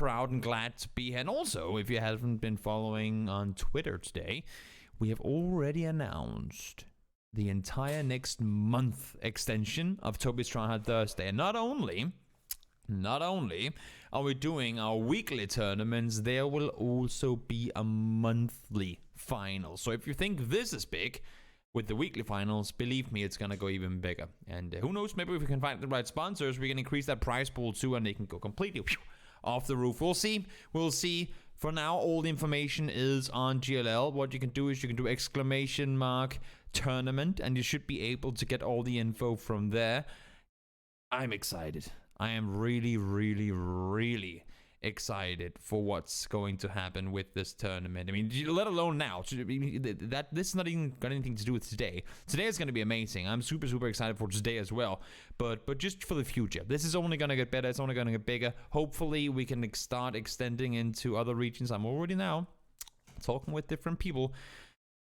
proud and glad to be here. And also, if you haven't been following on Twitter today, we have already announced the entire next month extension of Toby's Tryhard Thursday. And not only are we doing our weekly tournaments, there will also be a monthly final. So if you think this is big with the weekly finals, believe me, it's gonna go even bigger. And who knows, maybe if we can find the right sponsors, we can increase that prize pool too, and they can go completely off the roof. We'll see. For now, all the information is on GLL. What you can do is you can do !tournament, and you should be able to get all the info from there. I'm excited. I am really, really, really excited for what's going to happen with this tournament. I mean, let alone now. This is not even got anything to do with today. Today is going to be amazing. I'm super, super excited for today as well. But just for the future. This is only going to get better. It's only going to get bigger. Hopefully, we can start extending into other regions. I'm already now talking with different people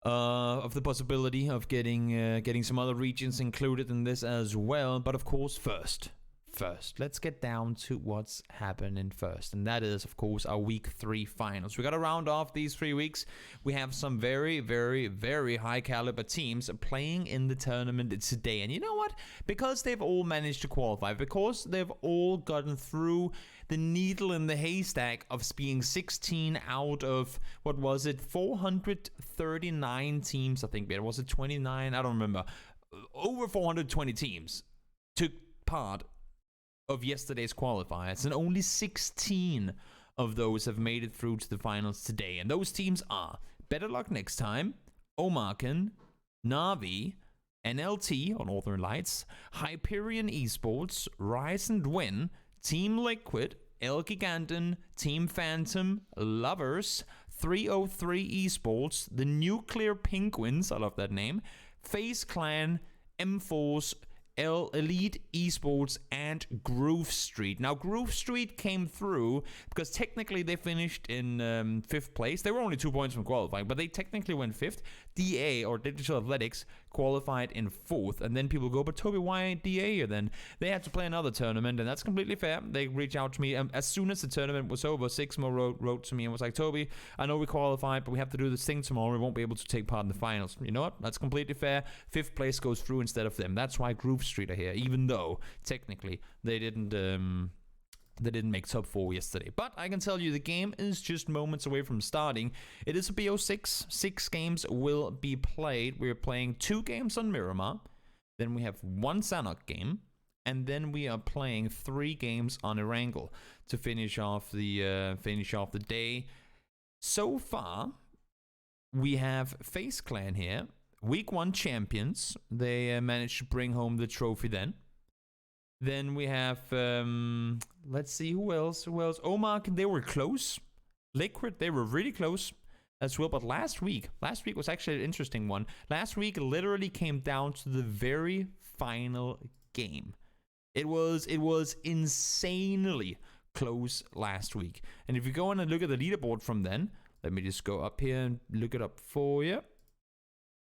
of the possibility of getting some other regions included in this as well. But of course, first, let's get down to what's happening first, and that is, of course, our week 3 finals. We got to round off these 3 weeks. We have some very, very, very high caliber teams playing in the tournament today, and you know what? Because they've all managed to qualify, because they've all gotten through the needle in the haystack of being 16 out of, what was it, 439 teams, I think. Was it 29? I don't remember. Over 420 teams took part of yesterday's qualifiers, and only 16 of those have made it through to the finals today. And those teams are Better Luck Next Time, Omarken, Navi, NLT or Northern Lights, Hyperion Esports, Rise and Win, Team Liquid, El Giganten, Team Phantom, Lovers, 303 Esports, the Nuclear Penguins, I love that name, FaZe Clan, M-Force, Elite Esports, and Groove Street. Now, Groove Street came through because technically they finished in 5th place. They were only 2 points from qualifying, but they technically went 5th. DA, or Digital Athletics, qualified in 4th. And then people go, but Toby, why ain't DA here then? They had to play another tournament, and that's completely fair. They reached out to me. As soon as the tournament was over, Sixmo wrote to me and was like, Toby, I know we qualified, but we have to do this thing tomorrow. We won't be able to take part in the finals. You know what? That's completely fair. 5th place goes through instead of them. That's why Groove Street are here, even though technically they didn't make top 4 yesterday. But I can tell you the game is just moments away from starting. It is a BO6. 6 games will be played. We're playing 2 games on Miramar. Then we have 1 Sanok game. And then we are playing 3 games on Erangel to finish off the day. So far, we have FaZe Clan here. Week 1 champions. They managed to bring home the trophy then. Then we have, let's see, who else? Omark, they were close. Liquid, they were really close as well. But last week was actually an interesting one. Last week literally came down to the very final game. It was insanely close last week. And if you go on and look at the leaderboard from then, let me just go up here and look it up for you.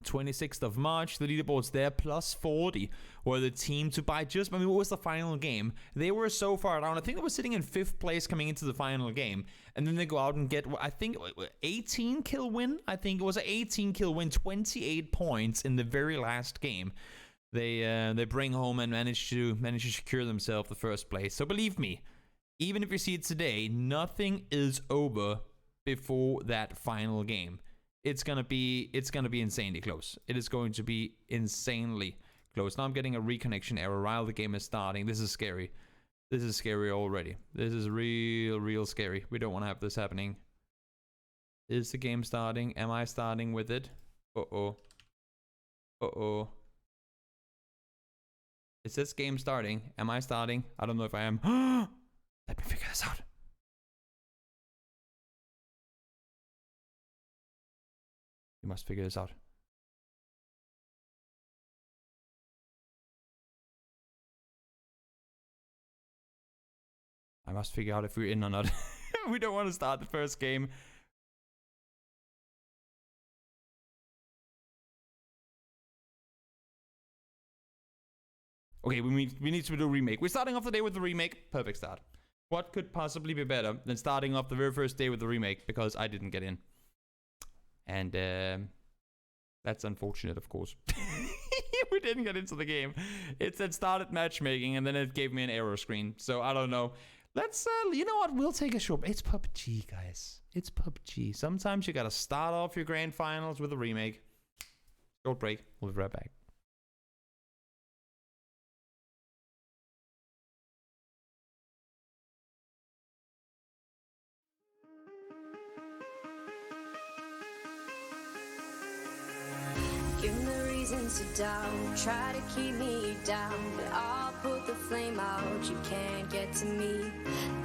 26th of March, the leaderboard's there, plus 40 were the team to buy just, what was the final game? They were so far down. I think they were sitting in 5th place coming into the final game. And then they go out and get, I think, 18 kill win? I think it was an 18 kill win, 28 points in the very last game. They bring home and manage to secure themselves the 1st place. So believe me, even if you see it today, nothing is over before that final game. It's gonna be insanely close. It is going to be insanely close. Now I'm getting a reconnection error while the game is starting. This is scary. This is scary already. This is real scary. We don't want to have this happening. Is the game starting? Am I starting with it? Uh-oh. Uh-oh. Is this game starting? Am I starting? I don't know if I am. Let me figure this out. You must figure this out. I must figure out if we're in or not. We don't want to start the first game. Okay, we need to do a remake. We're starting off the day with the remake. Perfect start. What could possibly be better than starting off the very first day with the remake, because I didn't get in. And that's unfortunate, of course. We didn't get into the game. It said started matchmaking, and then it gave me an error screen. So I don't know. Let's, you know what? We'll take a short... It's PUBG, guys. It's PUBG. Sometimes you gotta start off your grand finals with a remake. Short break. We'll be right back. Give me reasons to doubt, try to keep me down, but I'll put the flame out, you can't get to me.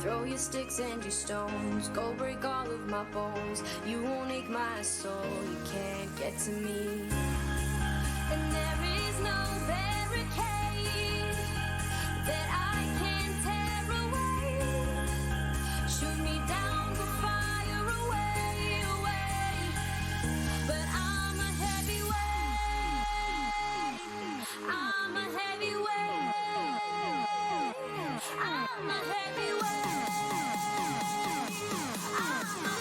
Throw your sticks and your stones, go break all of my bones, you won't ache my soul, you can't get to me. And there is no barricade that I can tear away. Shoot me down, go fire away, away. But I'm a heavyweight. I'm a heavyweight. I'm a heavyweight. I'm a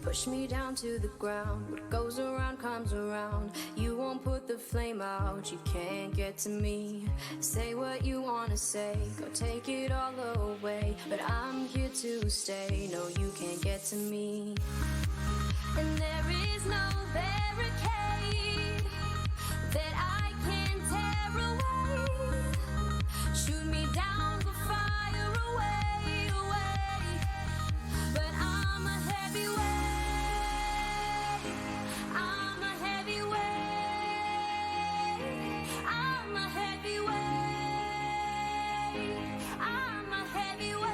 push me down to the ground. What goes around comes around. You won't put the flame out, you can't get to me. Say what you wanna say, go take it all away, but I'm here to stay. No, you can't get to me. And there is no barricade that I can tear away. Shoot me down, go fire away, away. But I'm a heavyweight. I'm a heavyweight. I'm a heavyweight. I'm a heavyweight.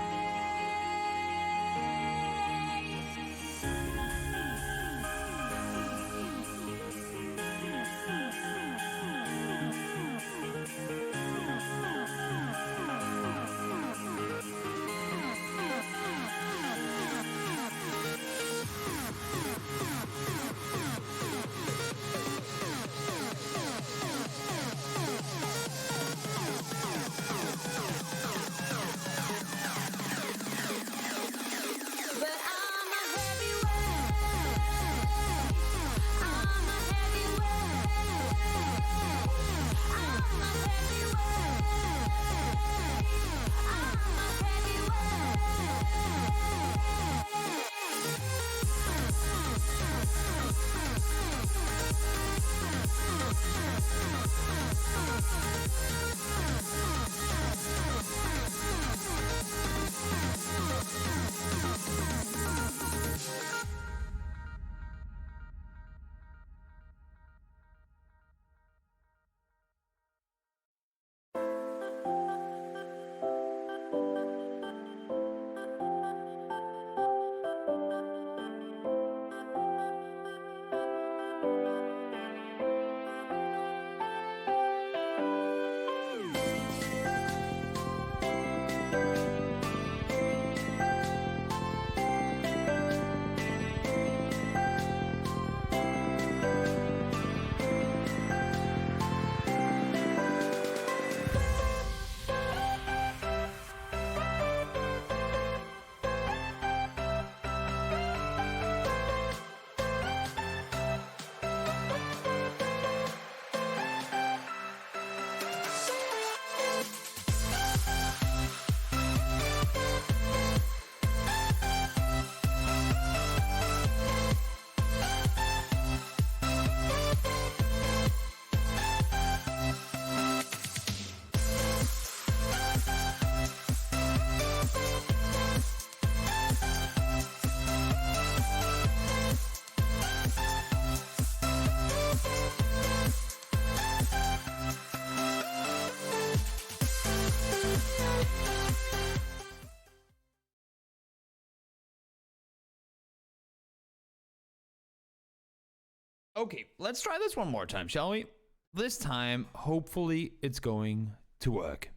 Okay, let's try this one more time, shall we? This time, hopefully, it's going to work.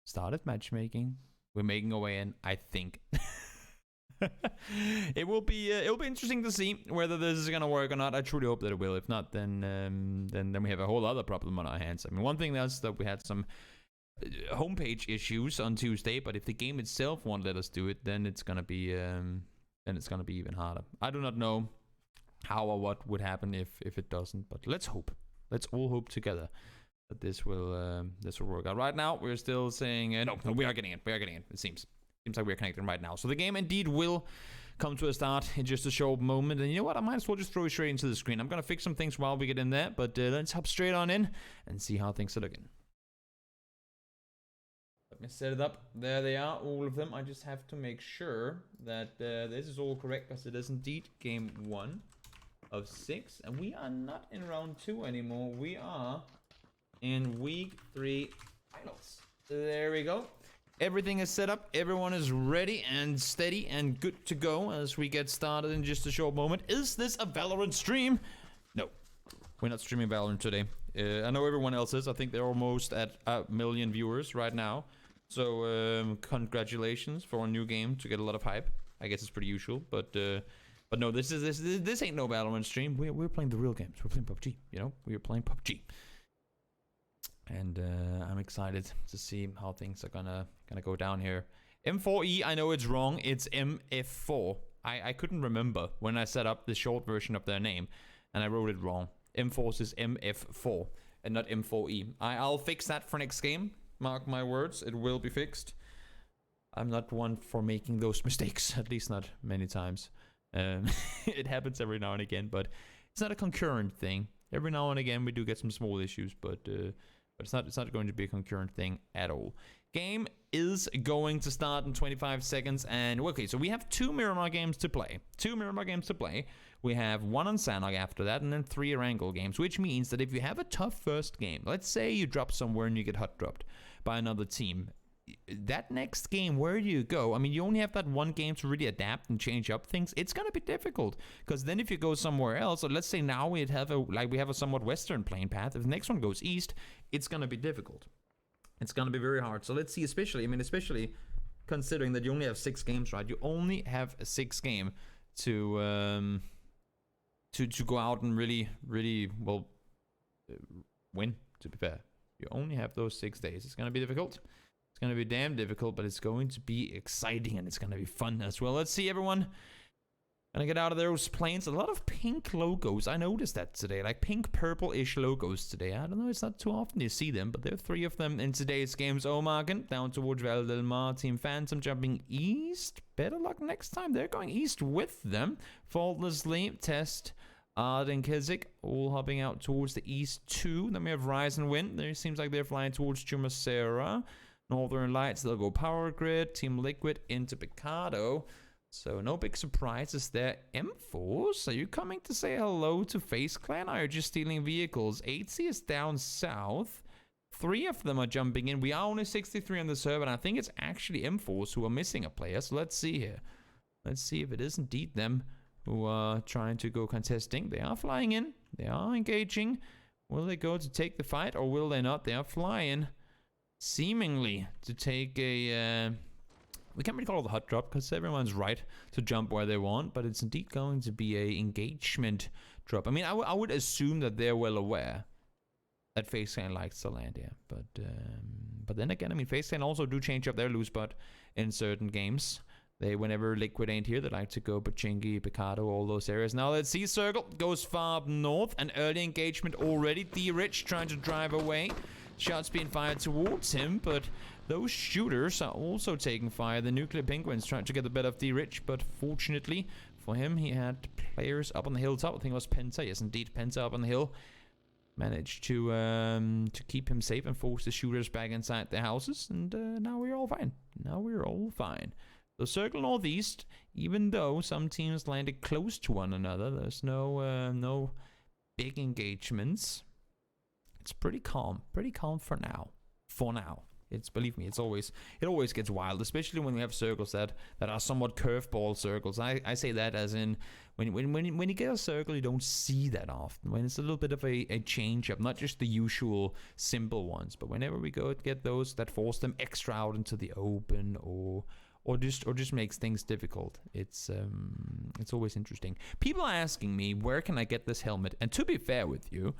Started matchmaking. We're making our way in, I think. It will be interesting to see whether this is gonna work or not. I truly hope that it will. If not, then we have a whole other problem on our hands. I mean, one thing is that we had some homepage issues on Tuesday, but if the game itself won't let us do it, then it's gonna be even harder. I do not know how or what would happen if it doesn't, but let's hope. Let's all hope together that this will work out. Right now, we're still saying no, we are getting it. We are getting it. It seems like we're connecting right now. So the game indeed will come to a start in just a short moment. And you know what? I might as well just throw it straight into the screen. I'm gonna fix some things while we get in there, but let's hop straight on in and see how things are looking. Let me set it up. There they are, all of them. I just have to make sure that this is all correct, because it is indeed game 1 of 6, and we are not in round 2 anymore. We are in week 3 finals. There we go. Everything is set up. Everyone is ready and steady and good to go as we get started in just a short moment. Is this a Valorant stream? No, we're not streaming Valorant today. I know everyone else is. I think they're almost at 1 million viewers right now. So congratulations for a new game to get a lot of hype. I guess it's pretty usual, but no, this ain't no Valorant stream. We're playing the real games. We're playing PUBG. You know, we're playing PUBG, and I'm excited to see how things are gonna go down here. M4E, I know it's wrong. It's MF4. I couldn't remember when I set up the short version of their name, and I wrote it wrong. M4 is MF4 and not M4E. I'll fix that for next game. Mark my words, it will be fixed. I'm not one for making those mistakes, at least not many times. It happens every now and again, but it's not a concurrent thing. Every now and again we do get some small issues, but it's not going to be a concurrent thing at all. Game is going to start in 25 seconds, and okay, so we have 2 Miramar games to play. 2 Miramar games to play. We have 1 on Sanok after that, and then 3 Erangel games, which means that if you have a tough first game, let's say you drop somewhere and you get hot dropped by another team, that next game, where do you go? I mean, you only have that 1 game to really adapt and change up things. It's gonna be difficult, because then if you go somewhere else, or let's say now we have a somewhat western playing path, if the next one goes east, it's gonna be difficult. It's gonna be very hard. So let's see, especially considering that you only have 6 games, right? You only have a 6 game to go out and really well win, to be fair. You only have those 6 days. It's gonna be difficult. It's gonna be damn difficult, but it's going to be exciting, and it's gonna be fun as well. Let's see, everyone. Gonna get out of those planes. A lot of pink logos. I noticed that today, like pink purple-ish logos today. I don't know, it's not too often you see them, but there are 3 of them in today's games. Omarken down towards Val Del Mar. Team Phantom jumping east. Better luck next time. They're going east with them. Faultlessly, Test, Ard and Kizik all hopping out towards the east too. Then we have Rise and Wind. There seems like they're flying towards Chumacera. Northern Lights, they'll go Power Grid. Team Liquid into Picado. So no big surprises there. M4s, are you coming to say hello to FaZe Clan? Or are you just stealing vehicles? 8C is down south. 3 of them are jumping in. We are only 63 on the server, and I think it's actually M4s who are missing a player. So let's see here. Let's see if it is indeed them who are trying to go contesting. They are flying in. They are engaging. Will they go to take the fight, or will they not? They are flying, seemingly, to take a... we can't really call it a hot drop, because everyone's right to jump where they want, but it's indeed going to be a engagement drop. I mean, I would assume that they're well aware that FaZe Clan likes to land here. But then again, I mean, FaZe Clan also do change up their loose spot in certain games. Whenever Liquid ain't here, they like to go Pachinki, Picado, all those areas. Now let's see, Circle goes far up north. An early engagement already. D-Rich trying to drive away. Shots being fired towards him, but those shooters are also taking fire. The Nuclear Penguins trying to get the better of D-Rich, but fortunately for him, he had players up on the hilltop. I think it was Penta. Yes, indeed, Penta up on the hill. Managed to keep him safe and force the shooters back inside their houses, and now we're all fine. Now we're all fine. The Circle Northeast, even though some teams landed close to one another, there's no big engagements. It's pretty calm for now. It's, believe me, it always gets wild, especially when we have circles that are somewhat curveball circles. I say that as in when you get a circle, you don't see that often. When it's a little bit of a change up, not just the usual simple ones, but whenever we go get those that force them extra out into the open, or just makes things difficult. It's always interesting. People are asking me, where can I get this helmet? And to be fair with you,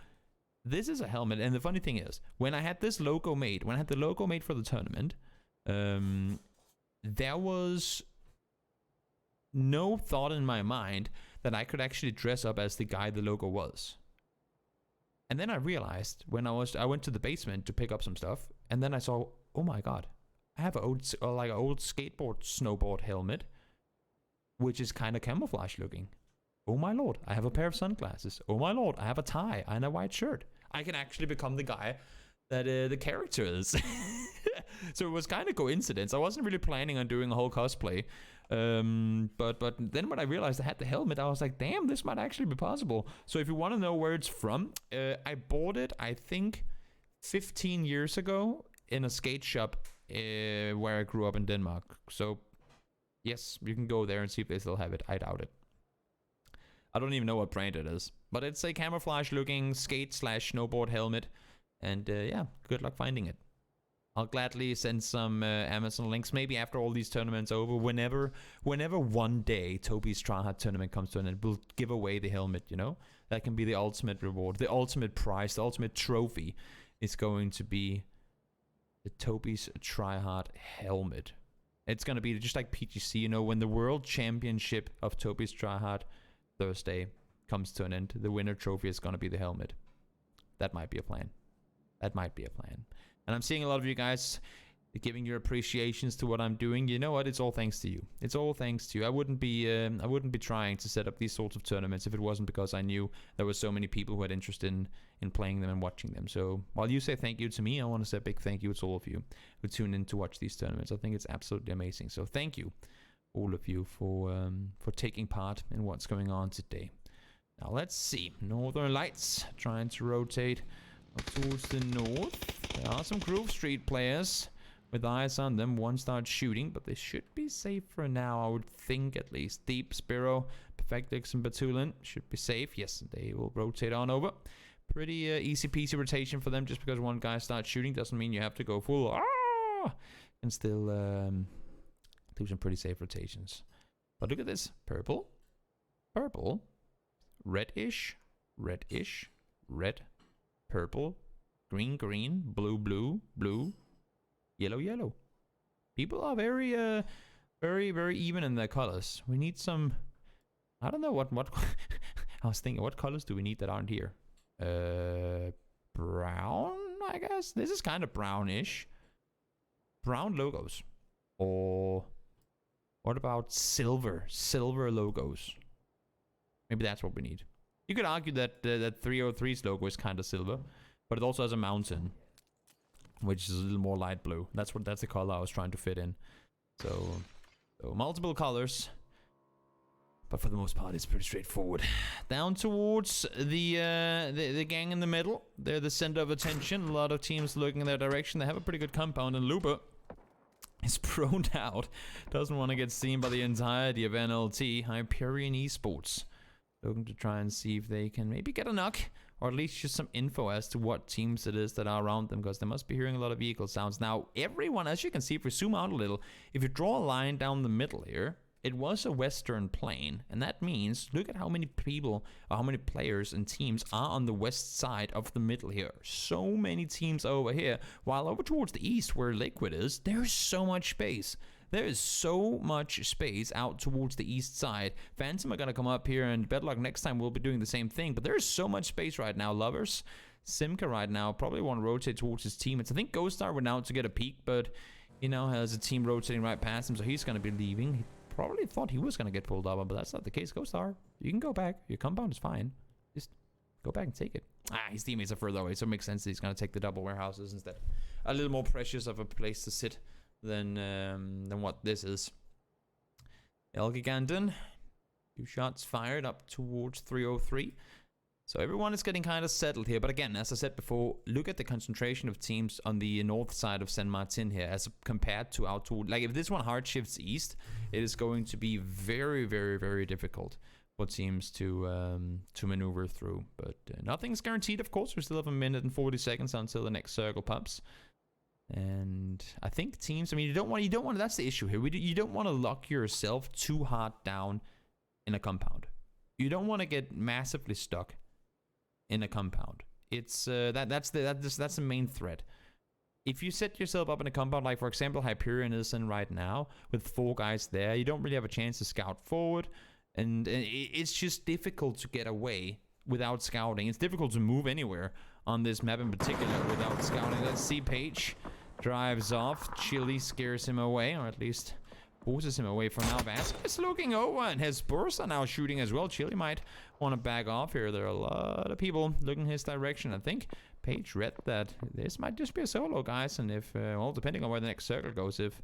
this is a helmet, and the funny thing is, when I had this logo made, when I had the logo made for the tournament, there was no thought in my mind that I could actually dress up as the guy the logo was. And then I realized when I went to the basement to pick up some stuff, and then I saw, oh my god, I have an old skateboard, snowboard helmet, which is kind of camouflage looking. Oh my lord, I have a pair of sunglasses. Oh my lord, I have a tie and a white shirt. I can actually become the guy that the character is. So it was kind of coincidence. I wasn't really planning on doing a whole cosplay. But then when I realized I had the helmet, I was like, damn, this might actually be possible. So if you want to know where it's from, I bought it, I think, 15 years ago in a skate shop where I grew up in Denmark. So yes, you can go there and see if they still have it. I doubt it. I don't even know what brand it is, but it's a camouflage looking skate/snowboard helmet, and yeah, good luck finding it. I'll gladly send some Amazon links, maybe after all these tournaments over, whenever one day Toby's Tryhard tournament comes to an end, we'll give away the helmet, you know? That can be the ultimate reward, the ultimate prize, the ultimate trophy is going to be the Toby's Tryhard helmet. It's going to be just like PTC, you know, when the World Championship of Toby's Tryhard Thursday comes to an end, the winner trophy is going to be the helmet. That might be a plan. That might be a plan. And I'm seeing a lot of you guys giving your appreciations to what I'm doing. You know what? It's all thanks to you. It's all thanks to you. I wouldn't be trying to set up these sorts of tournaments if it wasn't because I knew there were so many people who had interest in playing them and watching them. So while you say thank you to me, I want to say a big thank you to all of you who tune in to watch these tournaments. I think it's absolutely amazing. So thank you, all of you, for taking part in what's going on today. Now let's see. Northern Lights trying to rotate up towards the north. There are some Grove Street players with eyes on them. One starts shooting, but they should be safe for now, I would think, at least. Deep, Spiro, Perfectix, and Batulin should be safe. Yes, they will rotate on over. Pretty easy peasy rotation for them. Just because one guy starts shooting doesn't mean you have to go full and still do some pretty safe rotations. But look at this. Purple, purple, reddish, reddish, red, purple, green, green, blue, blue, blue, yellow, yellow. People are very, very even in their colors. We need some, I don't know what I was thinking, what colors do we need that aren't here? Brown, I guess. This is kind of brownish. Brown logos. Or what about silver? Silver logos. Maybe that's what we need. You could argue that that 303's logo is kind of silver, but it also has a mountain, which is a little more light blue. That's the color I was trying to fit in. So multiple colors, but for the most part, it's pretty straightforward. Down towards the gang in the middle. They're the center of attention. A lot of teams looking in their direction. They have a pretty good compound, and Luba is prone out. Doesn't want to get seen by the entirety of NLT. Hyperion Esports looking to try and see if they can maybe get a knock, or at least just some info as to what teams it is that are around them, because they must be hearing a lot of vehicle sounds. Now, everyone, as you can see, if we zoom out a little, if you draw a line down the middle here, it was a western plane, and that means, look at how many people, or how many players and teams are on the west side of the middle here. So many teams over here, while over towards the east, where Liquid is, there's so much space. There is so much space out towards the east side. Phantom are going to come up here, and Bedlock next time will be doing the same thing, but there is so much space right now. Lovers, Simca right now probably want to rotate towards his teammates. I think Ghostar went out to get a peek, but he now has a team rotating right past him, so he's going to be leaving. He probably thought he was going to get pulled up, but that's not the case. Ghostar, you can go back. Your compound is fine. Just go back and take it. His teammates are further away, so it makes sense that he's going to take the double warehouses instead. A little more precious of a place to sit than what this is. El Giganten, 2 shots fired up towards 303. So everyone is getting kind of settled here. But again, as I said before, look at the concentration of teams on the north side of San Martin here as compared to out to... Like, if this one hard shifts east, it is going to be very, very, very difficult for teams to maneuver through. But nothing's guaranteed, of course. We still have 1 minute and 40 seconds until the next circle pops. And I think teams... I mean, you don't want... That's the issue here. You don't want to lock yourself too hard down in a compound. You don't want to get massively stuck in a compound. It's that's the main threat. If you set yourself up in a compound, like for example Hyperion is in right now, with 4 guys there, you don't really have a chance to scout forward, and it's just difficult to get away without scouting. It's difficult to move anywhere on this map in particular without scouting. Let's see, Page drives off. Chili scares him away, or at least forces him away for now. Vasquez looking over, and his Spurs are now shooting as well. Chili might want to back off here. There are a lot of people looking his direction. I think Page read that this might just be a solo, guys, and if, well, depending on where the next circle goes, if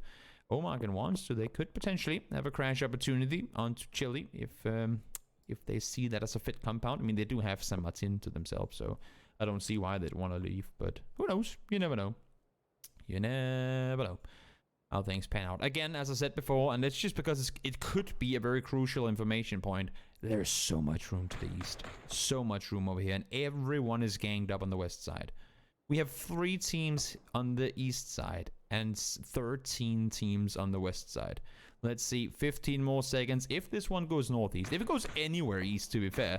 Omarken wants to, they could potentially have a crash opportunity onto Chili if they see that as a fit compound. I mean, they do have San Martin to themselves, so I don't see why they'd want to leave, but who knows? You never know. You never know how things pan out. Again, as I said before, and it's just because it could be a very crucial information point. There's so much room to the east. So much room over here, and everyone is ganged up on the west side. We have 3 teams on the east side and 13 teams on the west side. Let's see, 15 more seconds. If this one goes northeast, if it goes anywhere east, to be fair,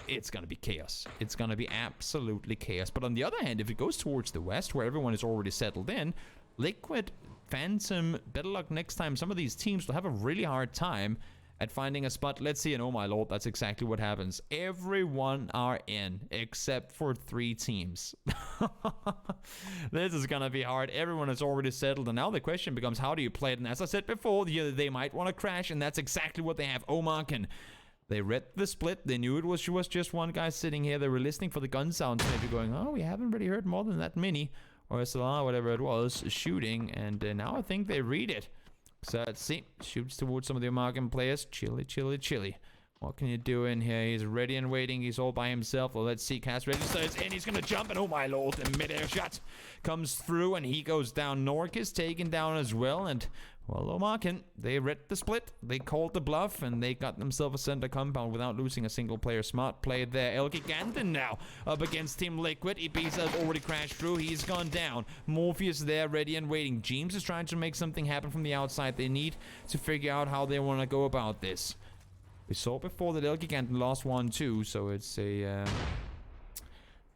it's going to be chaos. It's going to be absolutely chaos. But on the other hand, if it goes towards the west, where everyone is already settled in, Liquid, Phantom, better luck next time. Some of these teams will have a really hard time at finding a spot. Let's see, and oh my lord, that's exactly what happens. Everyone are in, except for 3 teams. This is gonna be hard. Everyone is already settled, and now the question becomes, how do you play it? And as I said before, they might want to crash, and that's exactly what they have. Omarken. They read the split. They knew it was just one guy sitting here. They were listening for the gun sounds, maybe going, oh, we haven't really heard more than that many. Or SLR, whatever it was, shooting, and now I think they read it. So let's see, shoots towards some of the American players. Chili, Chili, Chili. What can you do in here? He's ready and waiting. He's all by himself. Well, let's see. Cast registers, and he's gonna jump, and oh my lord, a mid-air shot comes through, and he goes down. Nork is taken down as well, and well, Omarken, they read the split. They called the bluff, and they got themselves a center compound without losing a single player. Smart play there. El Giganten now up against Team Liquid. Ibiza has already crashed through. He's gone down. Morpheus there, ready and waiting. James is trying to make something happen from the outside. They need to figure out how they want to go about this. We saw before that El Giganten lost 1-2, so it's a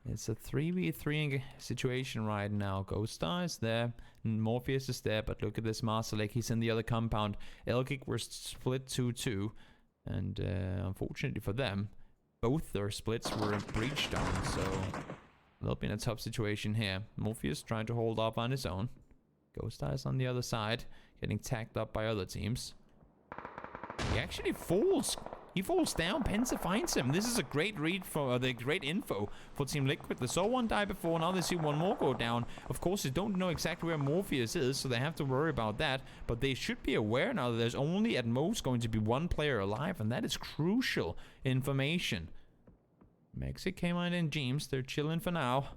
3v3 situation right now. Ghost Star is there, Morpheus is there, but look at this Master Lake. He's in the other compound. Elgic were split 2-2, and unfortunately for them, both their splits were breached on, so they'll be in a tough situation here. Morpheus trying to hold off on his own. Ghost Star is on the other side, getting tacked up by other teams. He actually falls. He falls down. Pensa finds him. This is a great read for the great info for Team Liquid. They saw one die before. Now they see one more go down. Of course, they don't know exactly where Morpheus is, so they have to worry about that. But they should be aware now that there's only at most going to be one player alive, and that is crucial information. Mexic came out in James. They're chilling for now.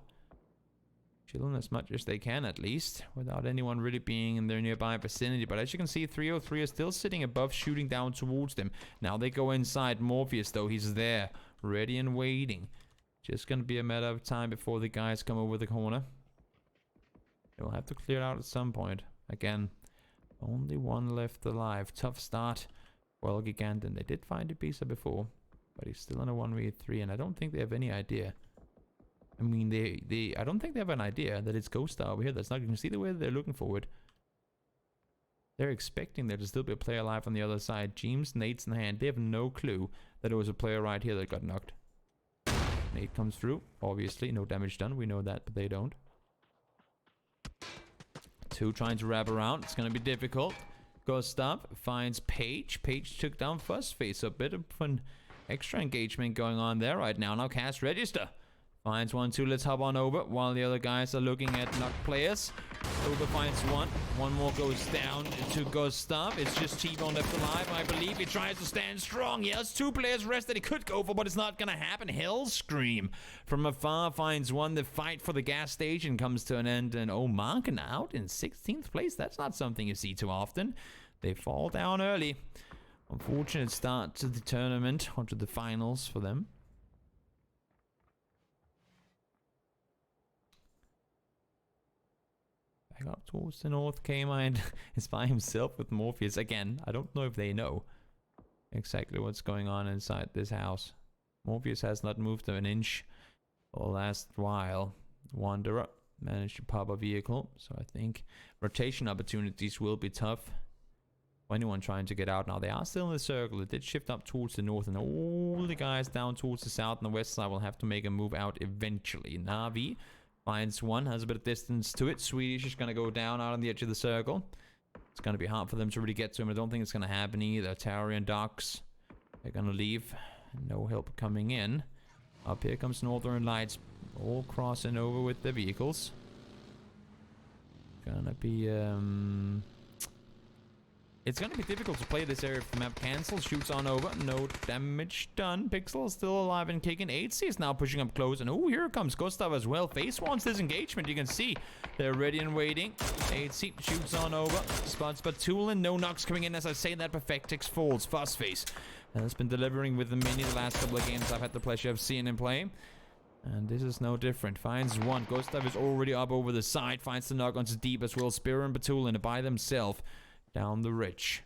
Chilling as much as they can, at least, without anyone really being in their nearby vicinity. But as you can see, 303 is still sitting above, shooting down towards them. Now they go inside. Morpheus, though, he's there, ready and waiting. Just gonna be a matter of time before the guys come over the corner. They'll have to clear out at some point. Again, only one left alive. Tough start. Well, Giganten, they did find Ibiza before, but he's still in a 1v3, and I don't think they have any idea. I mean, I don't think they have an idea that it's Ghost Star over here. That's not, you can see the way they're looking forward. They're expecting there to still be a player alive on the other side. James, nades in hand. They have no clue that it was a player right here that got knocked. Nade comes through. Obviously, no damage done. We know that, but they don't. 2 trying to wrap around. It's going to be difficult. Ghost up. Finds Page. Page took down Fuzzface. So a bit of an extra engagement going on there right now. Now cast register. Finds 1-2, let's hop on over while the other guys are looking at knocked players. Uber finds one. One more goes down to Gustav. It's just T-Bone left alive, I believe. He tries to stand strong. He has 2 players rest that he could go for, but it's not going to happen. Hellscream from afar finds one. The fight for the gas station comes to an end. And Omarken out in 16th place. That's not something you see too often. They fall down early. Unfortunate start to the tournament, or to the finals for them. Back up towards the north, K-Mind is by himself with Morpheus. Again, I don't know if they know exactly what's going on inside this house. Morpheus has not moved an inch for the last while. Wanderer managed to pop a vehicle, so I think rotation opportunities will be tough for anyone trying to get out now. They are still in the circle. It did shift up towards the north, and all the guys down towards the south and the west side will have to make a move out eventually. Navi finds one, has a bit of distance to it. Swedish is going to go down out on the edge of the circle. It's going to be hard for them to really get to him. I don't think it's going to happen either. Tarian Docks, they're going to leave. No help coming in. Up here comes Northern Lights, all crossing over with the vehicles. Gonna be, it's gonna be difficult to play this area if the map cancels. Shoots on over, no damage done. Pixel still alive and kicking. 8C is now pushing up close, and oh, here comes Gustav as well. Face wants this engagement. You can see they're ready and waiting. 8C shoots on over, spots Batulin. No knocks coming in. As I say that, Perfectix falls. Fuzzface has been delivering with the mini the last couple of games I've had the pleasure of seeing him play. And this is no different. Finds one. Gustav is already up over the side. Finds the knock onto deep as well. Spiro and Batulin by themselves down the ridge.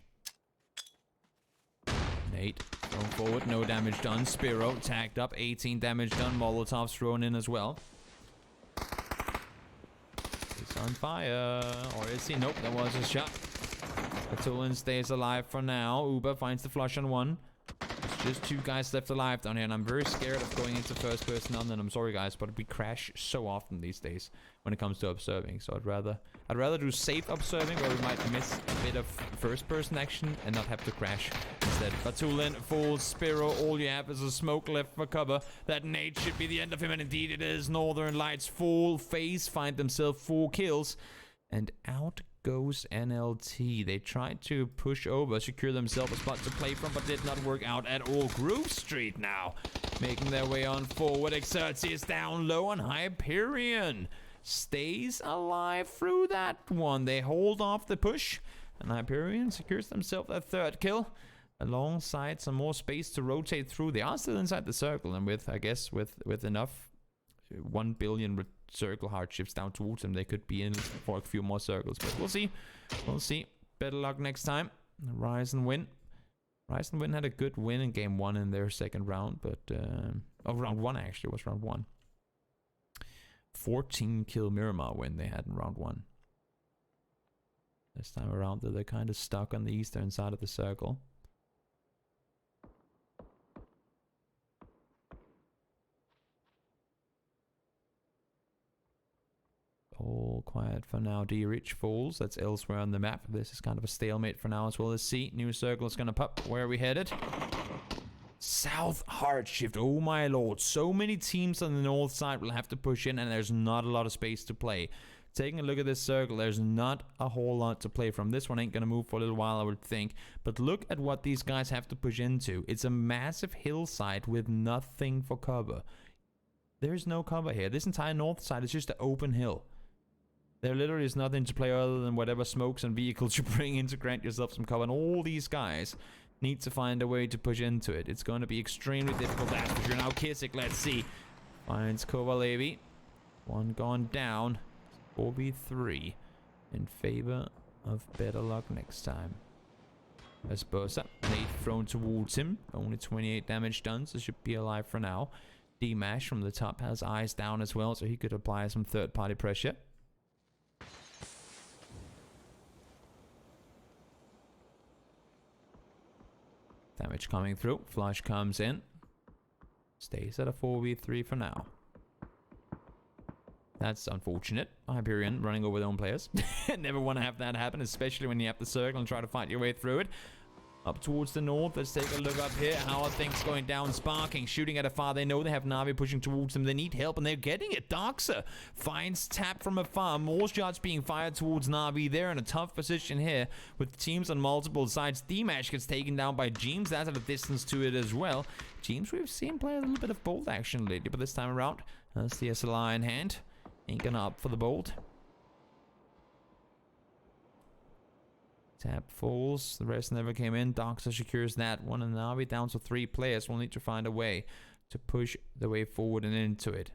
Nate thrown forward. No damage done. Spiro tagged up. 18 damage done. Molotov's thrown in as well. He's on fire. Or is he? Nope, that was a shot. Batulin stays alive for now. Uber finds the flush on one. Just 2 guys left alive down here, and I'm very scared of going into first person on them. I'm sorry guys, but we crash so often these days when it comes to observing. So I'd rather do safe observing, where we might miss a bit of first person action and not have to crash instead. Batulin falls. Spiro, all you have is a smoke left for cover. That nade should be the end of him, and indeed it is. Northern Lights full face find themselves 4 kills, and out goes NLT. They tried to push over, secure themselves a spot to play from, but did not work out at all. Groove Street now making their way on forward. Xerxes is down low, and Hyperion stays alive through that one. They hold off the push, and Hyperion secures themselves a 3rd kill alongside some more space to rotate through. They are still inside the circle, and with, I guess, with enough 1 billion circle hardships down towards them, they could be in for a few more circles, but we'll see. We'll see. Better luck next time. Rise and Win. Rise and Win had a good win in game 1 in their second round, but round 1 actually was round 1. 14 kill Miramar win they had in round 1. This time around they're kind of stuck on the eastern side of the circle. All quiet for now. D-Rich falls. That's elsewhere on the map. This is kind of a stalemate for now as well. Let's see. New circle is going to pop. Where are we headed? South hard shift. Oh my lord. So many teams on the north side will have to push in, and there's not a lot of space to play. Taking a look at this circle, there's not a whole lot to play from. This one ain't going to move for a little while, I would think. But look at what these guys have to push into. It's a massive hillside with nothing for cover. There's no cover here. This entire north side is just an open hill. There literally is nothing to play other than whatever smokes and vehicles you bring in to grant yourself some cover. And all these guys need to find a way to push into it. It's going to be extremely difficult, that's for sure. Now Kissick, let's see. Finds Kovalevi. One gone down. 4v3 in favor of better luck next time. Esposa. Nate thrown towards him. Only 28 damage done, so should be alive for now. D-Mash from the top has eyes down as well, so he could apply some third-party pressure. Damage coming through. Flush comes in. Stays at a 4v3 for now. That's unfortunate. Hyperion running over their own players. Never want to have that happen, especially when you have the circle and try to fight your way through it. Up towards the north. Let's take a look up here. How are things going down? Sparking, shooting at afar. They know they have Na'Vi pushing towards them. They need help, and they're getting it. Darkser finds tap from afar. More shots being fired towards Na'Vi. They're in a tough position here with teams on multiple sides. D-Mash gets taken down by James. That's at a distance to it as well. James, we've seen play a little bit of bolt action lately, but this time around, that's the SLI in hand. Ain't gonna opt for the bolt. Tap falls. The rest never came in. Darkser secures that one, and Na'Vi down to 3 players. We'll need to find a way to push the way forward and into it.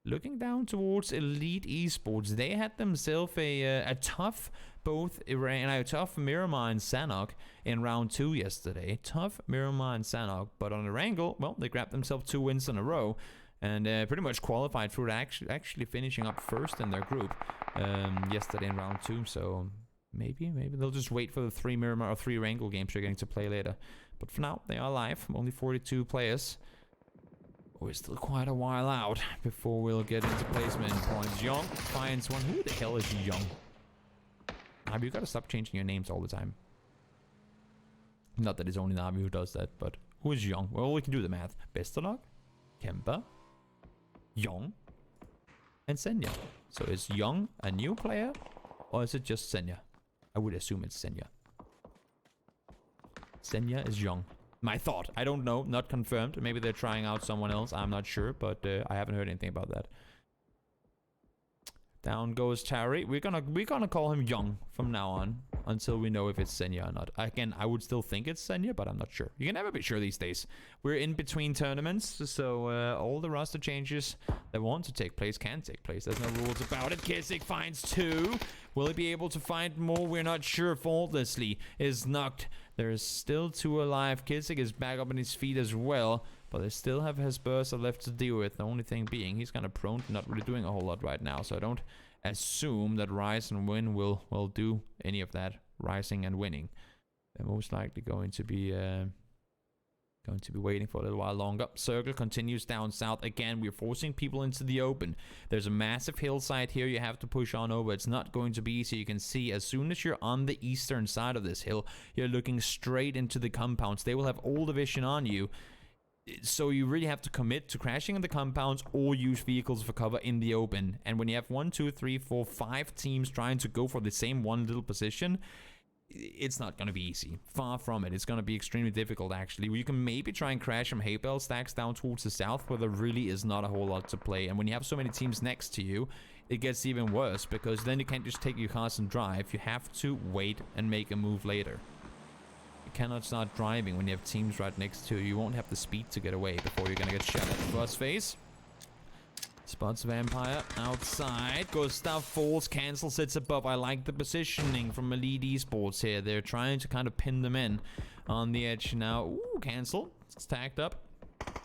Looking down towards Elite Esports, they had themselves a tough tough Miramar and Sanok in round 2 yesterday. Tough Miramar and Sanok, but on a wrangle, well, they grabbed themselves 2 wins in a row and pretty much qualified for actually finishing up first in their group yesterday in round 2. So maybe they'll just wait for the 3 Miramar or 3 wrangle games they're getting to play later. But for now, they are live. Only 42 players. We're still quite a while out before we'll get into placement points. Young finds one. Who the hell is Young? Navi, you gotta stop changing your names all the time. Not that it's only Navi who does that, but who is Young? Well, we can do the math. Bestalog, Kemba, Young, and Senya. So is Young a new player, or is it just Senya? I would assume it's Senya. Senya is Young. My thought. I don't know. Not confirmed. Maybe they're trying out someone else. I'm not sure, but I haven't heard anything about that. Down goes Terry. We're gonna call him Young from now on until we know if it's Senya or not. Again, I would still think it's Senya, but I'm not sure. You can never be sure these days. We're in between tournaments, so all the roster changes that want to take place can take place. There's no rules about it. Kissick finds 2. Will he be able to find more? We're not sure. Faultlessly is knocked. There's still 2 alive. Kissick is back up on his feet as well, but they still have his burster left to deal with. The only thing being, he's kind of prone to not really doing a whole lot right now, so I don't assume that Rise and Win will do any of that rising and winning. They're most likely going to be waiting for a little while longer. Circle continues down south. Again, we're forcing people into the open. There's a massive hillside here you have to push on over. It's not going to be easy. You can see as soon as you're on the eastern side of this hill, you're looking straight into the compounds. They will have all the vision on you. So you really have to commit to crashing in the compounds or use vehicles for cover in the open. And when you have 1, 2, 3, 4, 5 teams trying to go for the same one little position, it's not going to be easy. Far from it. It's going to be extremely difficult, actually. You can maybe try and crash some hay bale stacks down towards the south, where there really is not a whole lot to play. And when you have so many teams next to you, it gets even worse, because then you can't just take your cars and drive. You have to wait and make a move later. You cannot start driving when you have teams right next to you. You won't have the speed to get away before you're going to get shot at the bus face. Spots Vampire outside. Gustav falls, cancels, sits above. I like the positioning from Elite Esports here. They're trying to kind of pin them in on the edge now. Ooh, cancel. It's tagged up.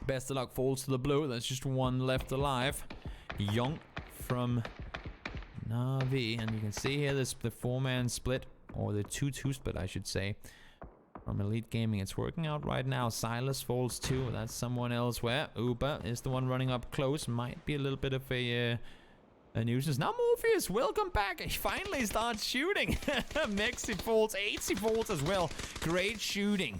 Best of luck falls to the blue. There's just 1 left alive. Young from Na'Vi. And you can see here this the 4-man split, or the 2-2 split, I should say, from Elite Gaming. It's working out right now. Silas falls too. That's someone else. Where Uber is the one running up close. Might be a little bit of a nuisance. Now Morpheus, welcome back. He finally starts shooting. Mexi falls. 80 falls as well. Great shooting.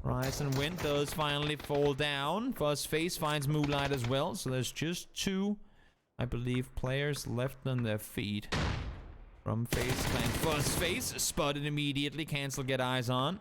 Rise and Wind does finally fall down. Fuzzface finds Moonlight as well. So there's just 2, I believe, players left on their feet. From FaZe Clan. Fuzzface spotted immediately. Cancel, get eyes on.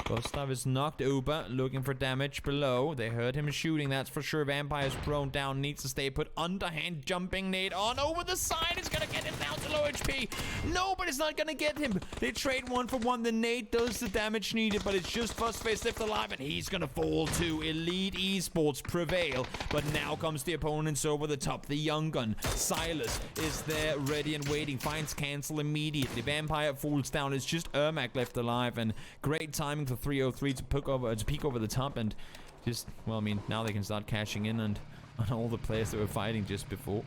Gustav is knocked. Uber looking for damage below. They heard him shooting, that's for sure. Vampire's prone down, needs to stay put. Underhand jumping nade on over the side. Is gonna get him down to low HP. No, but it's not gonna get him. They trade 1 for 1. The nade does the damage needed, but it's just Fuzzface left alive, and he's gonna fall too. Elite Esports prevail, but now comes the opponents over the top. The young gun Silas is there, ready and waiting. Finds cancel immediately. Vampire falls down. It's just Ermac left alive, and great timing for 303 to peek over the top, and just, well, I mean, now they can start cashing in and on all the players that were fighting just before.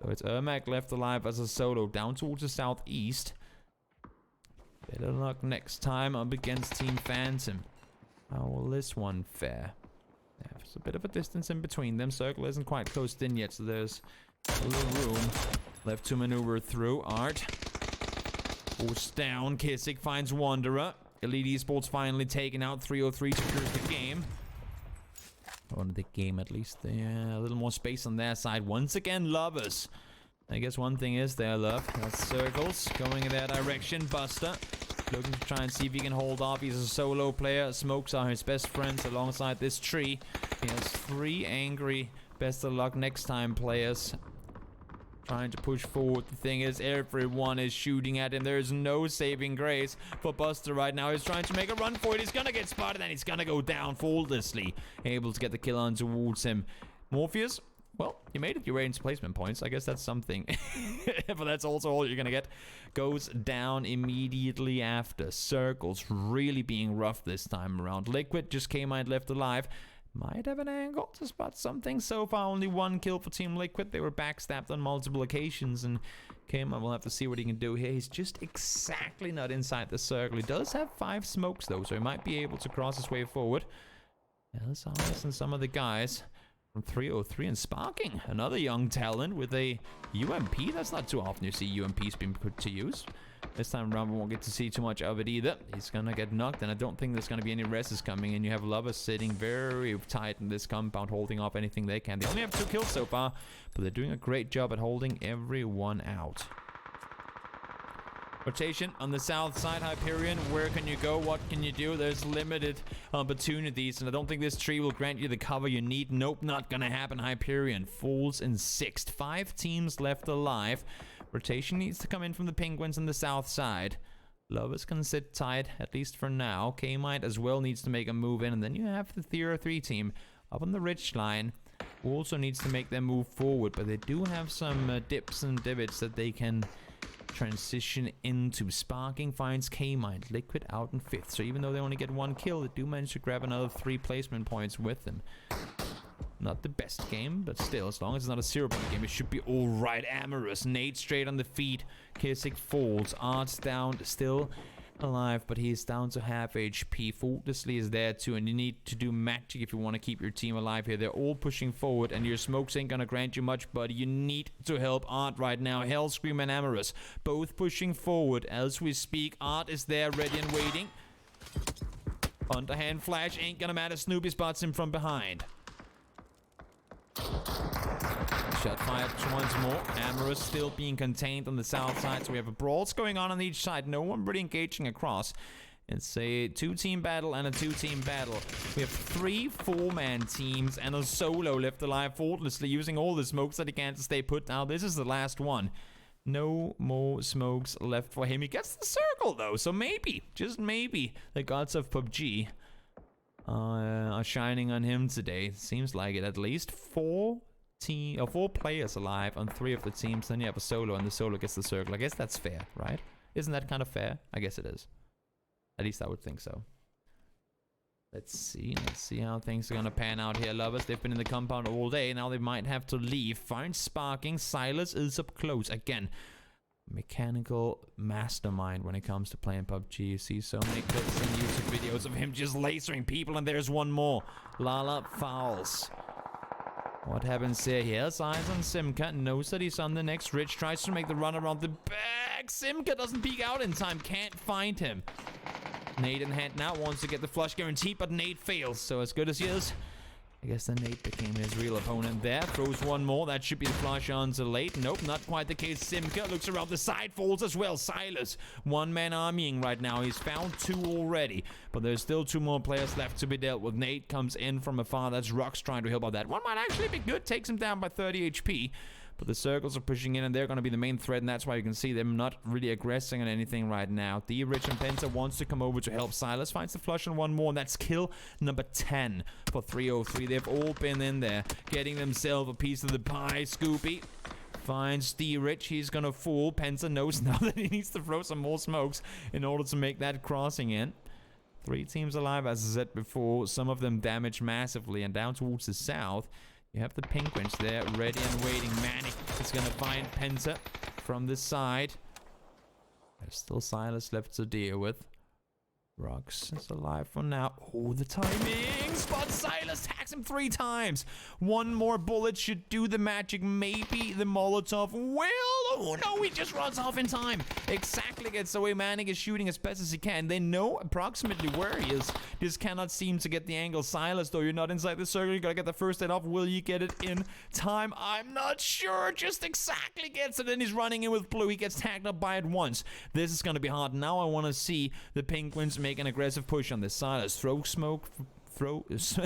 So it's Ermac left alive as a solo down towards the southeast. Better luck next time up against Team Phantom. How will this one fare? There's a bit of a distance in between them. Circle isn't quite closed in yet, so there's a little room left to maneuver through. Art Forced down. Kissick finds Wanderer. Elite Esports finally taken out. 303 secures the game. Or the game, at least. Yeah, a little more space on their side. Once again, Lovers. I guess one thing is their love. That's Circles going in their direction. Buster looking to try and see if he can hold off. He's a solo player. Smokes are his best friends alongside this tree. He has 3 angry best of luck next time players trying to push forward. The thing is, everyone is shooting at him. There's no saving grace for Buster right now. He's trying to make a run for it. He's gonna get spotted and he's gonna go down faultlessly. Able to get the kill on towards him. Morpheus, well, you made it. You range placement points. I guess that's something. But that's also all you're gonna get. Goes down immediately after. Circles really being rough this time around. Liquid just came out left alive. Might have an angle to spot something. So far, only 1 kill for Team Liquid. They were backstabbed on multiple occasions, and Kama will have to see what he can do here. He's just exactly not inside the circle. He does have 5 smokes, though, so he might be able to cross his way forward. LSIS and some of the guys from 303 and Sparking. Another young talent with a UMP. That's not too often you see UMPs being put to use. This time around, we won't get to see too much of it either. He's gonna get knocked, and I don't think there's gonna be any rests coming in. You have Lovers sitting very tight in this compound, holding off anything they can. They only have 2 kills so far, but they're doing a great job at holding everyone out. Rotation on the south side. Hyperion, where can you go? What can you do? There's limited opportunities, and I don't think this tree will grant you the cover you need. Nope, not gonna happen. Hyperion falls in 6th. 5 teams left alive. Rotation needs to come in from the Penguins on the south side. Lovers can sit tight, at least for now. K-Mite as well needs to make a move in, and then you have the Tier 3 team up on the ridge line, who also needs to make their move forward, but they do have some dips and divots that they can transition into. Sparking finds K-Mite. Liquid out in 5th, so even though they only get 1 kill, they do manage to grab another 3 placement points with them. Not the best game, but still, as long as it's not a 0-point game, it should be alright. Amorous, Nate straight on the feet. Kissick falls. Art's down, still alive, but he's down to half HP. Faultlessly is there too, and you need to do magic if you want to keep your team alive here. They're all pushing forward, and your smokes ain't gonna grant you much, buddy. You need to help Art right now. Hellscream and Amorous, both pushing forward as we speak. Art is there, ready and waiting. Underhand flash ain't gonna matter. Snoopy spots him from behind. Shot fired once more. Amorous still being contained on the south side, so we have a brawls going on each side. No one really engaging across. It's a 2-team battle and a 2-team battle. We have 3 4-man teams and a solo left alive, faultlessly using all the smokes that he can to stay put. Now this is the last one. No more smokes left for him. He gets the circle though, so maybe, just maybe, the gods of PUBG are shining on him today. Seems like it. At least 4 players alive on 3 of the teams. Then you have a solo, and the solo gets the circle. I guess that's fair, right? Isn't that kind of fair? I guess it is. At least I would think so. Let's see how things are gonna pan out here. Lovers, they've been in the compound all day. Now they might have to leave. Find Sparking. Silas is up close again. Mechanical mastermind when it comes to playing PUBG. You see so many clips and YouTube videos of him just lasering people, and there's one more. Lala fouls. What happens here? He has eyes on Simka, knows that he's on the next ridge, tries to make the run around the back. Simka doesn't peek out in time, can't find him. Nate in hand now, wants to get the flush guaranteed, but Nate fails. So as good as he is, I guess then Nate became his real opponent there. Throws one more. That should be the flush on to late. Nope, not quite the case. Simka looks around the side, falls as well. Silas, 1-man armying right now. He's found 2 already, but there's still 2 more players left to be dealt with. Nate comes in from afar. That's Rux trying to help out that. One might actually be good. Takes him down by 30 HP. But the circles are pushing in, and they're going to be the main threat, and that's why you can see them not really aggressing on anything right now. The Rich and Penta wants to come over to help. Silas finds the flush on 1 more, and that's kill number 10 for 303. They've all been in there, getting themselves a piece of the pie. Scoopy finds the Rich. He's going to fool. Penta knows now that he needs to throw some more smokes in order to make that crossing in. 3 teams alive, as I said before. Some of them damaged massively, and down towards the south, you have the Penguins there, ready and waiting. Manic is going to find Penta from the side. There's still Silas left to deal with. Rux is alive for now. Oh, the timing! Spot Silas, tags him 3 times. 1 more bullet should do the magic. Maybe the Molotov will. Oh no, he just runs off in time. Exactly gets away. Manic is shooting as best as he can. They know approximately where he is. Just cannot seem to get the angle. Silas, though, you're not inside the circle. You gotta get the first hit off. Will you get it in time? I'm not sure. Just exactly gets it. And he's running in with blue. He gets tagged up by it once. This is gonna be hard. Now I want to see the Penguins make an aggressive push on this. Silas, throw smoke. That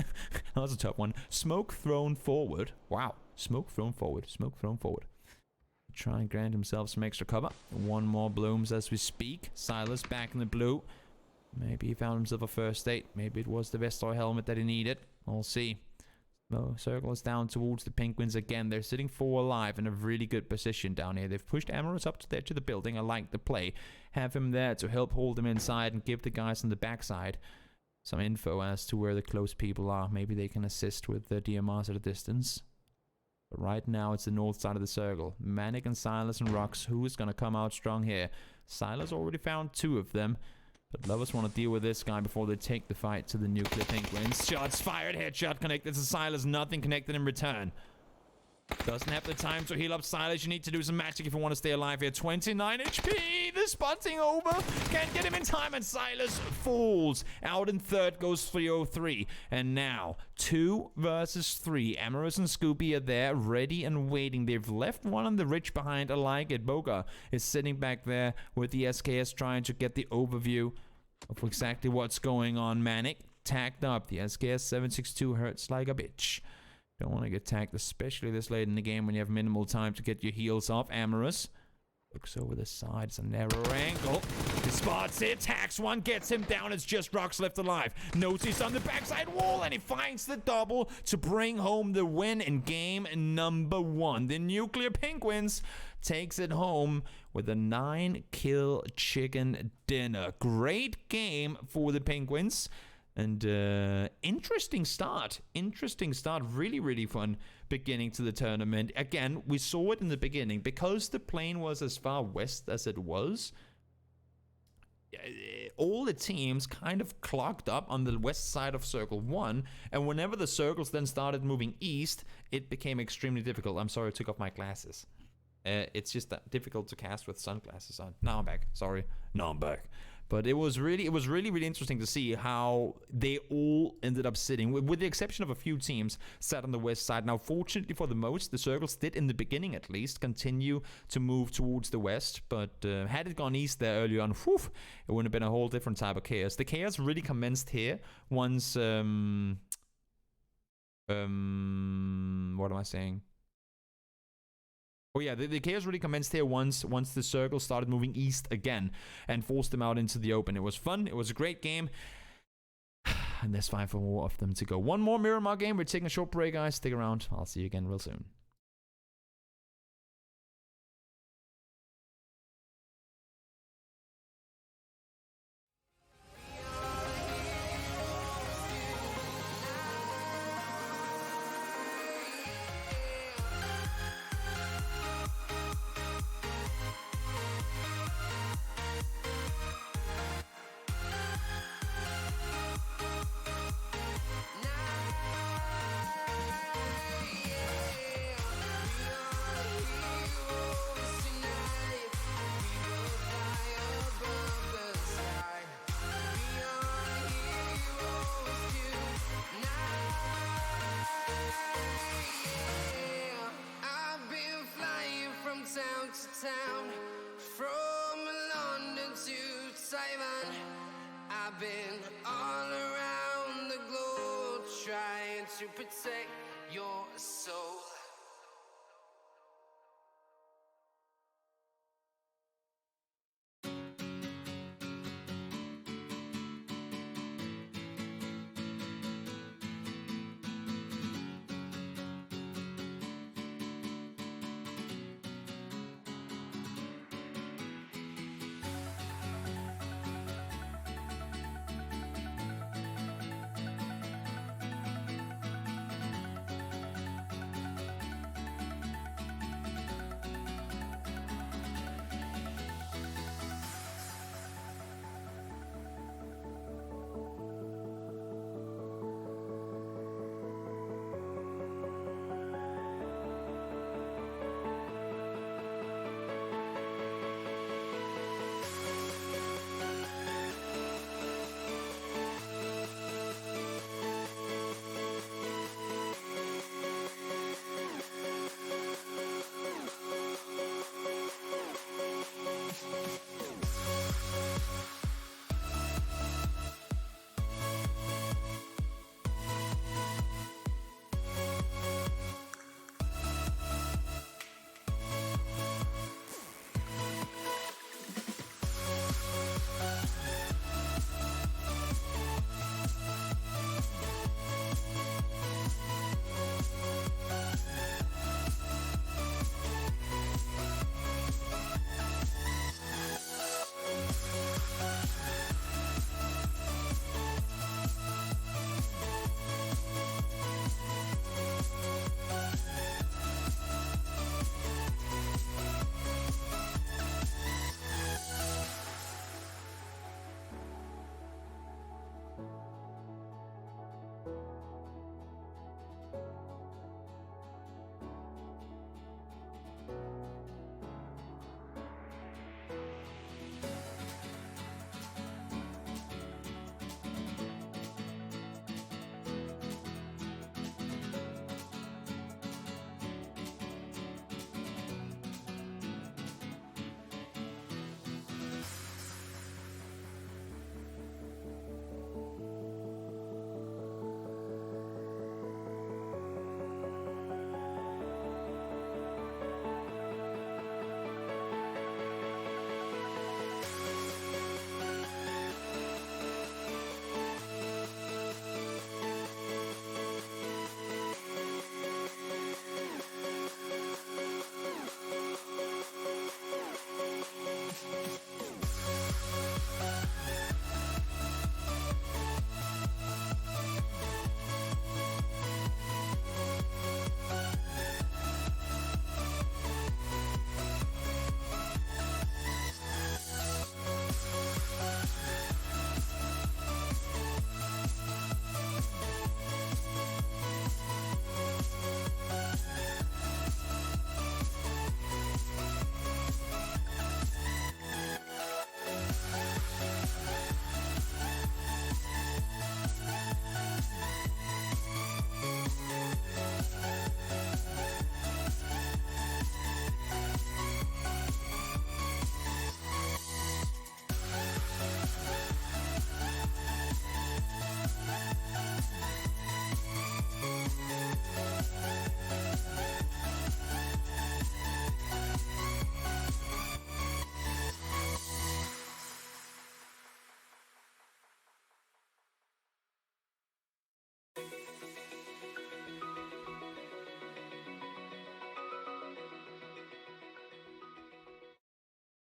was a tough one. Smoke thrown forward. Wow. Smoke thrown forward. Smoke thrown forward. Try and grant himself some extra cover. One more blooms as we speak. Silas back in the blue. Maybe he found himself a first aid. Maybe it was the Vestor helmet that he needed. We'll see. So, circle is down towards the Penguins again. They're sitting 4 alive in a really good position down here. They've pushed Amorous up to the edge of the building. I like the play. Have him there to help hold him inside and give the guys on the backside some info as to where the close people are. Maybe they can assist with the DMRs at a distance. But right now, it's the north side of the circle. Manic and Silas and Rux. Who is going to come out strong here? Silas already found 2 of them. But lovers want to deal with this guy before they take the fight to the nuclear Penguins. Shots fired. Headshot connected to Silas. Nothing connected in return. Doesn't have the time to heal up Silas. You need to do some magic if you want to stay alive here. 29 HP. The spotting over. Can't get him in time. And Silas falls. Out in third goes 303. And now 2 versus 3. Amorous and Scooby are there, ready and waiting. They've left one on the ridge behind. I like it. Boga is sitting back there with the SKS trying to get the overview of exactly what's going on. Manic tagged up. The SKS 762 hurts like a bitch. Don't want to get tagged, especially this late in the game when you have minimal time to get your heals off. Amorous looks over the side. It's a narrow angle. He spots it. Tags one. Gets him down. It's just Rocks left alive. Knows he's on the backside wall. And he finds the double to bring home the win in game number 1. The Nuclear Penguins takes it home with a 9-kill chicken dinner. Great game for the Penguins. And interesting start. Interesting start. Really, really fun beginning to the tournament. Again, we saw it in the beginning. Because the plane was as far west as it was, all the teams kind of clogged up on the west side of Circle 1. And whenever the circles then started moving east, it became extremely difficult. I'm sorry I took off my glasses. It's just difficult to cast with sunglasses on. Now I'm back. Sorry. Now I'm back. But it was really, really interesting to see how they all ended up sitting, with the exception of a few teams, sat on the west side. Now, fortunately for the most, the circles did, in the beginning at least, continue to move towards the west. But had it gone east there early on, whew, it would have been a whole different type of chaos. The chaos really commenced here once, what am I saying? Oh yeah, the chaos really commenced here once the circle started moving east again and forced them out into the open. It was fun. It was a great game. And there's 5 more of them to go. One more Miramar game. We're taking a short break, guys. Stick around. I'll see you again real soon. Town, from London to Taiwan, I've been all around the globe trying to protect your soul.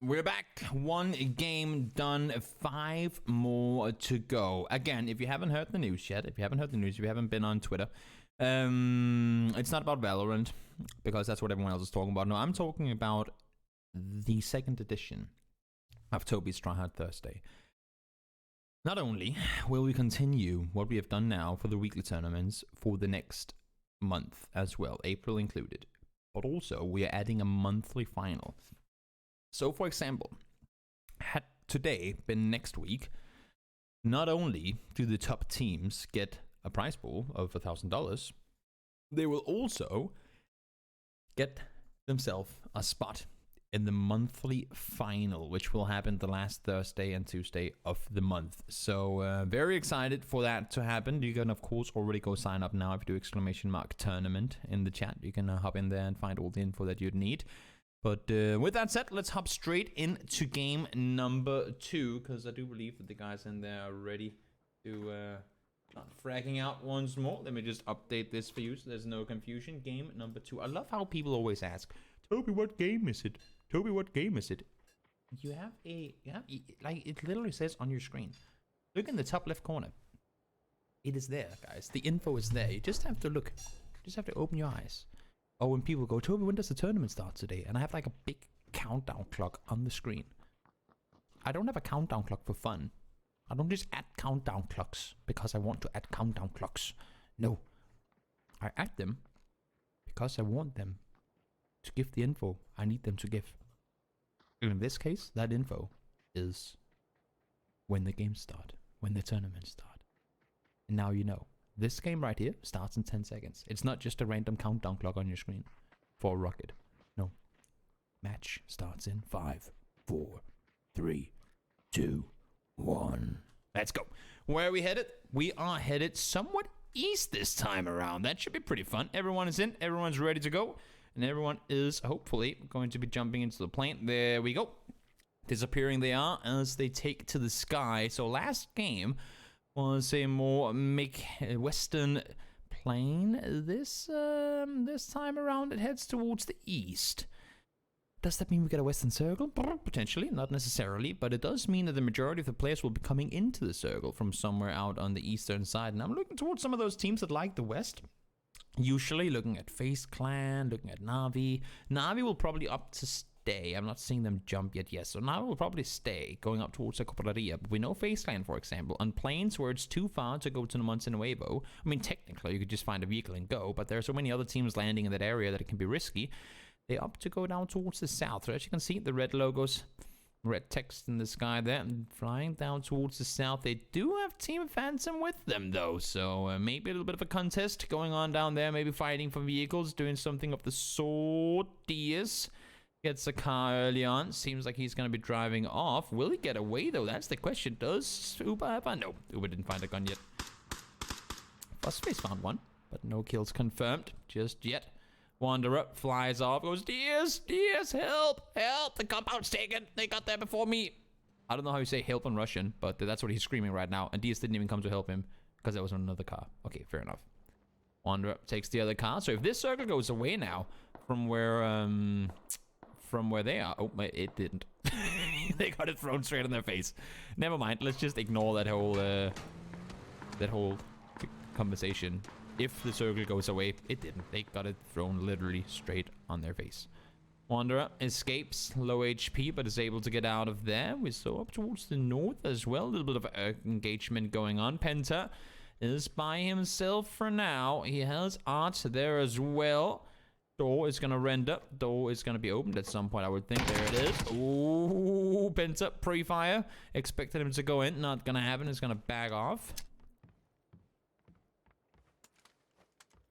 We're back. 1 game done, 5 more to go. Again, if you haven't heard the news yet, if you haven't been on Twitter, it's not about Valorant, because that's what everyone else is talking about. No, I'm talking about the second edition of Toby's Tryhard Thursday. Not only will we continue what we have done now for the weekly tournaments for the next month as well, April included, but also we are adding a monthly final. So, for example, had today been next week, not only do the top teams get a prize pool of $1,000, they will also get themselves a spot in the monthly final, which will happen the last Thursday and Tuesday of the month. So very excited for that to happen. You can of course already go sign up now. If you do !tournament in the chat, you can hop in there and find all the info that you'd need. But with that said, let's hop straight into game number 2, because I do believe that the guys in there are ready to start fragging out once more. Let me just update this for you so there's no confusion. Game number 2. I love how people always ask, Toby, what game is it? Toby, what game is it? You have like it literally says on your screen. Look in the top left corner. It is there, guys. The info is there. You just have to look. You just have to open your eyes. Oh, when people go, Toby, when does the tournament start today? And I have like a big countdown clock on the screen. I don't have a countdown clock for fun. I don't just add countdown clocks because I want to add countdown clocks. No. I add them because I want them to give the info I need them to give. In this case, that info is when the games start, when the tournaments start. And now you know. This game right here starts in 10 seconds. It's not just a random countdown clock on your screen for a rocket. No. Match starts in 5, 4, 3, 2, 1. Let's go. Where are we headed? We are headed somewhat east this time around. That should be pretty fun. Everyone is in. Everyone's ready to go. And everyone is hopefully going to be jumping into the plane. There we go. Disappearing they are as they take to the sky. So last game was a more western plane. This time around it heads towards the east. Does that mean we get a western circle? Potentially, not necessarily, but it does mean that the majority of the players will be coming into the circle from somewhere out on the eastern side. And I'm looking towards some of those teams that like the west. Usually looking at FaZe Clan, looking at Na'Vi. Na'Vi will probably opt to stay. I'm not seeing them jump yet, yes. So Na'Vi will probably stay, going up towards the Cooperaria. But we know FaZe Clan, for example, on planes where it's too far to go to the Nuevo. I mean, technically, you could just find a vehicle and go, but there are so many other teams landing in that area that it can be risky. They opt to go down towards the south. So as you can see, the red logos, red text in the sky there, and flying down towards the south. They do have Team Phantom with them, though, so maybe a little bit of a contest going on down there, maybe fighting for vehicles, doing something of the sort. Diaz gets a car early on. Seems like he's going to be driving off. Will he get away, though? That's the question. Does Uber have a... No, Uber didn't find a gun yet. Fuzzface found one, but no kills confirmed just yet. Wanderer flies off, goes, Diaz, help, the compound's taken. They got there before me. I don't know how you say help in Russian, but that's what he's screaming right now. And Diaz didn't even come to help him because there was another car. Okay, fair enough. Wanderer takes the other car. So if this circle goes away now from where they are. Oh, it didn't. They got it thrown straight in their face. Never mind. Let's just ignore that whole conversation. If the circle goes away, it didn't. They got it thrown literally straight on their face. Wanderer escapes, low HP, but is able to get out of there. We're so up towards the north as well. A little bit of engagement going on. Penta is by himself for now. He has Art there as well. Door is going to render. Door is going to be opened at some point, I would think. There it is. Ooh, Penta pre-fire. Expected him to go in. Not going to happen. It's going to back off.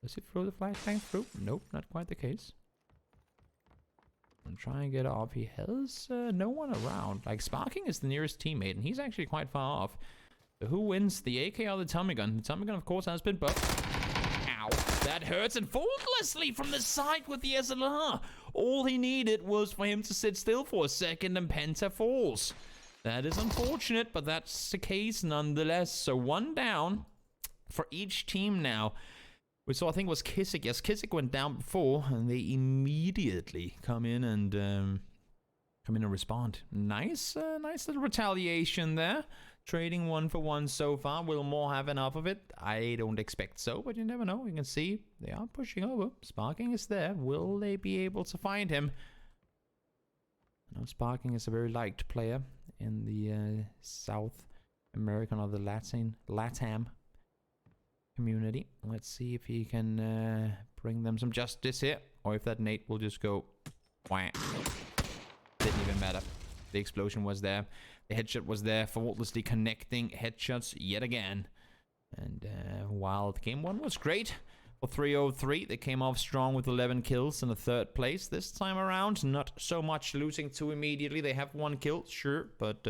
Does he throw the flashbang through? Nope, not quite the case. I'm trying to get off. He has no one around. Like, Sparking is the nearest teammate, and he's actually quite far off. So who wins, the AK or the Tommy gun? The Tommy gun, of course, has been buffed. Ow. That hurts, and faultlessly from the side with the SLR. All he needed was for him to sit still for a second, and Penta falls. That is unfortunate, but that's the case nonetheless. So one down for each team now. We saw, I think it was Kissick. Yes, Kissick went down before, and they immediately come in and come in and respond. Nice little retaliation there. Trading 1 for 1 so far. Will more have enough of it? I don't expect so, but you never know. You can see they are pushing over. Sparking is there. Will they be able to find him? I know Sparking is a very liked player in the South American or the LATAM community. Let's see if he can bring them some justice here, or if that nade will just go wham. Didn't even matter. The explosion was there. The headshot was there, faultlessly connecting headshots yet again. And while the game 1 was great for 303, they came off strong with 11 kills in the 3rd place. This time around, not so much losing 2 immediately. They have 1 kill, sure, but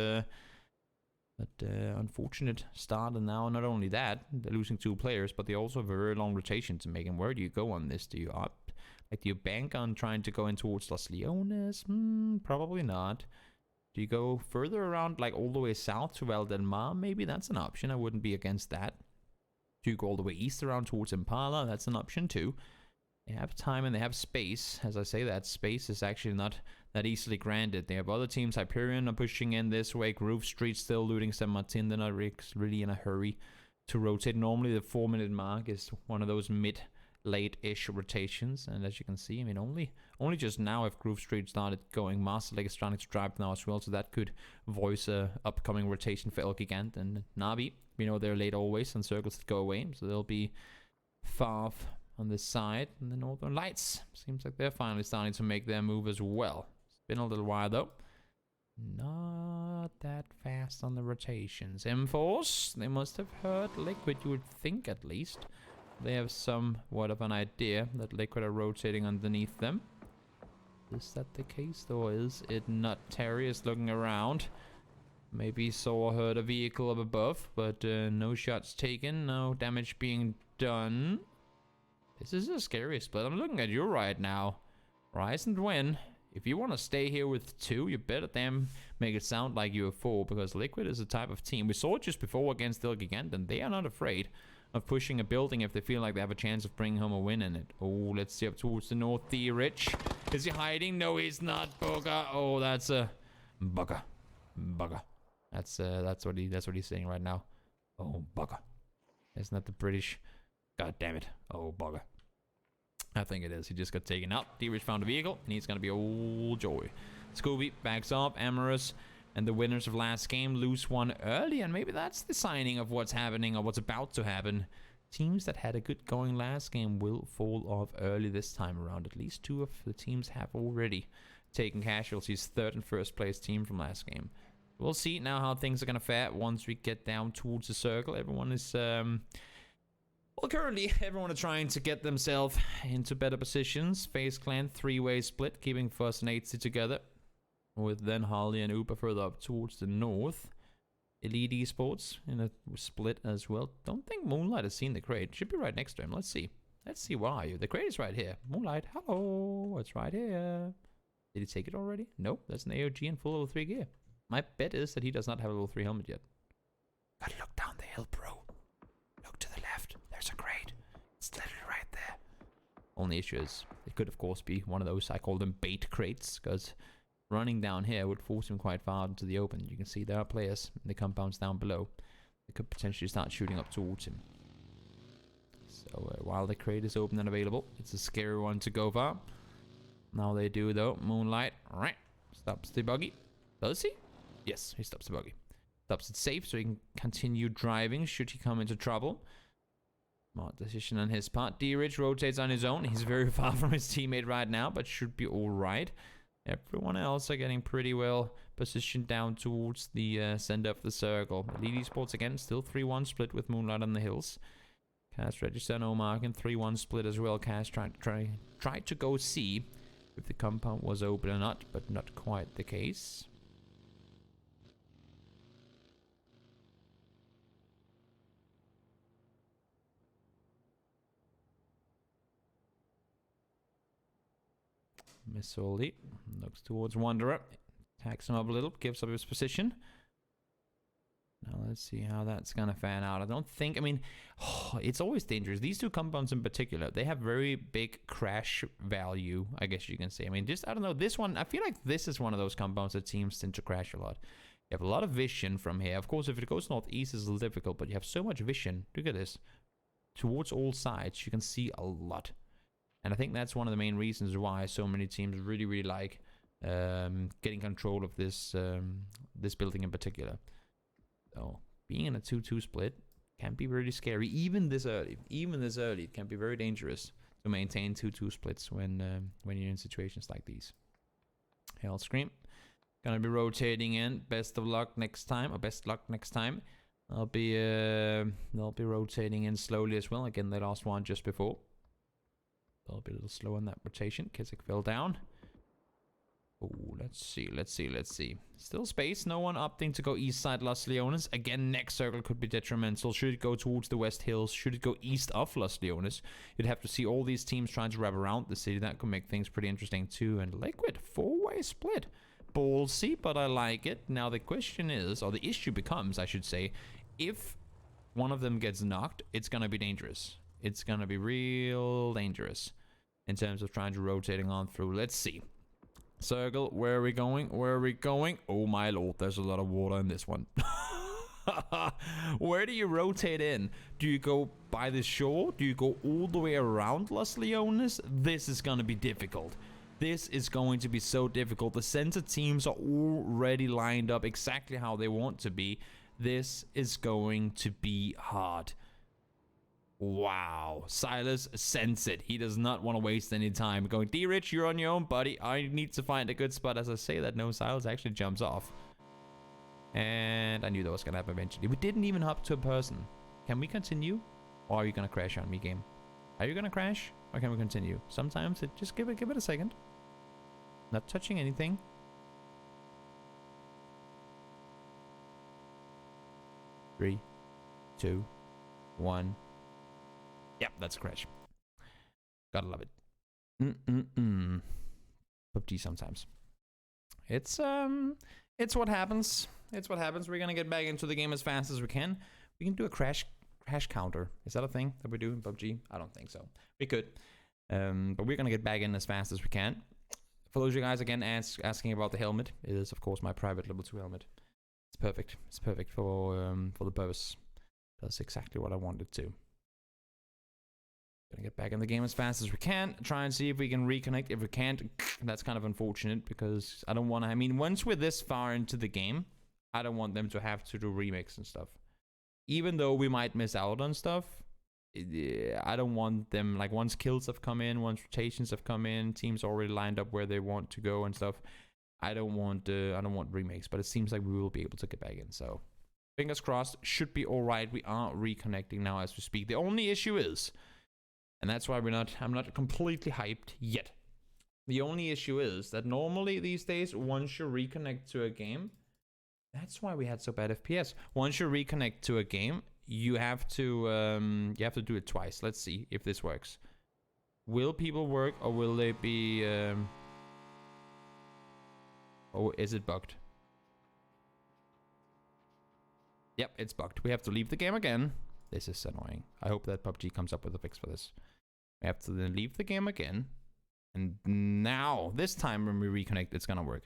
unfortunate start. And now not only that, they're losing 2 players, but they also have a very long rotation to make. And where do you go on this? Do you up? Like, do you bank on trying to go in towards Los Leones? Probably not. Do you go further around, like all the way south to Valdemar? Maybe that's an option. I wouldn't be against that. Do you go all the way east around towards Impala? That's an option too. They have time and they have space. As I say, that space is actually not that easily granted. They have other teams. Hyperion are pushing in this way. Grove Street still looting San Martin. They're not really in a hurry to rotate. Normally the 4-minute mark is one of those late-ish rotations, and as you can see, I mean, only just now have Grove Street started going. Master Lake is starting to drive now as well, so that could voice a upcoming rotation for El Gigant and Navi. We know they're late always on circles that go away, so they'll be far off on this side. And the Northern Lights, seems like they're finally starting to make their move as well. It's been a little while though. Not that fast on the rotations. M-Force, they must have heard Liquid, you would think at least. They have somewhat of an idea that Liquid are rotating underneath them. Is that the case, or is it not? Terry is looking around. Maybe saw or heard a vehicle up above, but no shots taken, no damage being done. This is a scary split. I'm looking at you right now. Rise and win. If you want to stay here with 2, you better damn make it sound like you're 4, because Liquid is a type of team. We saw it just before against El Gigant, and they are not afraid of pushing a building if they feel like they have a chance of bringing home a win in it. Oh, let's see up towards the north. The Rich. Is he hiding? No, he's not. Bugger. Oh, that's a bugger. Bugger. That's what he's saying right now. Oh, bugger. Isn't that the British? God damn it. Oh, bugger. I think it is. He just got taken out. D-Rich found a vehicle, and he's gonna be all joy. Scooby backs up. Amorous and the winners of last game lose 1 early, and maybe that's the signing of what's happening or what's about to happen. Teams that had a good going last game will fall off early this time around. At least 2 of the teams have already taken casualties. 3rd and 1st place team from last game. We'll see now how things are going to fare once we get down towards the circle. Everyone is, well, currently everyone is trying to get themselves into better positions. FaZe Clan 3-way split, keeping First and 8 together, with then Harley and Uber further up towards the north. Elite Esports in a split as well. Don't think Moonlight has seen the crate. Should be right next to him. Let's see. Let's see, where are you? The crate is right here. Moonlight, hello. It's right here. Did he take it already? Nope, that's an AOG and full level 3 gear. My bet is that he does not have a level 3 helmet yet. Gotta look down the hill, bro. Look to the left. There's a crate. It's literally right there. Only issue is, it could of course be one of those, I call them bait crates, because running down here would force him quite far into the open. You can see there are players in the compounds down below. They could potentially start shooting up towards him. So while the crate is open and available, it's a scary one to go for. Now they do though. Moonlight, right, stops the buggy. Does he? Yes, he stops the buggy. Stops it safe so he can continue driving should he come into trouble. Smart decision on his part. D-Rich rotates on his own. He's very far from his teammate right now, but should be alright. Everyone else are getting pretty well positioned down towards the center of the circle. Elite Esports again, still 3-1 split with Moonlight on the hills. Cast register, no marking, 3-1 split as well. Cast tried to go see if the compound was open or not, but not quite the case. Missoli looks towards Wanderer, attacks him up a little, gives up his position. Now let's see how that's gonna fan out. I don't think, I mean, it's always dangerous. These two compounds in particular, they have very big crash value, I guess you can say. I mean, just, I don't know, this one, I feel like this is one of those compounds that teams tend to crash a lot. You have a lot of vision from here. Of course, if it goes northeast, it's a little difficult, but you have so much vision. Look at this. Towards all sides, you can see a lot. And I think that's one of the main reasons why so many teams really, really like getting control of this this building in particular. So being in a 2-2 split can be really scary, even this early. Even this early, it can be very dangerous to maintain 2-2 splits when you're in situations like these. Hell Scream, gonna be rotating in. Best of luck next time, or best luck next time. They'll be rotating in slowly as well. Again, they lost one just before. They'll be a little slow on that rotation. Kizik fell down. Oh, let's see. Still space. No one opting to go east side Los Leones. Again, next circle could be detrimental. Should it go towards the West Hills? Should it go east of Los Leones? You'd have to see all these teams trying to wrap around the city. That could make things pretty interesting too. And Liquid, 4-way split. Ballsy, but I like it. Now the question is, or the issue becomes, I should say, if one of them gets knocked, it's going to be dangerous. It's going to be real dangerous in terms of trying to rotating on through. Let's see. Circle, where are we going? Where are we going? Oh my lord, there's a lot of water in this one. Where do you rotate in? Do you go by the shore? Do you go all the way around Los Leones? This is going to be difficult. This is going to be so difficult. The center teams are already lined up exactly how they want to be. This is going to be hard. Wow. Silas sends it. He does not want to waste any time. Going, D-Rich, you're on your own, buddy. I need to find a good spot. As I say that, no, Silas actually jumps off. And I knew that was going to happen eventually. We didn't even hop to a person. Can we continue? Or are you going to crash on me, game? Are you going to crash? Or can we continue? Sometimes it just give it a second. Not touching anything. 3, 2, 1. Yep, that's a crash. Gotta love it. PUBG sometimes. It's what happens. It's what happens. We're gonna get back into the game as fast as we can. We can do a crash counter. Is that a thing that we do in PUBG? I don't think so. We could. But we're gonna get back in as fast as we can. For those of you guys again asking about the helmet, it is of course my private level 2 helmet. It's perfect. It's perfect for the purpose. Does exactly what I wanted to. Gonna get back in the game as fast as we can. Try and see if we can reconnect. If we can't, that's kind of unfortunate because I don't want to. I mean, once we're this far into the game, I don't want them to have to do remix and stuff. Even though we might miss out on stuff, I don't want them, like, once kills have come in, once rotations have come in, teams already lined up where they want to go and stuff. I don't want remakes, but it seems like we will be able to get back in. So fingers crossed, should be all right. We are reconnecting now as we speak. The only issue is, and that's why I'm not completely hyped yet. The only issue is that normally these days, once you reconnect to a game, that's why we had so bad FPS. Once you reconnect to a game, you have to do it twice. Let's see if this works. Will people work, or will they be? Oh, is it bugged? Yep, it's bugged. We have to leave the game again. This is annoying. I hope that PUBG comes up with a fix for this. We have to then leave the game again. And now, this time when we reconnect, it's gonna work.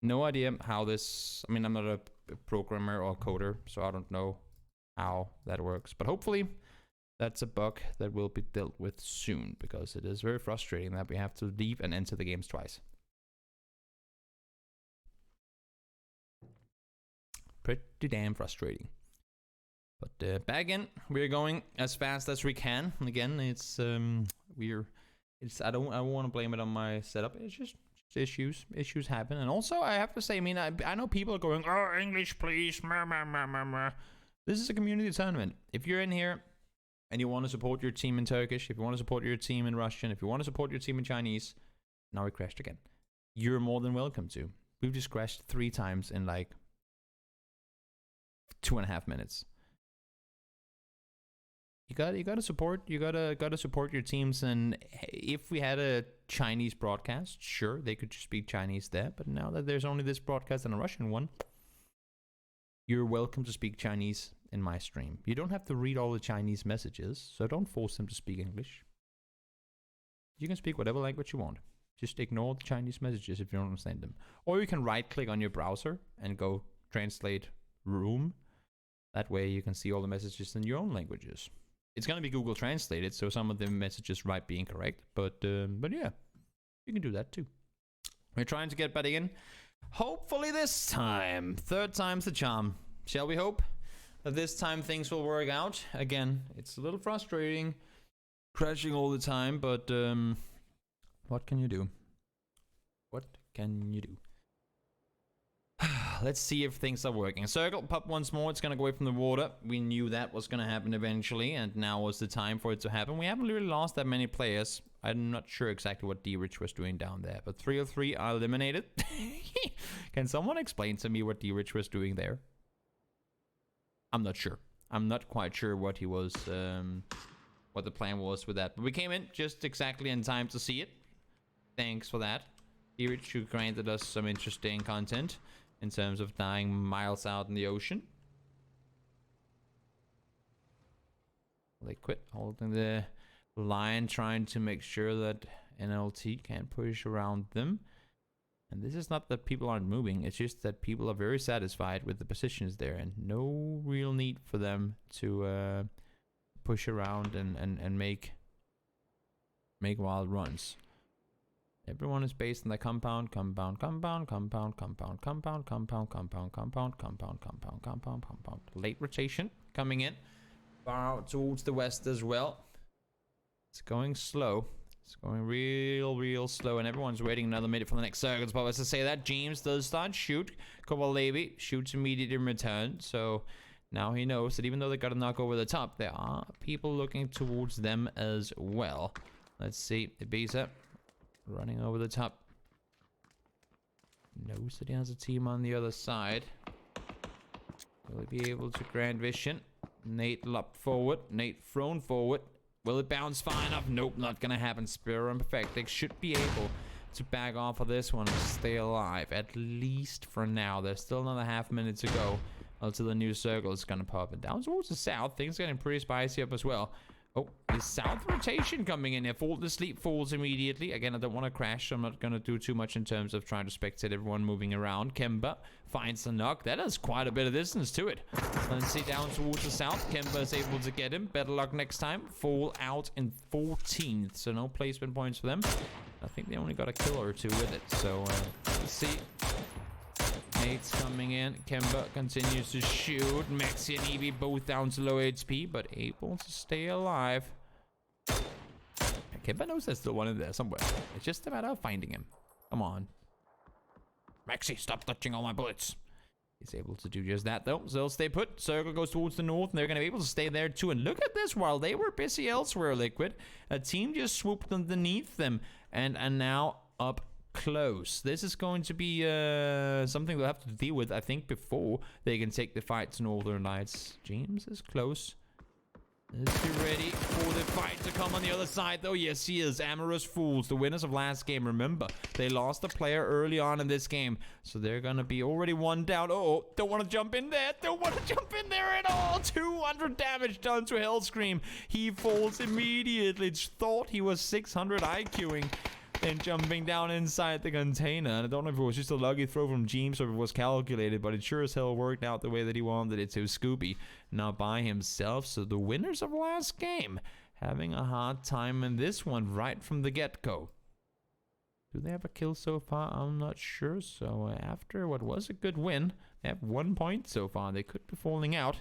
No idea how this... I mean, I'm not a programmer or coder, so I don't know how that works. But hopefully, that's a bug that will be dealt with soon. Because it is very frustrating that we have to leave and enter the games twice. Pretty damn frustrating. But back in, we're going as fast as we can. And again, it's I don't want to blame it on my setup. It's just issues happen. And also, I have to say, I mean, I know people are going, oh, English, please. This is a community tournament. If you're in here and you want to support your team in Turkish, if you want to support your team in Russian, if you want to support your team in Chinese, now we crashed again. You're more than welcome to. We've just crashed 3 times in like 2.5 minutes. You gotta support your teams, and if we had a Chinese broadcast, sure, they could just speak Chinese there, but now that there's only this broadcast and a Russian one, you're welcome to speak Chinese in my stream. You don't have to read all the Chinese messages, so don't force them to speak English. You can speak whatever language you want. Just ignore the Chinese messages if you don't understand them. Or you can right-click on your browser and go translate room. That way you can see all the messages in your own languages. It's going to be Google translated, so some of the messages might be incorrect. But yeah, you can do that too. We're trying to get back in. Hopefully this time. Third time's the charm. Shall we hope that this time things will work out? Again, it's a little frustrating. Crashing all the time, but what can you do? What can you do? Let's see if things are working. Circle, pop once more. It's gonna go away from the water. We knew that was gonna happen eventually, and now was the time for it to happen. We haven't really lost that many players. I'm not sure exactly what D-Rich was doing down there, but 3 of 3 are eliminated. Can someone explain to me what D-Rich was doing there? I'm not sure. I'm not quite sure what he was, what the plan was with that. But we came in just exactly in time to see it. Thanks for that. D-Rich, who granted us some interesting content in terms of dying miles out in the ocean. They quit holding the line, trying to make sure that NLT can't push around them. And this is not that people aren't moving, it's just that people are very satisfied with the positions there and no real need for them to push around and make wild runs. Everyone is based in the compound. Late rotation coming in. Far out towards the west as well. It's going slow. It's going real slow, and everyone's waiting another minute for the next circuit. But as I say that, James does start shoot. Kovalevi shoots immediately in return. So now he knows that even though they got a knock over the top, there are people looking towards them as well. Let's see. Ibiza running over the top. Knows that he has a team on the other side. Will he be able to grand vision? Nate lopped forward. Nate thrown forward. Will it bounce far enough? Nope, not gonna happen. Spiro and Perfectic should be able to back off of this one and stay alive. At least for now. There's still another half minute to go until the new circle is gonna pop. And down towards the south, things getting pretty spicy up as well. Oh, the south rotation coming in here. Fall to sleep falls immediately. Again, I don't want to crash, so I'm not going to do too much in terms of trying to spectate everyone moving around. Kemba finds the knock. That has quite a bit of distance to it. Let's see down towards the south. Kemba is able to get him. Better luck next time. Fall out in 14th, so no placement points for them. I think they only got a kill or two with it, so let's see. Nate's coming in. Kemba continues to shoot. Maxi and Evie both down to low HP, but able to stay alive. Kemba knows there's still one in there somewhere. It's just a matter of finding him. Come on. Maxi, stop touching all my bullets. He's able to do just that, though. So they'll stay put. Circle goes towards the north, and they're going to be able to stay there, too. And look at this. While they were busy elsewhere, Liquid, a team just swooped underneath them and are now up close. This is going to be something they'll have to deal with, I think, before they can take the fight to Northern Lights. James is close. Is he ready for the fight to come on the other side, though? Yes, he is. Amorous Fools, the winners of last game. Remember, they lost a player early on in this game, so they're going to be already one down. Oh, don't want to jump in there. Don't want to jump in there at all. 200 damage done to Hellscream. He falls immediately. Thought he was 600 IQing. And jumping down inside the container. And I don't know if it was just a lucky throw from James or if it was calculated, but it sure as hell worked out the way that he wanted it to. Scooby now by himself. So the winners of last game having a hard time in this one right from the get-go. Do they have a kill so far? I'm not sure. So after what was a good win, they have 1 point so far. They could be falling out.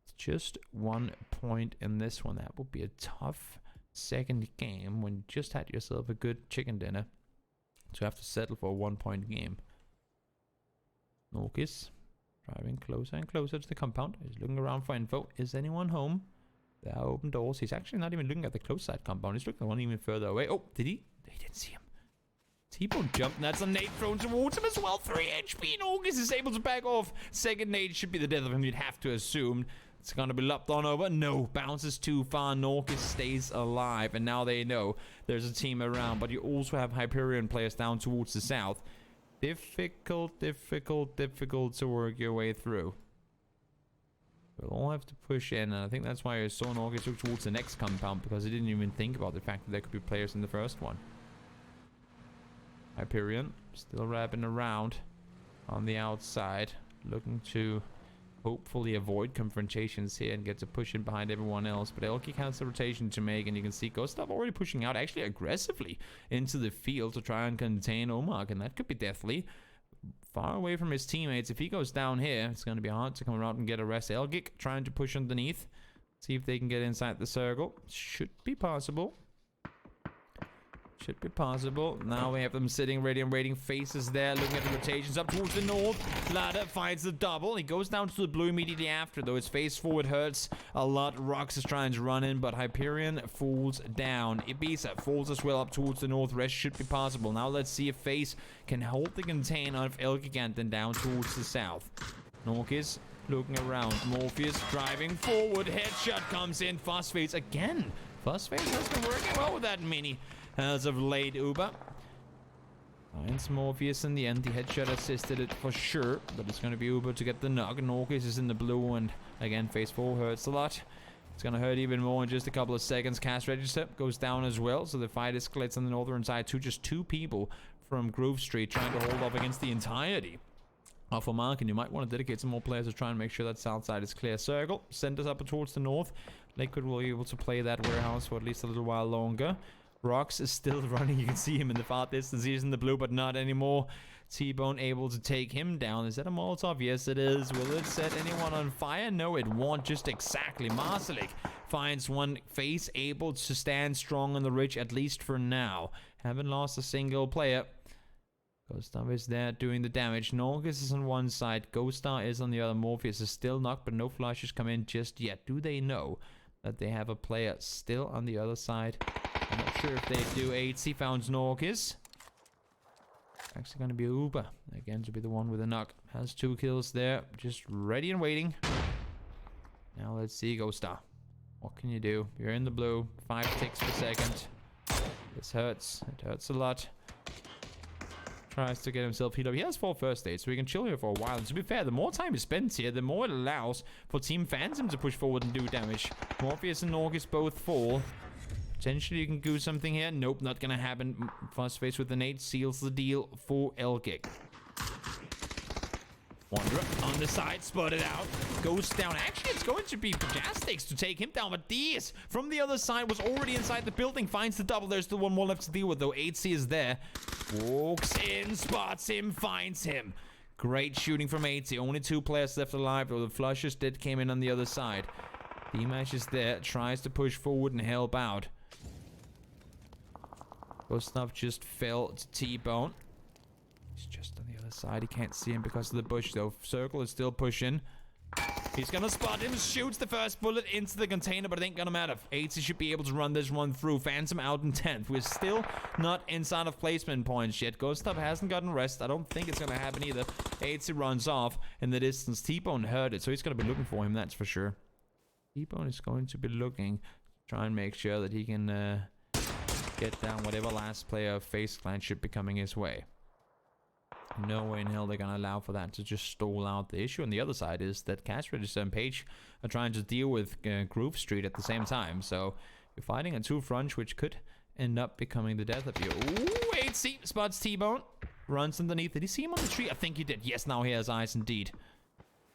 It's just 1 point in this one. That would be a tough second game when you just had yourself a good chicken dinner to have to settle for a 1 point game. Norkis driving closer and closer to the compound. He's looking around for info. Is anyone home? There are open doors. He's actually not even looking at the close side compound. He's looking at one even further away. Oh, did he? He didn't see him. T-Bone jumped, and that's a nade thrown towards him as well. 3 HP. Norkis is able to back off. Second nade should be the death of him, you'd have to assume. It's going to be lopped on over. No, bounces too far. Norkis stays alive. And now they know there's a team around. But you also have Hyperion players down towards the south. Difficult to work your way through. We'll all have to push in, and I think that's why I saw Norgis look towards the next compound, because he didn't even think about the fact that there could be players in the first one. Hyperion still wrapping around on the outside, looking to hopefully avoid confrontations here and get to push in behind everyone else. But Elgig has a rotation to make, and you can see Gustav already pushing out actually aggressively into the field to try and contain Omag, and that could be deathly. Far away from his teammates. If he goes down here, it's going to be hard to come around and get a rest. Elgig trying to push underneath. See if they can get inside the circle. Should be possible. Should be possible. Now we have them sitting ready and waiting. Faces there, looking at the rotations up towards the north. Ladder finds the double. He goes down to the blue immediately after, though. His face forward hurts a lot. Rox is trying to run in, but Hyperion falls down. Ibiza falls as well up towards the north. Rest should be possible. Now let's see if Face can hold the contain of Elgigant and down towards the south. Norgis looking around. Morpheus driving forward. Headshot comes in. Phosphates again. Phosphates has been working well with that mini as of late. Uber finds Morpheus in the end. The headshot assisted it for sure, but it's going to be Uber to get the knock. Norgis is in the blue, and again, phase 4 hurts a lot. It's going to hurt even more in just a couple of seconds. Cast register goes down as well, so the fight escalates on the northern side to just 2 people from Grove Street trying to hold off against the entirety of Omag, and you might want to dedicate some more players to try and make sure that south side is clear. Circle, send us up towards the north. Liquid will be able to play that warehouse for at least a little while longer. Rox is still running. You can see him in the far distance. He's in the blue, but not anymore. T-Bone able to take him down. Is that a Molotov? Yes, it is. Will it set anyone on fire? No, it won't. Just exactly. Marcelik finds one. Face able to stand strong on the ridge, at least for now. Haven't lost a single player. Ghoststar is there doing the damage. Norgis is on one side. Ghoststar is on the other. Morpheus is still knocked, but no flashes come in just yet. Do they know that they have a player still on the other side? I'm not sure if they do. 8C found Norgis. Actually going to be Uber again to be the one with the knock. Has 2 kills there. Just ready and waiting. Now let's see Ghoststar. What can you do? You're in the blue. 5 ticks per second. This hurts. It hurts a lot. Tries to get himself healed up. He has 4 first aids, so we can chill here for a while. And to be fair, the more time he spends here, the more it allows for Team Phantom to push forward and do damage. Morpheus and Norgis both fall. Potentially you can do something here. Nope, not gonna happen. Phosphates with the nade seals the deal for Elgig. Wanderer on the side, spotted out. Goes down. Actually, it's going to be Pajastics to take him down, but Diaz from the other side was already inside the building. Finds the double. There's still one more left to deal with, though. 8C is there. Walks in, spots him, finds him. Great shooting from 8C. Only 2 players left alive, though the flushes did came in on the other side. D-Mash is there. Tries to push forward and help out. Gustav just fell to T-Bone. He's just on the other side. He can't see him because of the bush, though. Circle is still pushing. He's gonna spot him. Shoots the first bullet into the container, but it ain't gonna matter. 8C should be able to run this one through. Phantom out in 10th. We're still not inside of placement points yet. Gustav hasn't gotten rest. I don't think it's gonna happen either. 8C runs off in the distance. T-Bone heard it, so he's gonna be looking for him, that's for sure. T-Bone is going to be looking. Try and make sure that he can get down whatever last player of Face Clan should be coming his way. No way in hell they're gonna allow for that to just stall out. The issue on the other side is that Cash Register and Page are trying to deal with Grove Street at the same time. So you're fighting on 2 fronts, which could end up becoming the death of you. Ooh, 8C spots T-Bone. Runs underneath. Did he see him on the tree? I think he did. Yes, now he has eyes indeed.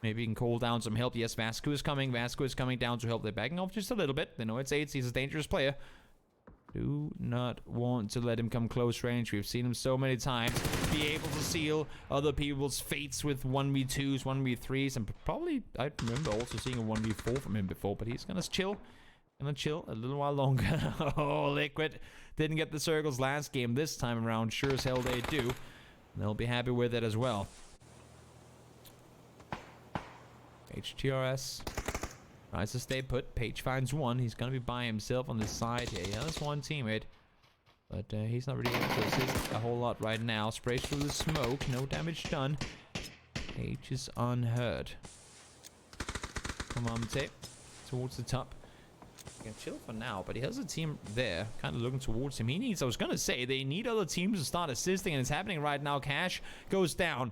Maybe he can call down some help. Yes, Vasco is coming. Vasco is coming down to help. They're backing off just a little bit. They know it's 8C. He's a dangerous player. Do not want to let him come close range. We've seen him so many times be able to seal other people's fates with 1v2s, 1v3s, and probably I remember also seeing a 1v4 from him before, but he's gonna chill a little while longer. Oh, Liquid didn't get the circles last game. This time around, sure as hell they do. They'll be happy with it as well. HTRS tries to stay put. Page finds one. He's going to be by himself on the side here. He has one teammate, but he's not really able to assist a whole lot right now. Sprays through the smoke. No damage done. Page is unheard. Come on, tape towards the top. He can chill for now, but he has a team there kind of looking towards him. He needs, I was going to say, they need other teams to start assisting, and it's happening right now. Cash goes down.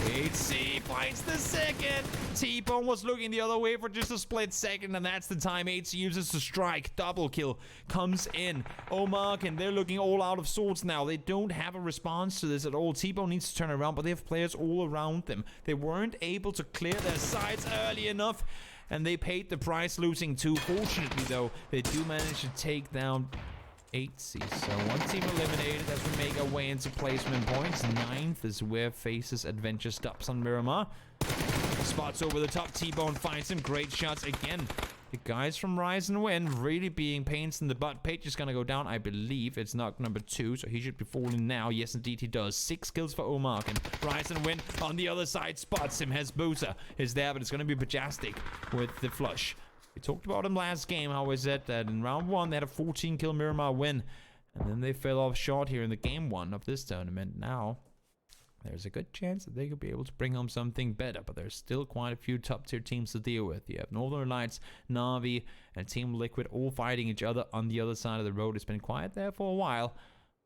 HC finds the second. T-Bone was looking the other way for just a split second, and that's the time HC uses to strike. Double kill comes in. Omarkin, they're looking all out of sorts now. They don't have a response to this at all. T-Bone needs to turn around, but they have players all around them. They weren't able to clear their sides early enough, and they paid the price, losing 2. Fortunately, though, they do manage to take down HC. So one team eliminated as we make our way into placement points. 9th is where Faces Adventure stops on Miramar. Spots over the top. T-Bone finds him. Great shots again. The guys from Rise and Win really being pains in the butt. Page is going to go down. I believe it's knock number 2, so he should be falling now. Yes, indeed he does. 6 kills for Omar. And Rise and Win on the other side spots him. Hezbusa is there, but it's going to be Bajastic with the flush. We talked about him last game, how we said that in round 1 they had a 14 kill Miramar win, and then they fell off short here in the game 1 of this tournament. Now there's a good chance that they could be able to bring home something better, but there's still quite a few top tier teams to deal with. You have Northern Lights, Na'Vi, and Team Liquid all fighting each other on the other side of the road. It's been quiet there for a while,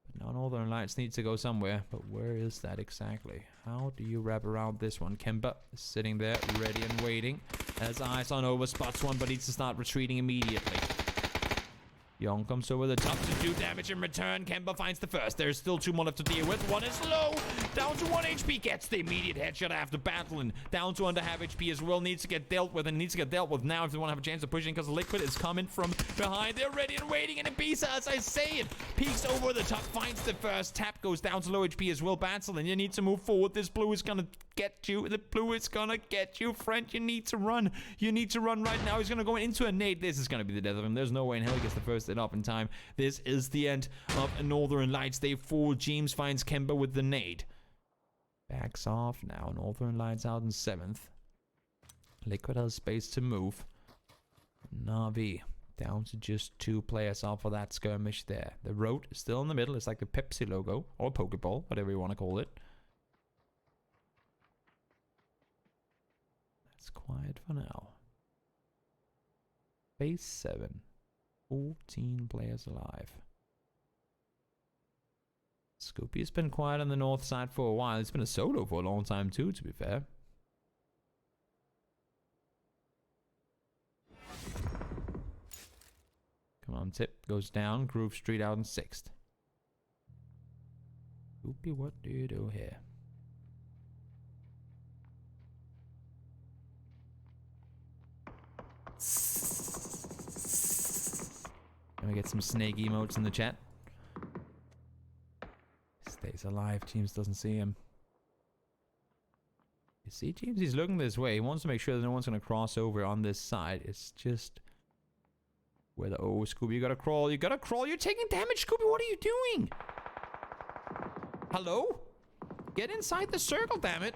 but now Northern Lights needs to go somewhere. But where is that exactly? How do you wrap around this one? Kemba is sitting there ready and waiting. Has eyes on over, spots one, but needs to start retreating immediately. Young comes over the top to do damage in return. Kemba finds the first. There's still 2 more left to deal with. One is low. Down to 1 HP. Gets the immediate headshot after battling. Down to under half HP as well. Needs to get dealt with, and needs to get dealt with now if they want to have a chance of pushing, because Liquid is coming from behind. They're ready and waiting, and Ibiza, as I say it, peeks over the top, finds the first. Tap goes down to low HP as well. Battling. You need to move forward. This blue is going to get you. The blue is going to get you, friend. You need to run. You need to run right now. He's going to go into a nade. This is going to be the death of him. There's no way in hell he gets the first hit up in time. This is the end of Northern Lights. They fall. James finds Kemba with the nade. Backs off now. Northern Lights out in 7th. Liquid has space to move. Na'Vi down to just 2 players off for that skirmish there. The road is still in the middle. It's like the Pepsi logo or Pokeball, whatever you want to call it. That's quiet for now. Phase 7. 14 players alive. Scoopy's been quiet on the north side for a while. It's been a solo for a long time too, to be fair. Come on, Tip goes down. Groove Street out in 6th. Scoopy, what do you do here? Can we get some snake emotes in the chat? Stays alive. James doesn't see him. You see, James? He's looking this way. He wants to make sure that no one's going to cross over on this side. It's just... where the... oh, Scooby, you gotta crawl. You gotta crawl. You're taking damage, Scooby. What are you doing? Hello? Get inside the circle, damn it.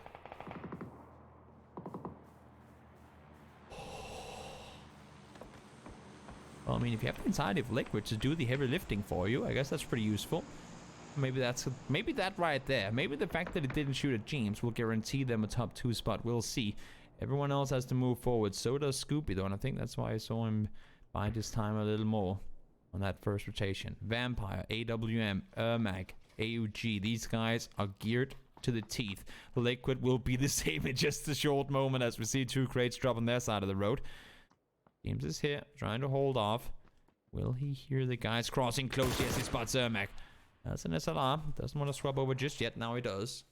Well, I mean, if you have inside of Liquid to do the heavy lifting for you, I guess that's pretty useful. Maybe that's... maybe that right there. Maybe the fact that it didn't shoot at James will guarantee them a top 2 spot. We'll see. Everyone else has to move forward. So does Scoopy, though, and I think that's why I saw him bide his time a little more on that first rotation. Vampire, AWM, Ermag, AUG. These guys are geared to the teeth. Liquid will be the same in just a short moment as we see 2 crates drop on their side of the road. James is here, trying to hold off. Will he hear the guys crossing close? Yes, he spots Ermac. That's an SLR. Doesn't want to scrub over just yet. Now he does.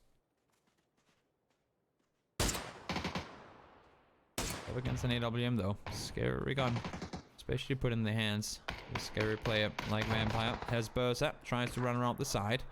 Up against an AWM, though. Scary gun. Especially put in the hands of a scary player like Vampire. Hezbusa tries to run around the side.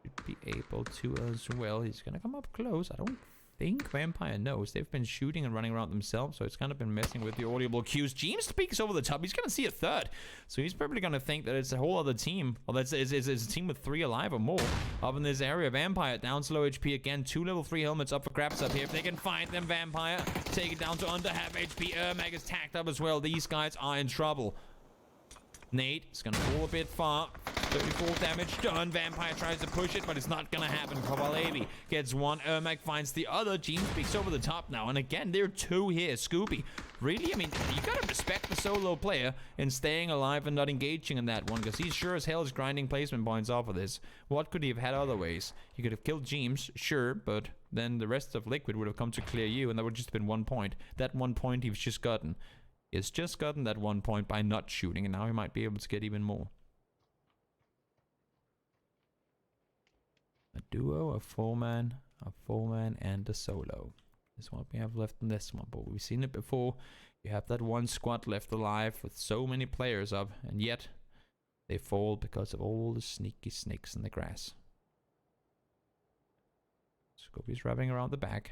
Should be able to as well. He's going to come up close. I don't think Vampire knows. They've been shooting and running around themselves, so it's kind of been messing with the audible cues. James peeks over the top. He's going to see a third, so he's probably going to think that it's a whole other team. Well, it's a team with 3 alive or more up in this area. Vampire down to low HP again. 2 level 3 helmets up for grabs up here. If they can find them, Vampire take it down to under half HP. Ermag is tagged up as well. These guys are in trouble. Nate is gonna fall a bit far. 34 damage done. Vampire tries to push it, but it's not gonna happen. Kovalevi gets one. Ermac finds the other. Jean speaks over the top now. And again, there are two here. Scooby, really? I mean, you gotta respect the solo player in staying alive and not engaging in that one, because he sure as hell is grinding placement points off of this. What could he have had other ways? He could have killed James, sure, but then the rest of Liquid would have come to clear you, and that would just have been 1 point. That 1 point he's just gotten. He's just gotten that 1 point by not shooting, and now he might be able to get even more. A duo, a four-man, and a solo is what we have left in this one. But we've seen it before. You have that one squad left alive with so many players up, and yet they fall because of all the sneaky snakes in the grass. Scopy's wrapping around the back.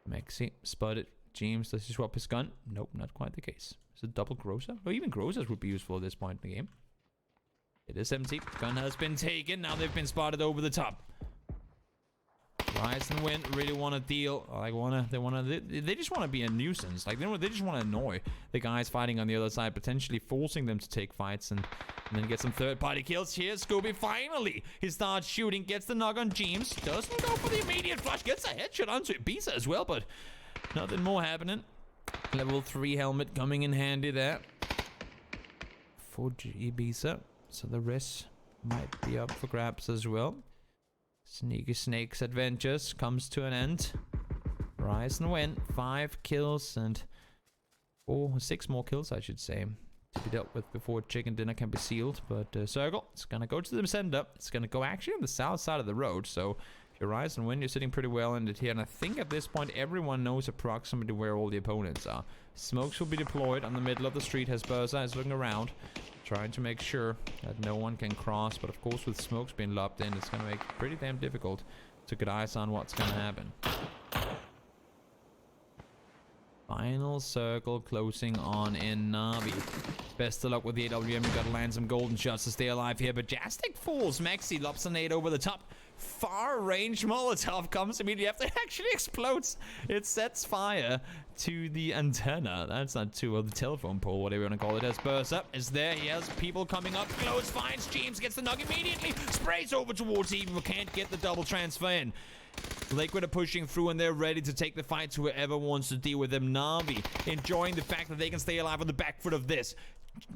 Maxi spotted. James, does he swap his gun? Nope, not quite the case. Is it double Groza? Or even Grozas would be useful at this point in the game. It is empty. Gun has been taken. Now they've been spotted over the top. Rise and Win really want to deal. Like they just want to be a nuisance. Like they just want to annoy the guys fighting on the other side, potentially forcing them to take fights and then get some third-party kills. Here, Scooby finally he starts shooting, gets the knock on James, doesn't go for the immediate flush, gets a headshot onto Ibiza as well, but nothing more happening. Level 3 helmet coming in handy there for Ibiza. So the rest might be up for grabs as well. Sneaky Snake's adventures comes to an end. Rise and Win. 5 kills and 6 more kills, I should say, to be dealt with before chicken dinner can be sealed. But Circle, it's gonna go to the center. It's gonna go actually on the south side of the road. So if you Rise and Win, you're sitting pretty well in it here. And I think at this point, everyone knows approximately where all the opponents are. Smokes will be deployed on the middle of the street. Hesperza is looking around, trying to make sure that no one can cross. But of course, with Smokes being locked in, it's going to make it pretty damn difficult to get eyes on what's going to happen. Final circle closing on in Navi. Best of luck with the AWM. You got to land some golden shots to stay alive here. But Jastic falls. Maxi lops a nade over the top. Far range Molotov comes immediately after it actually explodes. It sets fire to the antenna. That's not too well, the telephone pole, whatever you want to call it. As bursts up, is there. He has people coming up close. Finds James, gets the knock immediately. Sprays over towards Even, but can't get the double transfer in. Liquid are pushing through and they're ready to take the fight to whoever wants to deal with them. Navi enjoying the fact that they can stay alive on the back foot of this.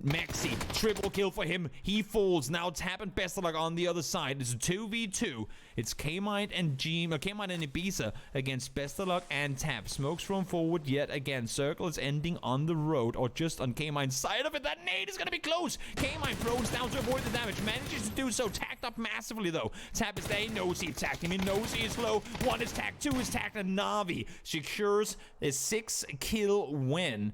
Maxi, triple kill for him. He falls. Now it's happened. Best of luck on the other side. It's a 2v2. It's K-Mite and K-Mite and Ibiza against Best of Luck and Tap. Smokes from forward yet again. Circle is ending on the road or just on K-Mite's side of it. That nade is going to be close. K-Mite throws down to avoid the damage. Manages to do so. Tacked up massively though. Tap is there. He knows he attacked him. He knows he is low. 1 is tacked. 2 is tacked. And Navi secures a 6-kill win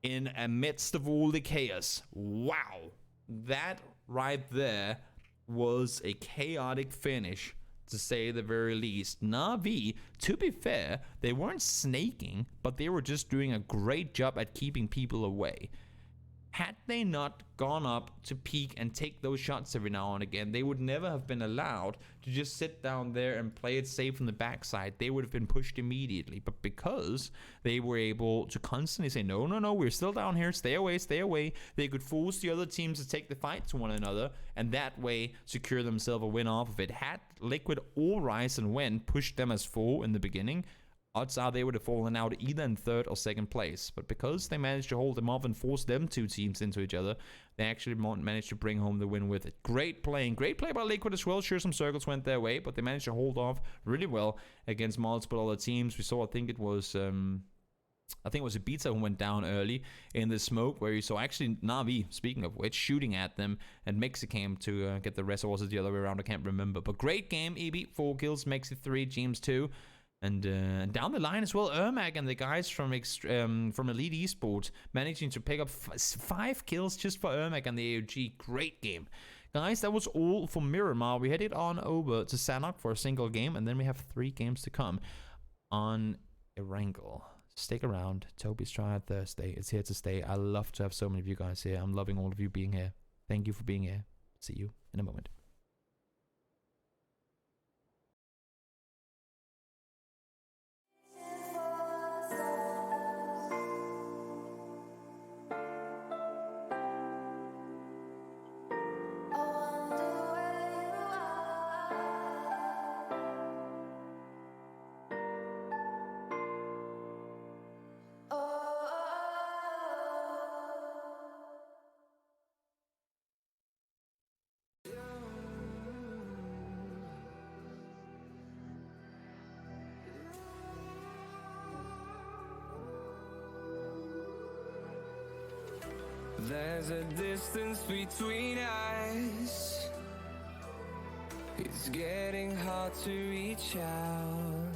in amidst of all the chaos. Wow. That right there was a chaotic finish, to say the very least. Navi, to be fair, they weren't snaking, but they were just doing a great job at keeping people away. Had they not gone up to peek and take those shots every now and again, they would never have been allowed to just sit down there and play it safe from the backside. They would have been pushed immediately. But because they were able to constantly say, no, no, no, we're still down here, stay away, they could force the other teams to take the fight to one another and that way secure themselves a win off of it. Had Liquid or Rise and Win pushed them as 4 in the beginning, odds are they would have fallen out either in 3rd or 2nd place. But because they managed to hold them off and force them 2 teams into each other, they actually managed to bring home the win with it. Great play by Liquid as well. Sure, some circles went their way, but they managed to hold off really well against multiple other teams. We saw, I think it was Ibiza who went down early in the smoke, where you saw actually Navi, speaking of which, shooting at them, and Mexi came to get the rest, or was it the other way around? I can't remember. But great game, EB, 4 kills, Mexi 3, James 2. And down the line as well, Ermac and the guys from Elite Esports managing to pick up 5 kills just for Ermac and the AOG. Great game. Guys, that was all for Miramar. We headed on over to Sanok for a single game, and then we have 3 games to come on Erangel. Stick around. Toby's Tryhard Thursday. It's here to stay. I love to have so many of you guys here. I'm loving all of you being here. Thank you for being here. See you in a moment. There's a distance between us. It's getting hard to reach out.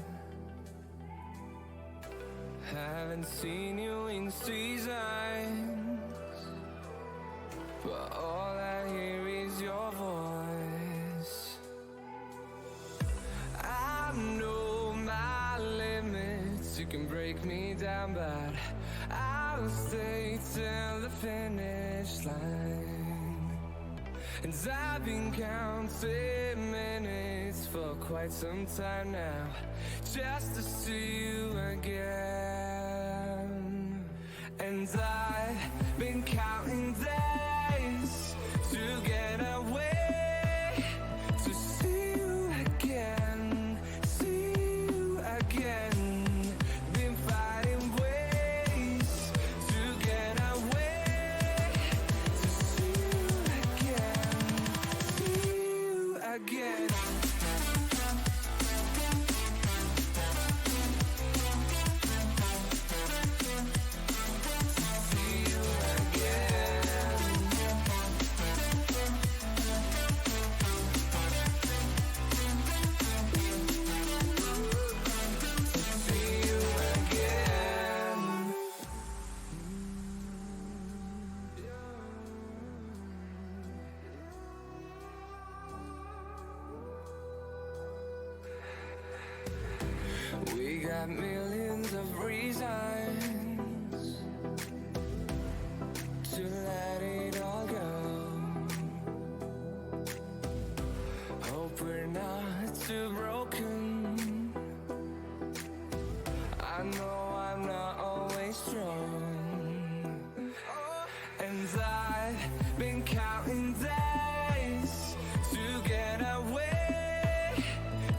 Haven't seen you in seasons, but all I hear is your voice. I know my limits, you can break me down, but I'll stay till the finish line. And I've been counting minutes for quite some time now, just to see you again. And I've been counting days to get away, to see you again, see you again. Been finding ways to get away, to see you again, see you again. We got millions of reasons to let it all go. Hope we're not too broken. I know I'm not always strong, and I've been counting days to get away,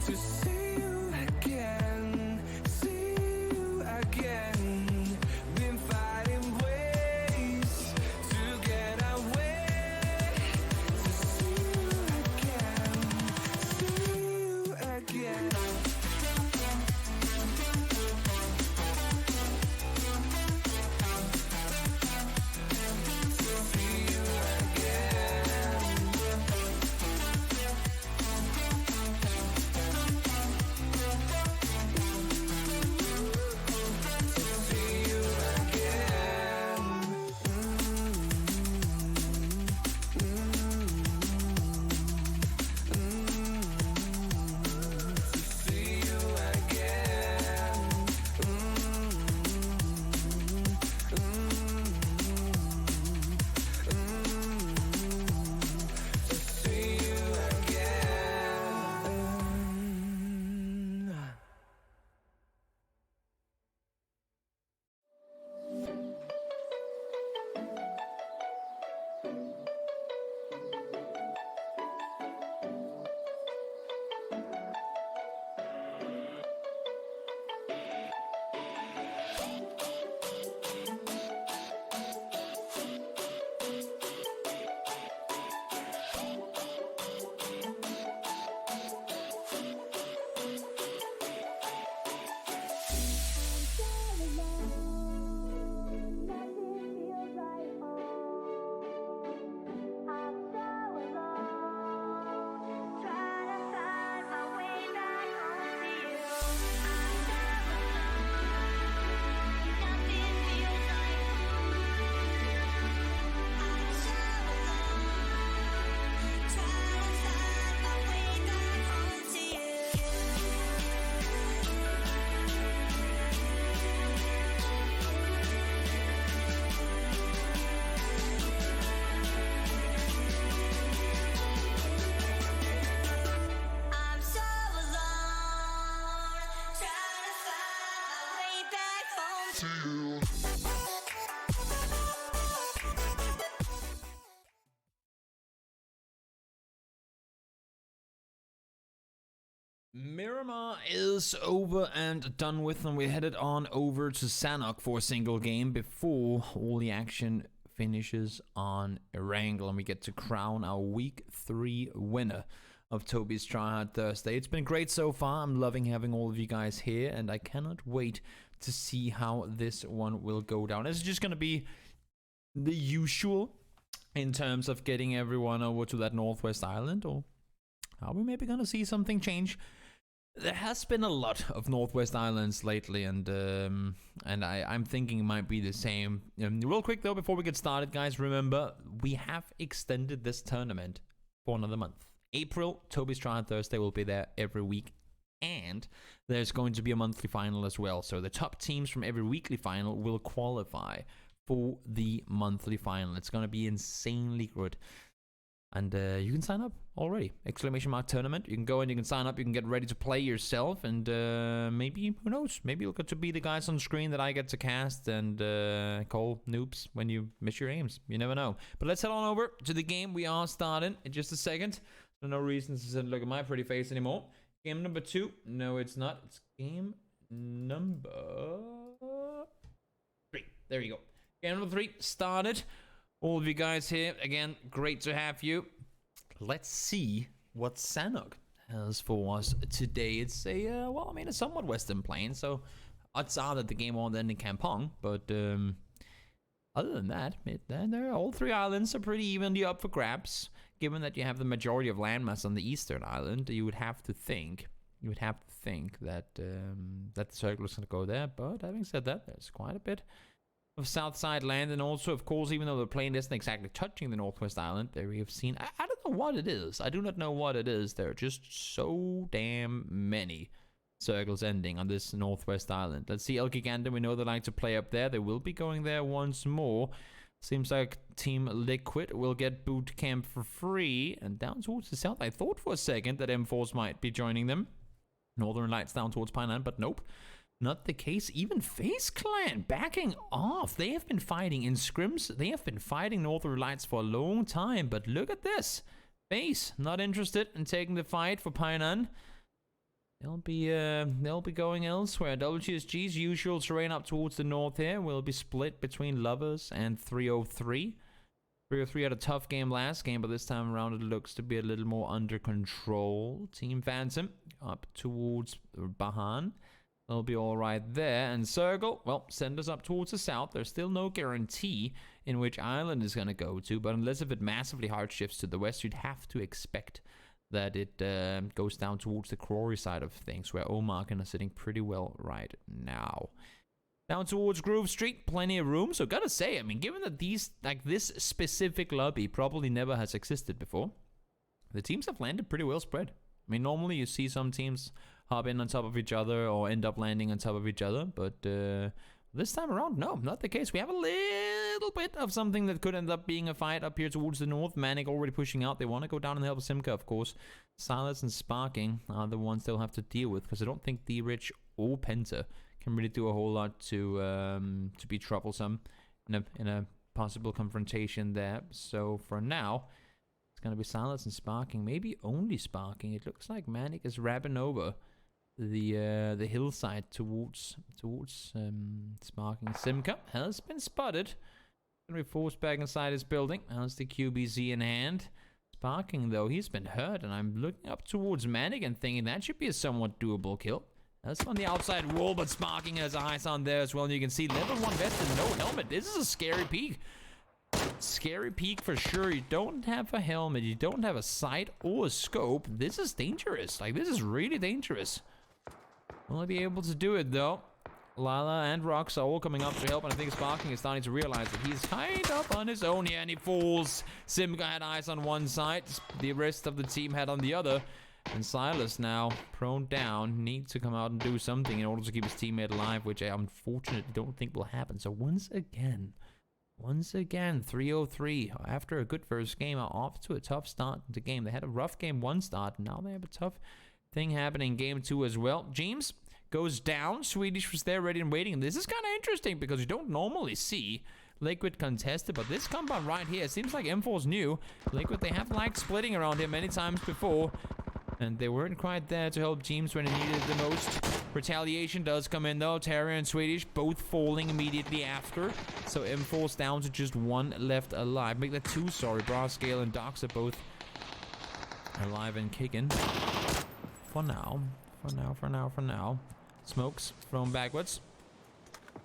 to see you again, see you again. Been finding ways to get away, to see you again, see you again. Miramar is over and done with, and we're headed on over to Sanok for a single game before all the action finishes on Erangel, and we get to crown our week 3 winner of Toby's Tryhard Thursday. It's been great so far. I'm loving having all of you guys here, and I cannot wait to see how this one will go down. It's just going to be the usual in terms of getting everyone over to that Northwest Island, or are we maybe gonna see something change? There has been a lot of Northwest Islands lately, and I'm thinking it might be the same. Real quick though, before we get started, guys, remember we have extended this tournament for another month. April, Toby's Tryhard Thursday will be there every week, and there's going to be a monthly final as well. So the top teams from every weekly final will qualify for the monthly final. It's going to be insanely good. And you can sign up already. !tournament. You can go and you can sign up. You can get ready to play yourself. And maybe, who knows? Maybe you'll get to be the guys on screen that I get to cast and call noobs when you miss your aims. You never know. But let's head on over to the game. We are starting in just a second. So no reason to look at my pretty face anymore. Game number 2. No, it's not. It's game number 3. There you go. Game number 3 started. All of you guys here, again, great to have you. Let's see what Sanok has for us today. It's a, well, I mean, a somewhat Western plane, so odds are that the game won't end in Kampong, but other than that, all 3 islands are pretty evenly up for grabs. Given that you have the majority of landmass on the eastern island, you would have to think that that the circle is going to go there. But having said that, there's quite a bit of south side land, and also, of course, even though the plane isn't exactly touching the Northwest Island, there we have seen, I don't know what it is. I do not know what it is. There are just so damn many circles ending on this Northwest Island. Let's see, El Gigante, we know they like to play up there. They will be going there once more. Seems like Team Liquid will get boot camp for free. And down towards the south, I thought for a second that M4s might be joining them. Northern Lights down towards Pineland, but nope. Not the case. Even FaZe Clan backing off. They have been fighting in scrims. They have been fighting Northern Lights for a long time. But look at this. FaZe not interested in taking the fight for Painan. They'll be going elsewhere. WTSG's usual terrain up towards the north here will be split between Lovers and 303. 303 had a tough game last game, but this time around it looks to be a little more under control. Team Phantom up towards Bahan. They'll be all right there. And Circle, well, send us up towards the south. There's still no guarantee in which island is going to go to, but unless if it massively hard shifts to the west, you'd have to expect that it goes down towards the Quarry side of things, where Omarken are sitting pretty well right now. Down towards Grove Street, plenty of room. So gotta say, I mean, given that these, like this specific lobby probably never has existed before, the teams have landed pretty well spread. I mean, normally you see some teams hop in on top of each other or end up landing on top of each other, but this time around, no, not the case. We have a little bit of something that could end up being a fight up here towards the north. Manic already pushing out. They want to go down and help Simca, of course. Silence and Sparking are the ones they'll have to deal with, because I don't think D-Rich or Penta can really do a whole lot to be troublesome in a possible confrontation there. So for now, it's going to be Silence and Sparking. Maybe only Sparking. It looks like Manic is wrapping over the hillside towards Sparking. Simca has been spotted. Gonna be forced back inside his building. Has the QBZ in hand. Sparking though, he's been hurt, and I'm looking up towards Manic and thinking that should be a somewhat doable kill. That's on the outside wall, but Sparking has eyes on there as well, and you can see level 1 vest and no helmet. This is a scary peek. Scary peek for sure. You don't have a helmet, you don't have a sight or a scope. This is dangerous. Like, this is really dangerous. Will I be able to do it though? Lala and Rox are all coming up to help, and I think Sparking is starting to realize that he's kind of on his own here, and he falls. Simca had eyes on one side, the rest of the team had on the other. And Silas now prone down, needs to come out and do something in order to keep his teammate alive, which I unfortunately don't think will happen. So once again, 303, after a good first game, are off to a tough start in the game. They had a rough game 1 start, and now they have a tough thing happening in game 2 as well. James goes down. Swedish was there ready and waiting. And this is kind of interesting because you don't normally see Liquid contested, but this compound right here, it seems like M4's new. Liquid, they have liked splitting around here many times before, and they weren't quite there to help James when he needed it the most. Retaliation does come in though. Terry and Swedish both falling immediately after. So M4's down to just 1 left alive. Make that 2, sorry. Brascale and Docs are both alive and kicking. For now. Smokes thrown backwards.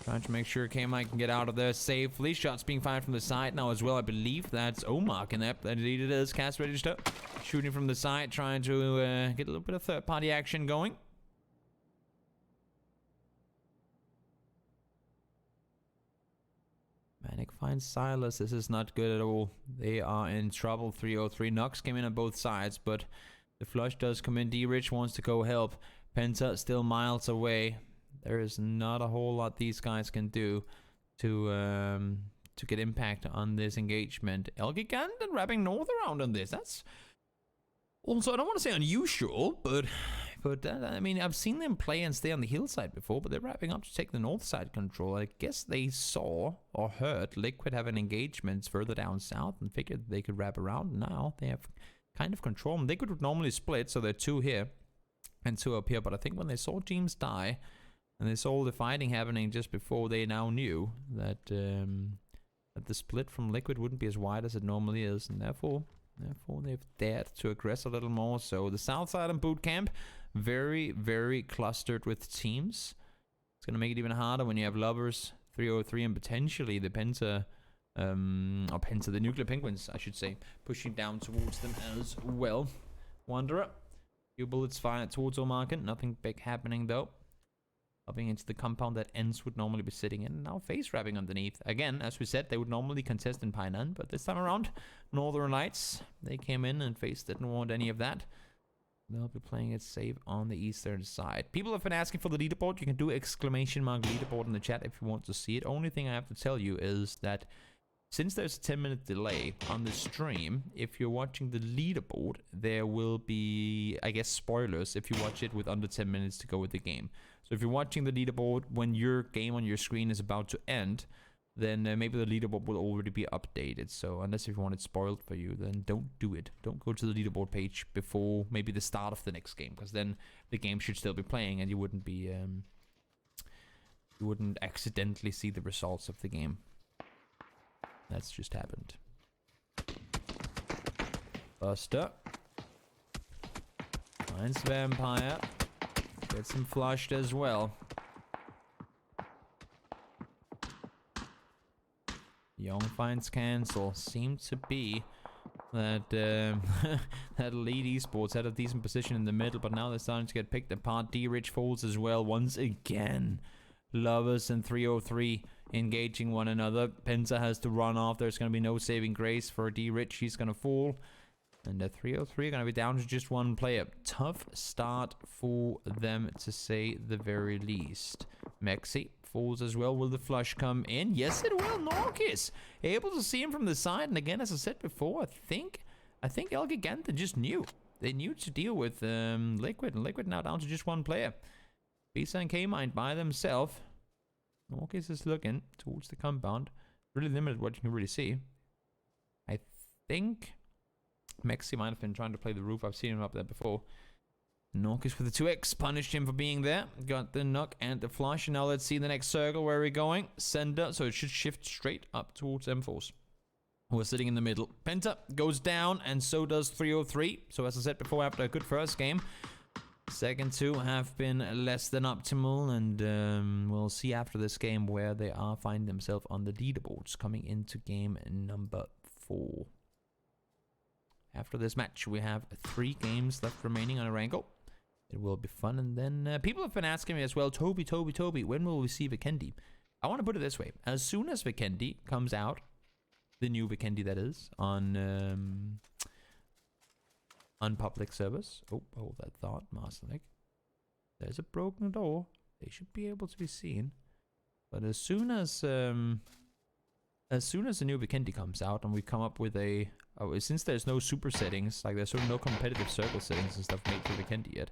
Trying to make sure K-Mike can get out of there safely. Shots being fired from the side now as well. I believe that's Omar in there. Indeed it is. Cast register. Shooting from the side. Trying to get a little bit of third-party action going. Manic finds Silas. This is not good at all. They are in trouble. 303. Knocks came in on both sides, but the flush does come in. D-Rich wants to go help. Penta still miles away. There is not a whole lot these guys can do to get impact on this engagement. Elgiganten wrapping north around on this. That's also, I don't want to say unusual, but I mean, I've seen them play and stay on the hillside before, but they're wrapping up to take the north side control. I guess they saw or heard Liquid have an engagement further down south and figured they could wrap around. Now they have kind of control. Liquid would normally split, so there are 2 here and 2 up here, but I think when they saw James die, and they saw all the fighting happening just before, they now knew that that the split from Liquid wouldn't be as wide as it normally is, and therefore they've dared to aggress a little more. So the south side and boot camp, very, very clustered with teams. It's gonna make it even harder when you have Lovers, 303, and potentially the Penta, the Nuclear Penguins, I should say, pushing down towards them as well. Wanderer, few bullets fired towards Omarken. Nothing big happening though. Hopping into the compound that Ents would normally be sitting in. Now face wrapping underneath. Again, as we said, they would normally contest in Painan, but this time around, Northern Lights, they came in and face didn't want any of that. They'll be playing it safe on the eastern side. People have been asking for the leaderboard. You can do exclamation mark leaderboard in the chat if you want to see it. Only thing I have to tell you is that since there's a 10-minute delay on the stream, if you're watching the leaderboard, there will be, I guess, spoilers if you watch it with under 10 minutes to go with the game. So if you're watching the leaderboard when your game on your screen is about to end, then maybe the leaderboard will already be updated. So unless if you want it spoiled for you, then don't do it. Don't go to the leaderboard page before maybe the start of the next game, because then the game should still be playing and you wouldn't be, you wouldn't accidentally see the results of the game. That's just happened. Buster finds Vampire. Gets him flushed as well. Young finds Cancel. Seemed to be that that Elite Esports had a decent position in the middle, but now they're starting to get picked apart. D-Rich falls as well once again. Lovers and 303 engaging one another. Penta has to run off. There's going to be no saving grace for D-Rich. He's going to fall. And the 303 are going to be down to just 1 player. Tough start for them, to say the very least. Mexi falls as well. Will the flush come in? Yes, it will. Norkis able to see him from the side. And again, as I said before, I think Elgiganten just knew. They knew to deal with Liquid. And Liquid now down to just 1 player. Bisa and K-Mind by themselves. Norkis is looking towards the compound. Really limited what you can really see. I think Mexi might have been trying to play the roof. I've seen him up there before. Norkis with the 2x. Punished him for being there. Got the knock and the flush. Now let's see the next circle. Where are we going? Sender. So it should shift straight up towards M4s, who are sitting in the middle. Penta goes down, and so does 303. So as I said before, after a good first game, second 2 have been less than optimal, and we'll see after this game where they are finding themselves on the leaderboards coming into game number 4. After this match, we have 3 games left remaining on a Erangel. It will be fun. And then people have been asking me as well, Toby, when will we see Vikendi? I want to put it this way. As soon as Vikendi comes out, the new Vikendi that is, on public service. Oh, hold that thought, Masternick. There's a broken door. They should be able to be seen. But as soon as the new Vikendi comes out and we come up with a... Oh, since there's no super settings, like there's no competitive circle settings and stuff made for Vikendi yet,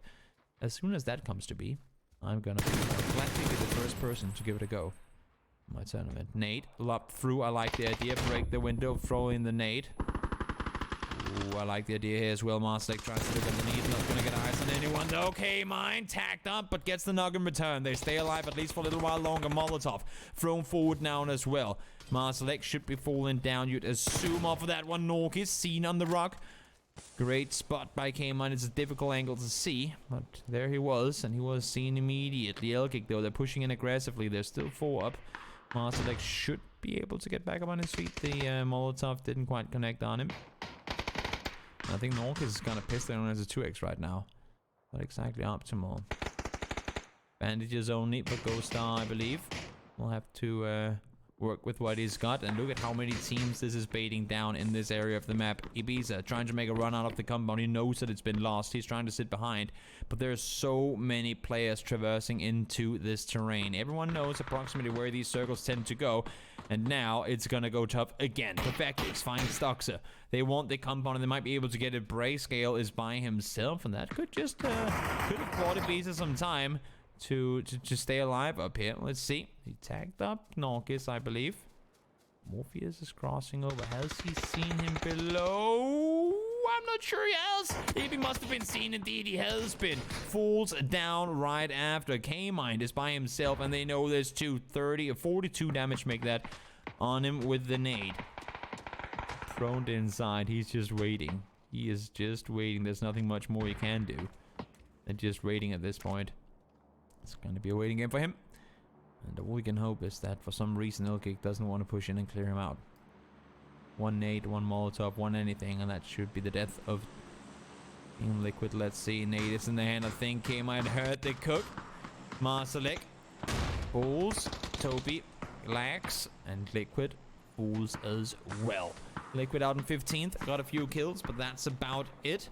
as soon as that comes to be, I'm gonna gladly be the first person to give it a go. My tournament. Nade, lob through. I like the idea. Break the window, throw in the nade. Ooh, I like the idea here as well. Marstek tries to look underneath. Not gonna get eyes on anyone. Okay, mine tacked up, but gets the knock in return. They stay alive at least for a little while longer. Molotov thrown forward now as well. Marselek should be falling down. You'd assume off of that one. Nork is seen on the rock. Great spot by K-Mine. It's a difficult angle to see, but there he was, and he was seen immediately. L-kick though, they're pushing in aggressively. There's still 4 up. Masterdeck should be able to get back up on his feet. The Molotov didn't quite connect on him. I think Nork is kind of pissed that he only has a 2x right now. Not exactly optimal. Bandages only for Ghost Star, I believe. We'll have to work with what he's got. And look at how many teams this is baiting down in this area of the map. Ibiza trying to make a run out of the compound. He knows that it's been lost. He's trying to sit behind. But there's so many players traversing into this terrain. Everyone knows approximately where these circles tend to go. And now it's going to go tough again. Perfectix finds Stoxer. They want the compound and they might be able to get it. Brayscale is by himself. And that could just could have bought Ibiza some time to stay alive up here. Let's see. He tagged up Norkis, I believe. Morpheus is crossing over. Has he seen him below? I'm not sure he has. If he must have been seen, indeed he has been. Falls down right after. K-Mind is by himself, and they know there's 30 or 42 damage make that on him with the nade. Prone inside. He's just waiting. He is just waiting. There's nothing much more he can do than just waiting at this point. It's going to be a waiting game for him. And all we can hope is that for some reason L-kick doesn't want to push in and clear him out. One nade, one Molotov, one anything, and that should be the death of Team Liquid. Let's see. Nade is in the hand. I think he might hurt the cook. Marsalek. Falls. Toby. Lax. And Liquid falls as well. Liquid out in 15th. Got a few kills, but that's about it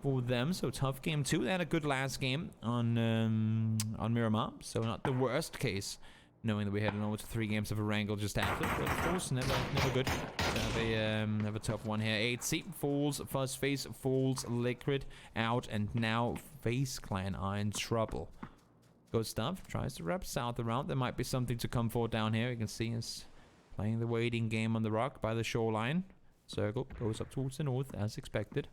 for them. So tough game 2. They had a good last game on Miramar, so not the worst case, knowing that we had over to 3 games of a wrangle just after. But of course, never good to have a tough one here. 8C falls, First Face falls, Liquid out, and now Face Clan are in trouble. Good stuff. Tries to wrap south around. There might be something to come for down here. You can see us playing the waiting game on the rock by the shoreline. Circle goes up towards the north as expected.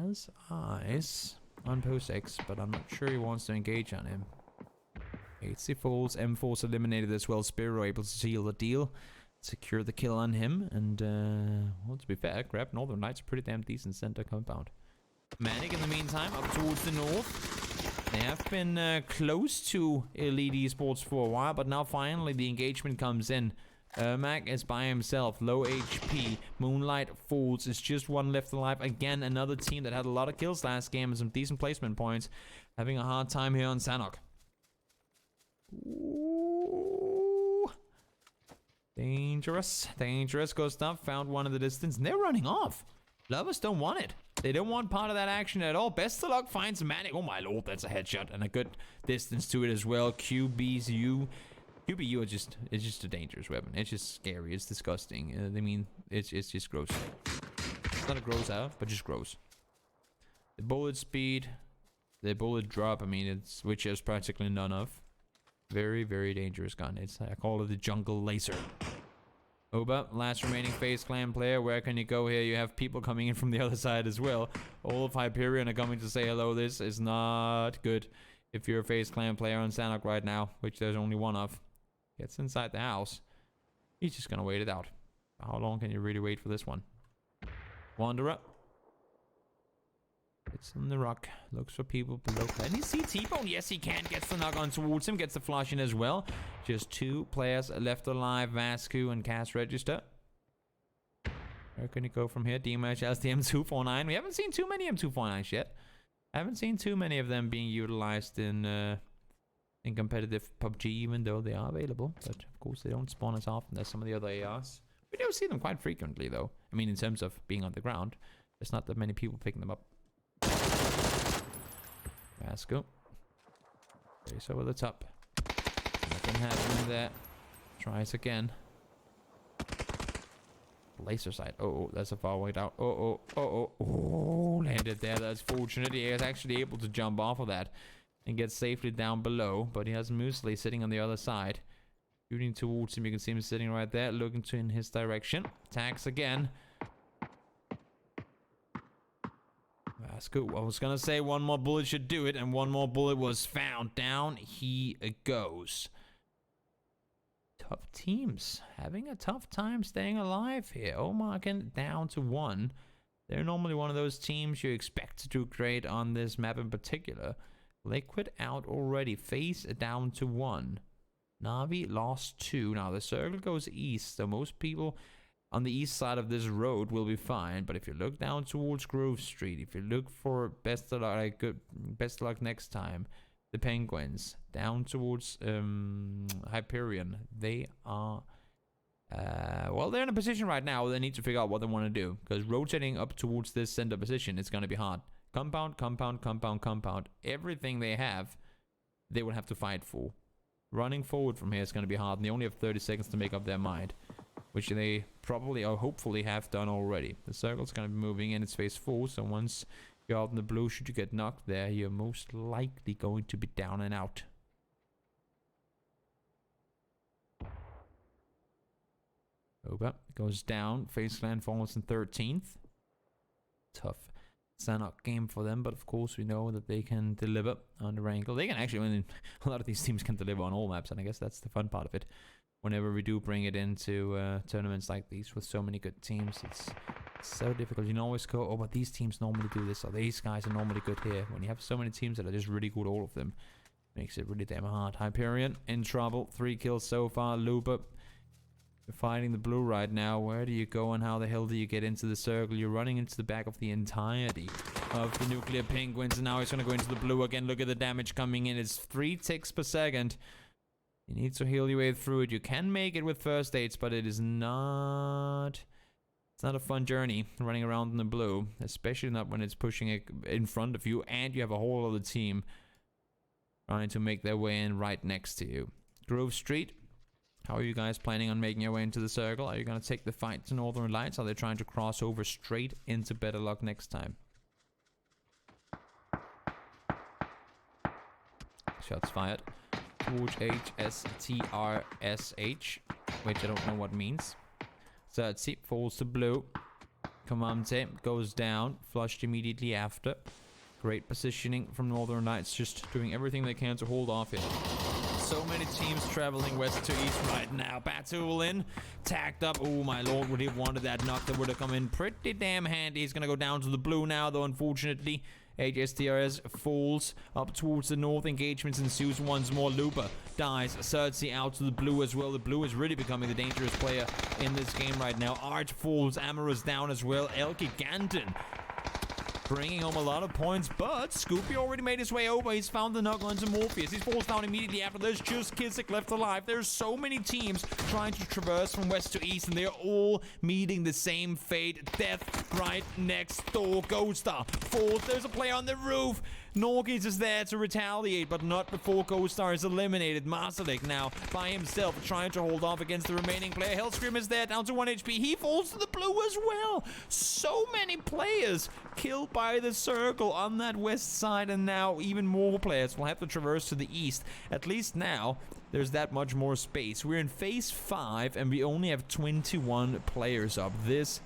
Has eyes on post X, but I'm not sure he wants to engage on him. 8C falls, M4's eliminated as well. Spiro able to seal the deal, secure the kill on him, and well, to be fair, grab Northern Lights a pretty damn decent center compound. Manic in the meantime up towards the north. They have been close to Elite Esports for a while, but now finally the engagement comes in. Mac is by himself, low HP. Moonlight falls. It's just one left alive. Again, another team that had a lot of kills last game and some decent placement points, having a hard time here on Sanok. Ooh. Dangerous. Dangerous. Good stuff. Found one in the distance. And they're running off. Lovers don't want it. They don't want part of that action at all. Best of luck finds Manic. Oh my lord, that's a headshot. And a good distance to it as well. QBU is just, it's just a dangerous weapon. It's just scary. It's disgusting. I mean, it's just gross. It's not a gross out, but just gross. The bullet speed, the bullet drop, I mean, it's which there's practically none of. Very, very dangerous gun. I call it the jungle laser. Oba, last remaining FaZe Clan player. Where can you go here? You have people coming in from the other side as well. All of Hyperion are coming to say hello. This is not good if you're a FaZe Clan player on Sanok right now, which there's only one of. Gets inside the house. He's just gonna wait it out. How long can you really wait for this one? Wanderer. It's on the rock. Looks for people below. Can he see T-Bone? Yes, he can. Gets the knock on towards him. Gets the flush in as well. Just 2 players left alive. Vascu and Cast Register. Where can he go from here? D-Match has the M249. We haven't seen too many M249s yet. I haven't seen too many of them being utilized in competitive PUBG, even though they are available. But of course they don't spawn as often as some of the other ARs. We do see them quite frequently though. I mean, in terms of being on the ground, there's not that many people picking them up. Vasco. Face over the top. Nothing happening there. Tries again. Laser sight. Oh, that's a far way down. Oh, landed there. That's fortunate. He is actually able to jump off of that and get safely down below, but he has Muesli sitting on the other side. Shooting towards him, you can see him sitting right there, looking in his direction. Attacks again. That's good. I was gonna say one more bullet should do it, and one more bullet was found. Down he goes. Tough teams. Having a tough time staying alive here. Omarken down to 1. They're normally one of those teams you expect to do great on this map in particular. Liquid out already. Face down to 1. Na'Vi lost 2. Now the circle goes east, so most people on the east side of this road will be fine. But if you look down towards Grove Street, if you look for best of luck next time, the Penguins down towards Hyperion, they are well, they're in a position right now where they need to figure out what they want to do, because rotating up towards this center position is going to be hard. Compound, compound, compound, compound. Everything they have, they will have to fight for. Running forward from here is going to be hard, and they only have 30 seconds to make up their mind, which they probably or hopefully have done already. The circle's going to be moving in its phase 4, so once you're out in the blue, should you get knocked there, you're most likely going to be down and out. Oba goes down. FaZe Clan falls in 13th. Tough Sanok game for them, but of course we know that they can deliver on the Wrangle. They can actually, I mean, a lot of these teams can deliver on all maps, and I guess that's the fun part of it. Whenever we do bring it into tournaments like these with so many good teams, it's so difficult. You can always go, oh, but these teams normally do this, or these guys are normally good here. When you have so many teams that are just really good, all of them, makes it really damn hard. Hyperion in trouble. 3 kills so far. Lupa fighting the blue right now. Where do you go and how the hell do you get into the circle? You're running into the back of the entirety of the nuclear penguins, and now he's gonna go into the blue again. Look at the damage coming in. It's 3 ticks per second. You need to heal your way through it. You can make it with first aids, but it is not... It's not a fun journey running around in the blue, especially not when it's pushing it in front of you and you have a whole other team trying to make their way in right next to you. Grove Street. How are you guys planning on making your way into the circle? Are you going to take the fight to Northern Lights? Are they trying to cross over straight into better luck next time? Shots fired towards HSTRSH, which I don't know what means. Zertzi falls to blue. Comamte goes down, flushed immediately after. Great positioning from Northern Lights, just doing everything they can to hold off it. So many teams traveling west to east right now. Batul in, tacked up. Oh my lord, would he have wanted that knock? That would have come in pretty damn handy. He's gonna go down to the blue now, though, unfortunately. HSTRS falls up towards the north. Engagements ensues once more. Lupa dies. Zertzi out to the blue as well. The blue is really becoming the dangerous player in this game right now. Arch falls. Amorous down as well. El Giganten bringing home a lot of points, but Scoopy already made his way over. He's found the knuckle into Morpheus. He falls down immediately after. There's just Kissick left alive. There's so many teams trying to traverse from west to east, and they're all meeting the same fate. Death right next door. Ghostar falls. There's a player on the roof. Norgis is there to retaliate, but not before Ghostar is eliminated. Marsalik now by himself trying to hold off against the remaining player. Hellscream is there, down to 1 HP. He falls to the blue as well. So many players killed by the circle on that west side, and now even more players will have to traverse to the east. At least now there's that much more space. We're in phase 5 and we only have 21 players up. This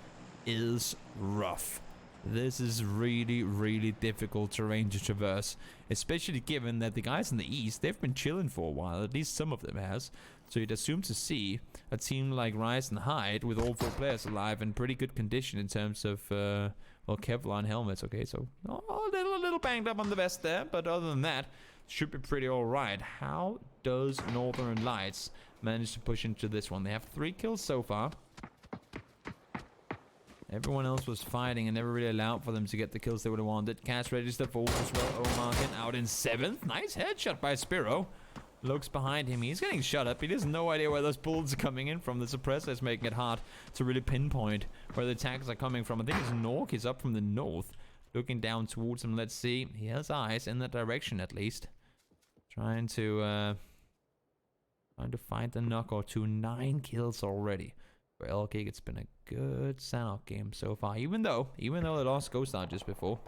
is rough. This is really, really difficult terrain to traverse, especially given that the guys in the east, they've been chilling for a while. At least some of them has. So you'd assume to see a team like Rise and Hide with all 4 players alive in pretty good condition in terms of, well, Kevlar helmets. Okay, so a little banged up on the vest there, but other than that, should be pretty alright. How does Northern Lights manage to push into this one? They have 3 kills so far. Everyone else was fighting and never really allowed for them to get the kills they would have wanted. Cash register falls as well. Omarkin out in 7th. Nice headshot by Spiro. Looks behind him. He's getting shut up. He has no idea where those bullets are coming in from. The suppressor is making it hard to really pinpoint where the attacks are coming from. I think it's Nork. He's up from the north, looking down towards him. Let's see. He has eyes in that direction at least. Trying to find the knock or two. 9 kills already. For LK, it's been a good Sanok game so far. Even though they lost Ghost Out just before,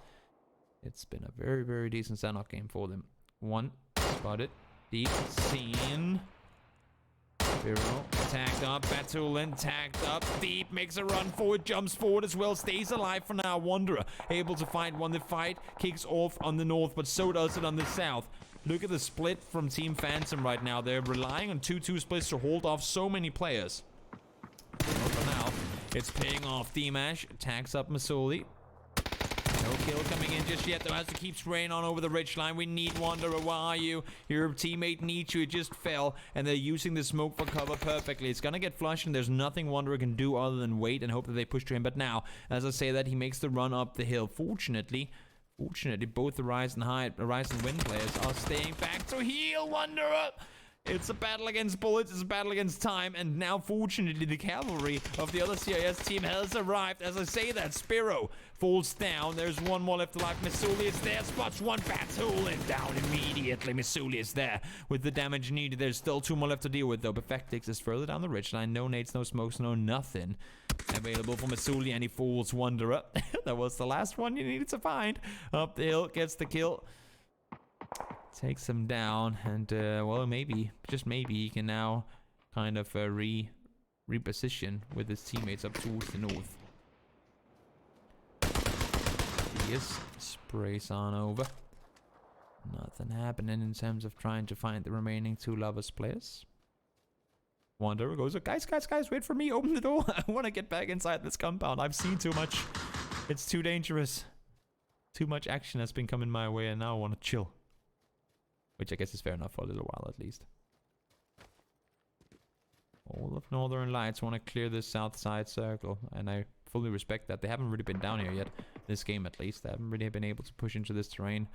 it's been a very, very decent Sanok game for them. 1 spotted. Deep seen. Spiro tagged up. Batulin tagged up. Deep makes a run forward, jumps forward as well. Stays alive for now. Wanderer able to find one. The fight kicks off on the north, but so does it on the south. Look at the split from Team Phantom right now. They're relying on 2-2 splits to hold off so many players. Well, for now, it's paying off. D-Mash tags up Masoli. No kill coming in just yet, though. Has to keep spraying on over the ridgeline. We need Wanderer. Where are you? Your teammate needs you. It just fell, and they're using the smoke for cover perfectly. It's gonna get flushed, and there's nothing Wanderer can do other than wait and hope that they push to him. But now, as I say that, he makes the run up the hill. Fortunately, both the Rise and Wind players are staying back to heal Wanderer. It's a battle against bullets, it's a battle against time, and now fortunately the cavalry of the other CIS team has arrived. As I say that, Spiro falls down. There's one more left alive. Missouli is there, spots one Batulin down immediately. Missouli is there with the damage needed. There's still two more left to deal with, though. Perfectix is further down the ridgeline. No nades, no smokes, no nothing available for Missouli, and he falls Wanderer. That was the last one you needed to find. Up the hill, gets the kill. Takes him down, and well, maybe, just maybe, he can now kind of reposition with his teammates up towards the north. Yes, sprays on over. Nothing happening in terms of trying to find the remaining two Lovers players. Wanderer goes, guys, wait for me, open the door. I want to get back inside this compound. I've seen too much. It's too dangerous. Too much action has been coming my way, and now I want to chill. Which I guess is fair enough for a little while at least. All of Northern Lights want to clear this south side circle, and I fully respect that. They haven't really been down here yet, this game at least. They haven't really been able to push into this terrain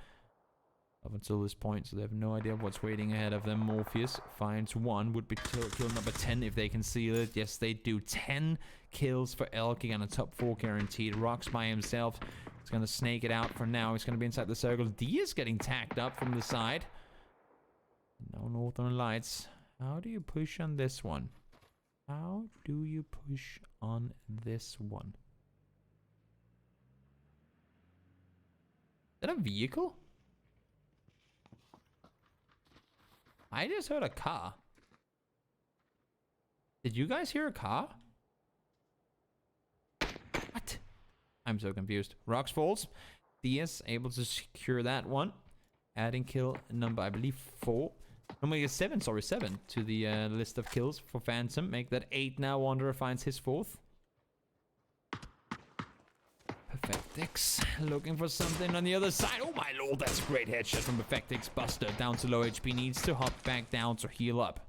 up until this point, so they have no idea what's waiting ahead of them. Morpheus finds one, would be kill number 10 if they can seal it. Yes, they do. 10 kills for Elking and a top 4 guaranteed. Rocks by himself. He's going to snake it out for now. He's going to be inside the circle. D is getting tacked up from the side. No Northern Lights. How do you push on this one? How do you push on this one? Is that a vehicle? I just heard a car. Did you guys hear a car? What? I'm so confused. Rocks falls. DS able to secure that one. Adding kill number, I believe, 4. No, 7, sorry, 7 to the list of kills for Phantom. Make that 8 now. Wanderer finds his 4th. Perfectix looking for something on the other side. Oh my lord, that's a great headshot from Perfectix. Buster down to low HP. Needs to hop back down to heal up.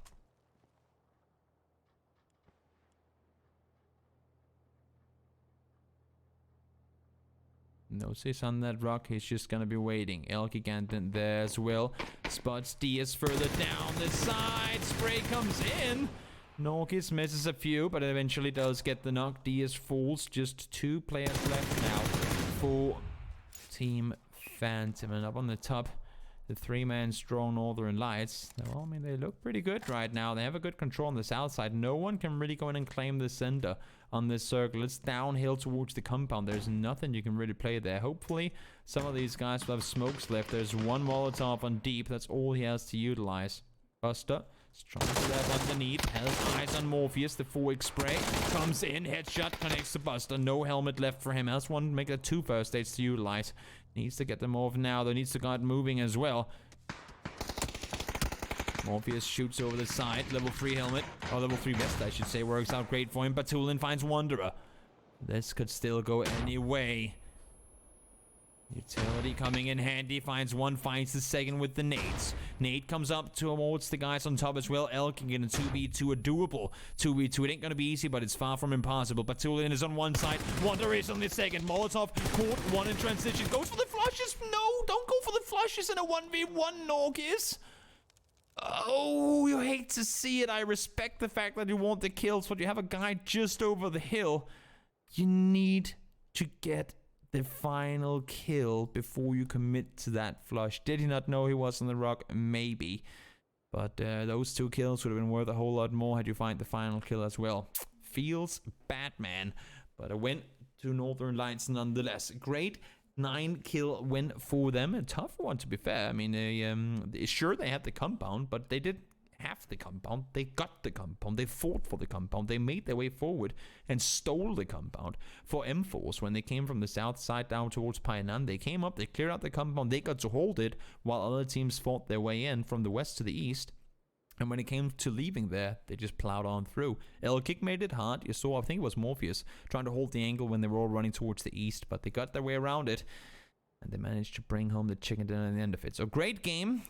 No sis on that rock, he's just gonna be waiting. Elgiganten there as well. Spots DS further down the side. Spray comes in. Norkis misses a few, but eventually does get the knock. DS falls. Just 2 players left now for Team Phantom. And up on the top, the 3-man strong Northern Lights. Well, I mean, they look pretty good right now. They have a good control on the south side. No one can really go in and claim the center on this circle. It's downhill towards the compound. There's nothing you can really play there. Hopefully, some of these guys will have smokes left. There's one Molotov on deep. That's all he has to utilize. Buster is trying to grab underneath. Has eyes on Morpheus. The 4x spray comes in. Headshot connects to Buster. No helmet left for him. Has one make it 2 first aids to utilize. Needs to get them off now. There needs to get moving as well. Morpheus shoots over the side. Level 3 helmet. Or level 3 vest, I should say. Works out great for him. Batulin finds Wanderer. This could still go any way. Utility coming in handy. Finds one. Finds the second with the nades. Nade comes up towards the guys on top as well. Elking in a 2v2. A doable 2v2. It ain't gonna be easy, but it's far from impossible. Batulin is on one side. Wanderer is on the second. Molotov caught one in transition. Goes for the flushes. No, don't go for the flushes in a 1v1, Norkis. Oh, you hate to see it. I respect the fact that you want the kills, but you have a guy just over the hill. You need to get the final kill before you commit to that flush. Did he not know he was on the rock? Maybe. But those 2 kills would have been worth a whole lot more had you find the final kill as well. Feels bad, man. But a win to Northern Lights nonetheless. Great 9-kill win for them. A tough one, to be fair. I mean, sure, they had the compound, but they did have the compound. They got the compound. They fought for the compound. They made their way forward and stole the compound. For M-Force, when they came from the south side down towards Painan, they came up, they cleared out the compound, they got to hold it, while other teams fought their way in from the west to the east. And when it came to leaving there, they just plowed on through. L-Kick made it hard. You saw, I think it was Morpheus, trying to hold the angle when they were all running towards the east, but they got their way around it. And they managed to bring home the chicken dinner at the end of it. So great game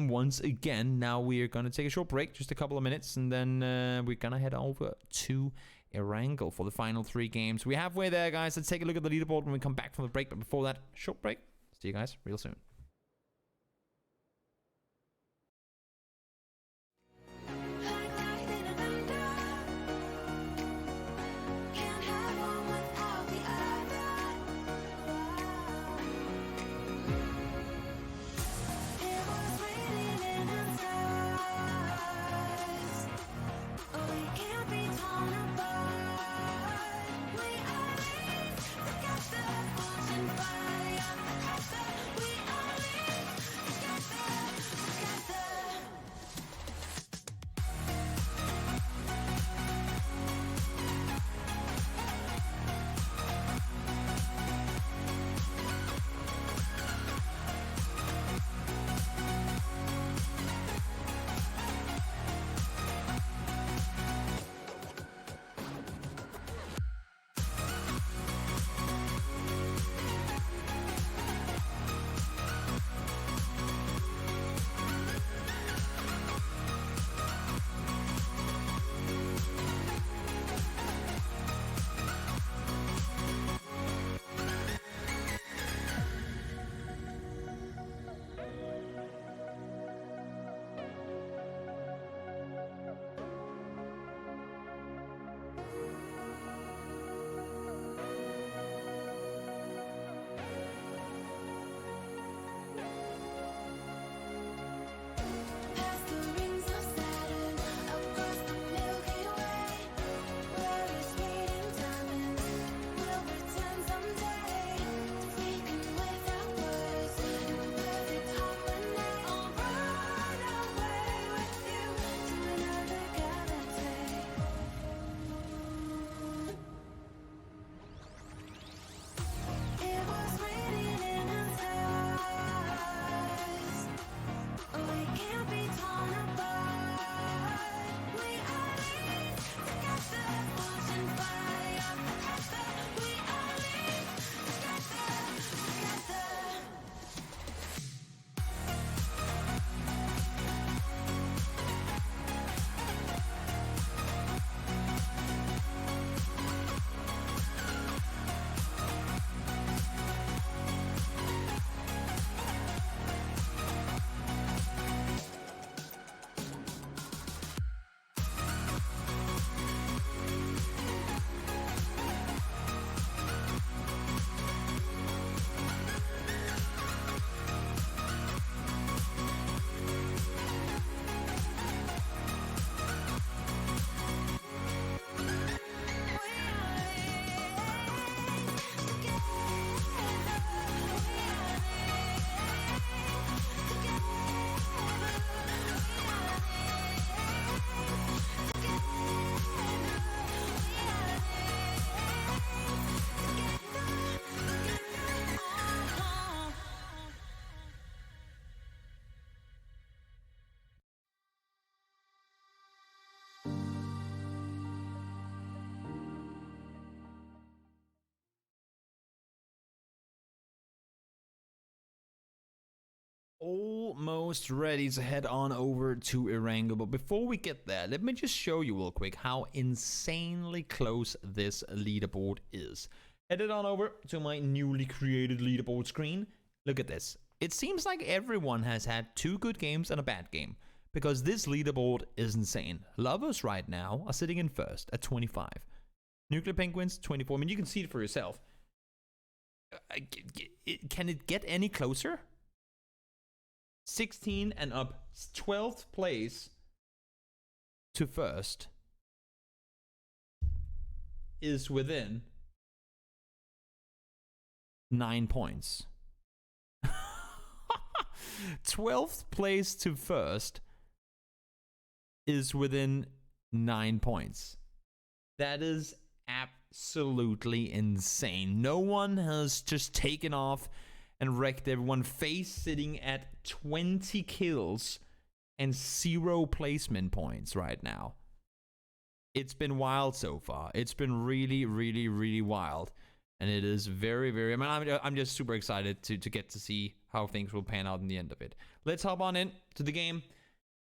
once again. Now we are going to take a short break, just a couple of minutes, and then we're going to head over to Erangel for the final 3 games. We're halfway there, guys. Let's take a look at the leaderboard when we come back from the break. But before that, short break. See you guys real soon. Almost ready to head on over to Erangel, but before we get there, let me just show you real quick how insanely close this leaderboard is. Headed on over to my newly created leaderboard screen. Look at this. It seems like everyone has had 2 good games and a bad game, because this leaderboard is insane. Lovers right now are sitting in first at 25. Nuclear Penguins, 24. I mean, you can see it for yourself. Can it get any closer? 16 and up, 12th place to first is within 9 points. 12th place to first is within 9 points. That is absolutely insane. No one has just taken off and wrecked everyone. FaZe sitting at 20 kills and 0 placement points right now. It's been wild so far. It's been really, really, really wild. And it is very, very... I mean, I'm just super excited to get to see how things will pan out in the end of it. Let's hop on in to the game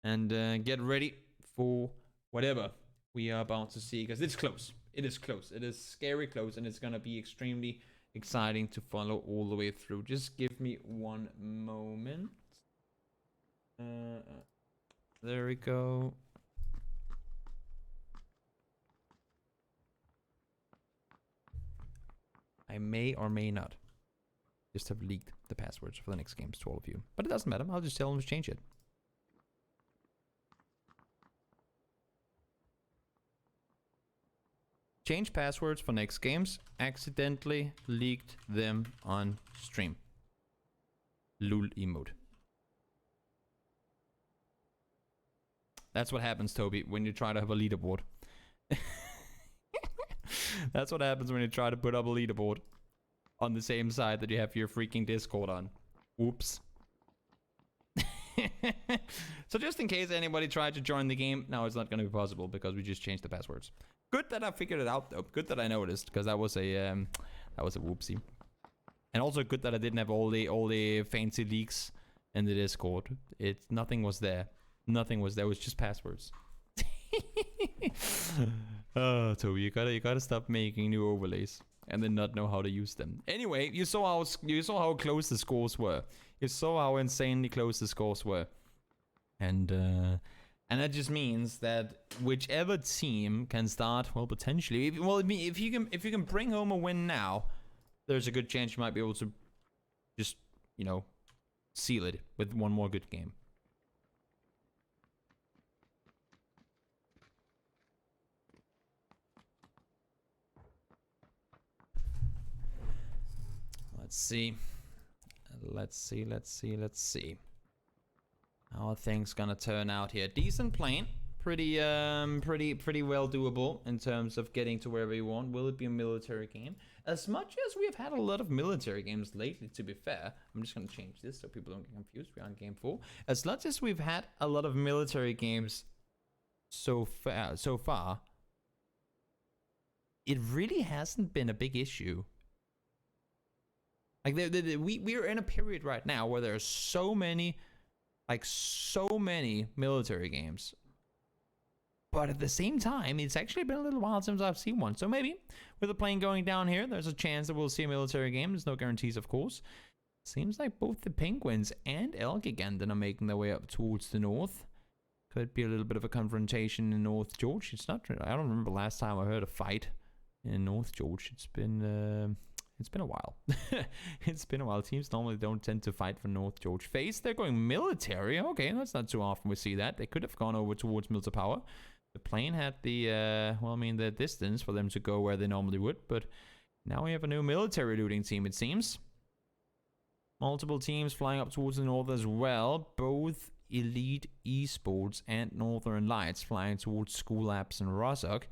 and get ready for whatever we are about to see. Because it's close. It is close. It is scary close. And it's going to be extremely exciting to follow all the way through. Just give me one moment. There we go. I may or may not just have leaked the passwords for the next games to all of you. But it doesn't matter. I'll just tell them to change it. Change passwords for next games. Accidentally leaked them on stream. Lul emote. That's what happens, Toby, when you try to have a leaderboard. That's what happens when you try to put up a leaderboard on the same side that you have your freaking Discord on. Oops. So just in case anybody tried to join the game, no, it's not going to be possible because we just changed the passwords. Good that I figured it out, though. Good that I noticed, because that was a whoopsie. And also good that I didn't have all the fancy leaks in the Discord. Nothing was there. Nothing was there. It was just passwords. Oh, Toby, you gotta stop making new overlays and then not know how to use them. Anyway, you saw how close the scores were. You saw how insanely close the scores were, and that just means that whichever team can start, well, potentially, if you can bring home a win now, there's a good chance you might be able to just, you know, seal it with one more good game. Let's see. How are things gonna turn out here? Decent plane. Pretty well doable in terms of getting to wherever you want. Will it be a military game? As much as we have had a lot of military games lately, to be fair. I'm just gonna change this so people don't get confused. We're on game 4. As much as we've had a lot of military games so far, it really hasn't been a big issue. Like we're in a period right now where there are so many military games, but at the same time, it's actually been a little while since I've seen one. So maybe with the plane going down here, there's a chance that we'll see a military game. There's no guarantees, of course. Seems like both the Penguins and Elgiganten are making their way up towards the north. Could be a little bit of a confrontation in North George. It's not. I don't remember last time I heard a fight in North George. It's been a while. It's been a while. Teams normally don't tend to fight for North George. Face, they're going military. Okay, that's not too often we see that. They could have gone over towards Mills of Power. The plane had the, the distance for them to go where they normally would. But now we have a new military looting team, it seems. Multiple teams flying up towards the north as well. Both Elite Esports and Northern Lights flying towards School Labs and Rostock.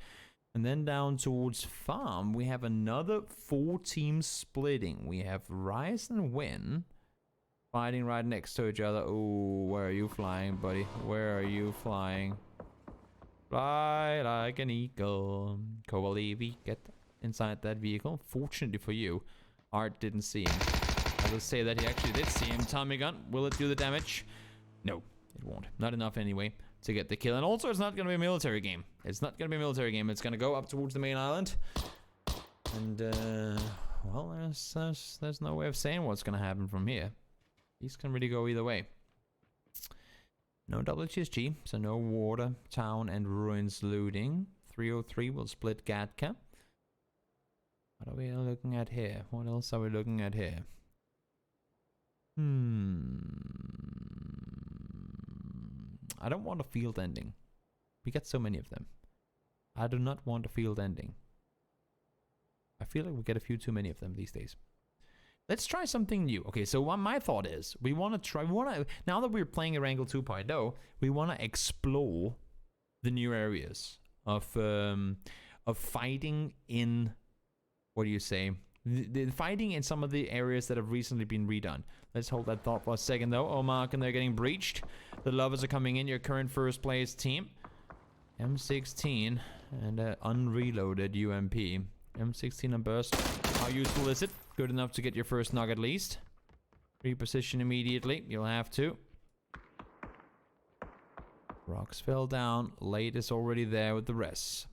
And then down towards Farm, we have another 4 teams splitting. We have Rise and Win fighting right next to each other. Oh, where are you flying, buddy? Where are you flying? Fly like an eagle. Kovalevi, get inside that vehicle. Fortunately for you, Art didn't see him. I will say that he actually did see him. Tommy gun, will it do the damage? No, it won't. Not enough anyway to get the kill. And also, it's not going to be a military game. It's not going to be a military game. It's going to go up towards the main island. And, well, there's no way of saying what's going to happen from here. These can really go either way. No WTSG, so no water, town, and ruins looting. 303 will split Gatka. What are we looking at here? What else are we looking at here? I don't want a field ending. We get so many of them. I do not want a field ending. I feel like we get a few too many of them these days. Let's try something new. Okay, so what my thought is, now that we're playing Erangel 2.0, we want to explore the new areas of fighting in, what do you say, The fighting in some of the areas that have recently been redone. Let's hold that thought for a second, though. Oh, Mark, and they're getting breached. The Lovers are coming in, your current first place team. M16 and unreloaded UMP. M16 and burst. How useful is it? Good enough to get your first knock at least. Reposition immediately. You'll have to. Rocks fell down. Late is already there with the rest.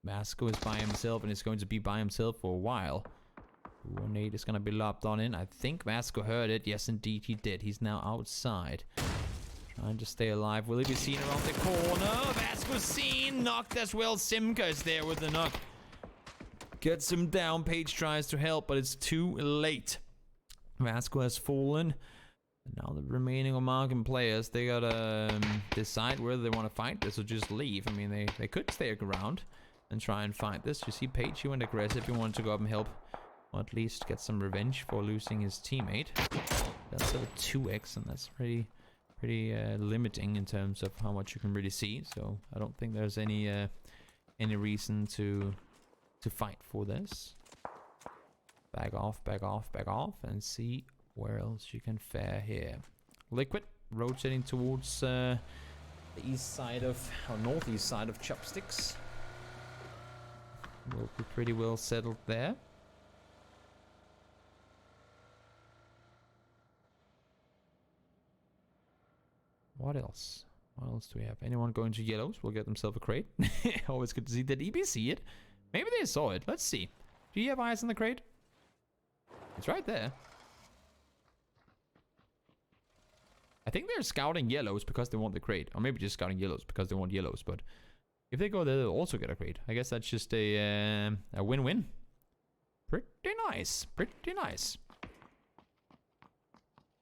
Vasco is by himself and is going to be by himself for a while. Grenade is going to be lobbed on in. I think Vasco heard it. Yes, indeed he did. He's now outside. Trying to stay alive. Will he be seen around the corner? Vasco's seen. Knocked as well. Simka is there with the knock. Gets him down. Page tries to help, but it's too late. Vasco has fallen. And now the remaining Omargan players, they gotta decide whether they want to fight this or just leave. I mean, they could stay around and try and fight this. You see Page, he went aggressive. He wanted to go up and help. Or at least get some revenge for losing his teammate. That's a 2x, and that's pretty limiting in terms of how much you can really see. So I don't think there's any reason to fight for this. Back off, and see where else you can fare here. Liquid rotating towards the east side of, or northeast side of Chopsticks. Will be pretty well settled there. What else? What else do we have? Anyone going to yellows will get themselves a crate. Always good to see. Did EB see it? Maybe they saw it. Let's see. Do you have eyes on the crate? It's right there. I think they're scouting yellows because they want the crate. Or maybe just scouting yellows because they want yellows. But if they go there, they'll also get a crate. I guess that's just a win-win. Pretty nice. Pretty nice.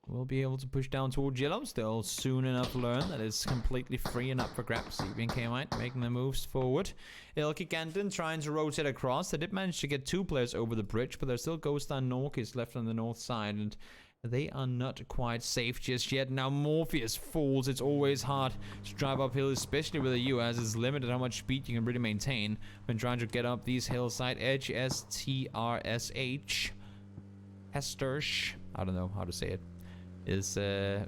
We'll be able to push down towards yellows. They'll soon enough learn that it's completely free and up for grabs. CBNK making the moves forward. Ilkiganten trying to rotate across. They did manage to get 2 players over the bridge, but there's still Ghost and Norkis left on the north side, and they are not quite safe just yet. Now Morpheus falls. It's always hard to drive uphill, especially with the U, as it's limited how much speed you can really maintain when trying to get up these hillside edge. STRSH. Hestersh. I don't know how to say it. Is I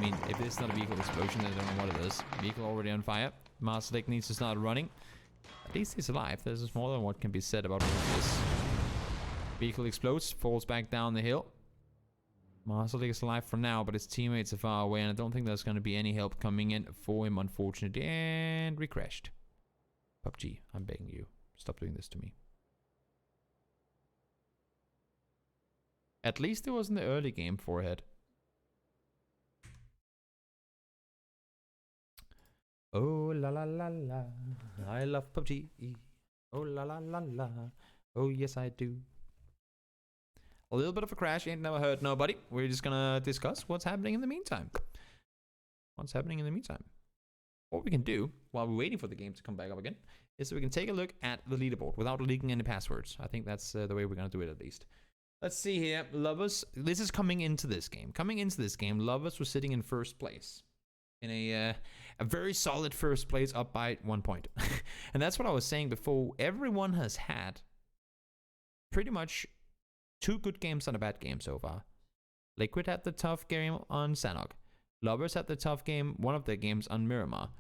mean, if it's not a vehicle explosion, I don't know what it is. Vehicle already on fire. Marslick needs to start running. At least he's alive. This is more than what can be said about this. Vehicle explodes, falls back down the hill. Marslick is alive for now, but his teammates are far away, and I don't think there's going to be any help coming in for him, unfortunately. And we crashed. PUBG, I'm begging you, stop doing this to me. At least it was in the early game, Forehead. Oh la la la la, I love PUBG. Oh la la la la, oh yes I do. A little bit of a crash, ain't never hurt nobody. We're just gonna discuss what's happening in the meantime. What's happening in the meantime? What we can do while we're waiting for the game to come back up again is that we can take a look at the leaderboard without leaking any passwords. I think that's the way we're gonna do it at least. Let's see here. Lovers, this is coming into this game. Coming into this game, Lovers was sitting in first place. In a very solid first place, up by 1 point. And that's what I was saying before. Everyone has had pretty much 2 good games and a bad game so far. Liquid had the tough game on Sanok. Lovers had the tough game, one of their games on Miramar.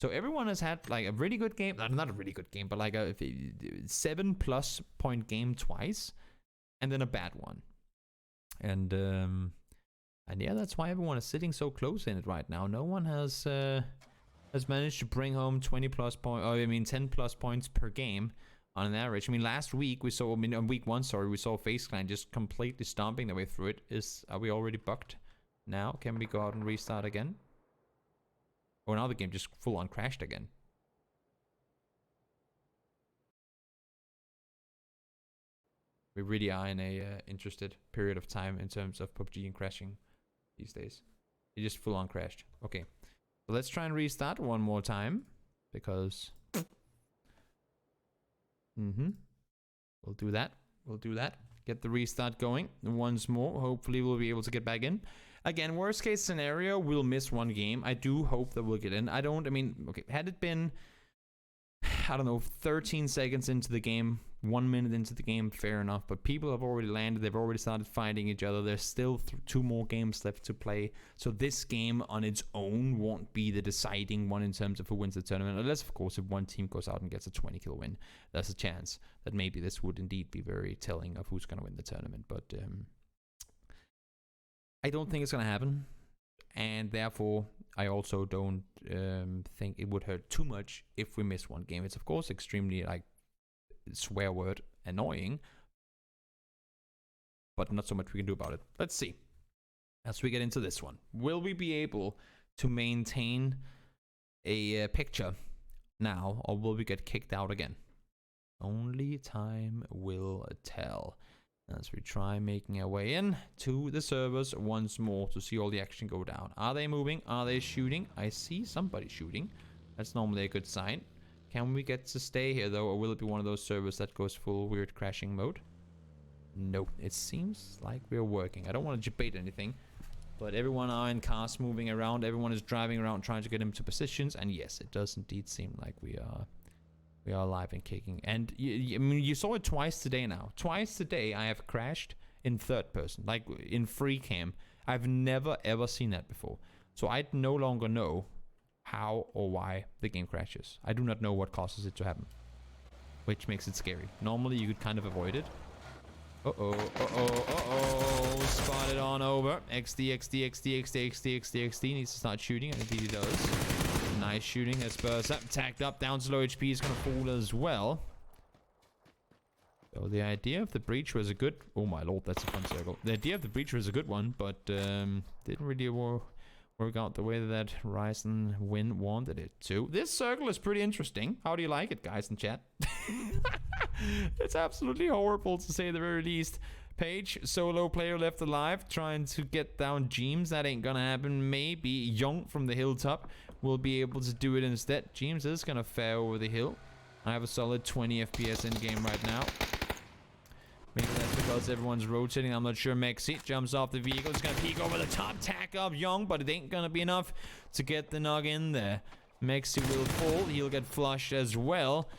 So everyone has had like a really good game. Not a really good game, but like a 7+ point game twice. And then a bad one. And yeah, that's why everyone is sitting so close in it right now. No one has managed to bring home 20+ points, or I mean 10+ points per game on an average. I mean, last week we saw, on week 1, sorry, we saw FaZe Clan just completely stomping their way through it. Are we already bugged now? Can we go out and restart again? Oh, now the game just full on crashed again. We really are in a interested period of time in terms of PUBG and crashing these days. It just full on crashed. Okay, so let's try and restart one more time because we'll do that. We'll do that. Get the restart going once more. Hopefully we'll be able to get back in. Again, worst case scenario, we'll miss 1 game. I do hope that we'll get in. I mean, okay, had it been I don't know, 13 seconds into the game, 1 minute into the game, fair enough. But people have already landed. They've already started fighting each other. There's still 2 more games left to play. So this game on its own won't be the deciding one in terms of who wins the tournament. Unless, of course, if one team goes out and gets a 20-kill win, there's a chance that maybe this would indeed be very telling of who's going to win the tournament. But I don't think it's going to happen. And therefore, I also don't think it would hurt too much if we miss one game. It's, of course, extremely, like, swear word annoying, but not so much we can do about it. Let's see. As we get into this one, will we be able to maintain a picture now, or will we get kicked out again? Only time will tell. As we try making our way in to the servers once more to see all the action go down. Are they moving? Are they shooting? I see somebody shooting. That's normally a good sign. Can we get to stay here though, or will it be one of those servers that goes full weird crashing mode? No, it seems like we're working. I don't want to debate anything, but everyone are in cars moving around. Everyone is driving around trying to get into positions, and yes, it does indeed seem like we are alive and kicking. And I mean, you saw it twice today now. Twice today I have crashed in third person, like in free cam. I've never ever seen that before. So I no longer know how or why the game crashes. I do not know what causes it to happen, which makes it scary. Normally you could kind of avoid it. Uh-oh, uh-oh, uh-oh. Spotted on over. XD, XD, XD, XD, XD, XD, XD. Needs to start shooting, and indeed he does. Nice shooting. Has burst up, tacked up, down to low HP. Is going to fall as well. So the idea of the breach was a good... Oh my lord, that's a fun circle. The idea of the breach was a good one, but didn't really work out the way that Rise and Win wanted it to. This circle is pretty interesting. How do you like it, guys in chat? It's absolutely horrible, to say the very least. Page, solo player left alive, trying to get down James. That ain't gonna happen. Maybe Young from the hilltop will be able to do it instead. James is gonna fare over the hill. I have a solid 20 FPS in game right now. Maybe that's because everyone's rotating. I'm not sure. Mexi jumps off the vehicle. He's gonna peek over the top, tack up Young, but it ain't gonna be enough to get the knock in there. Mexi will fall. He'll get flushed as well.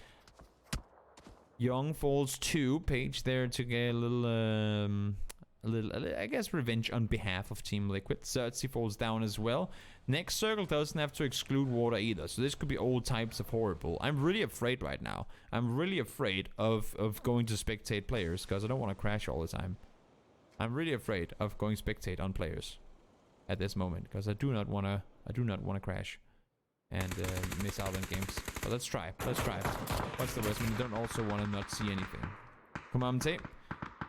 Young falls too. Page there to get a little, I guess, revenge on behalf of Team Liquid. Cersei falls down as well. Next circle doesn't have to exclude water either, so this could be all types of horrible. I'm really afraid right now. I'm really afraid of going to spectate players, because I don't want to crash all the time. I'm really afraid of going spectate on players at this moment, because I do not want to crash and miss out on games. But let's try. Let's try. What's the worst? I mean, you don't also want to not see anything. Comandante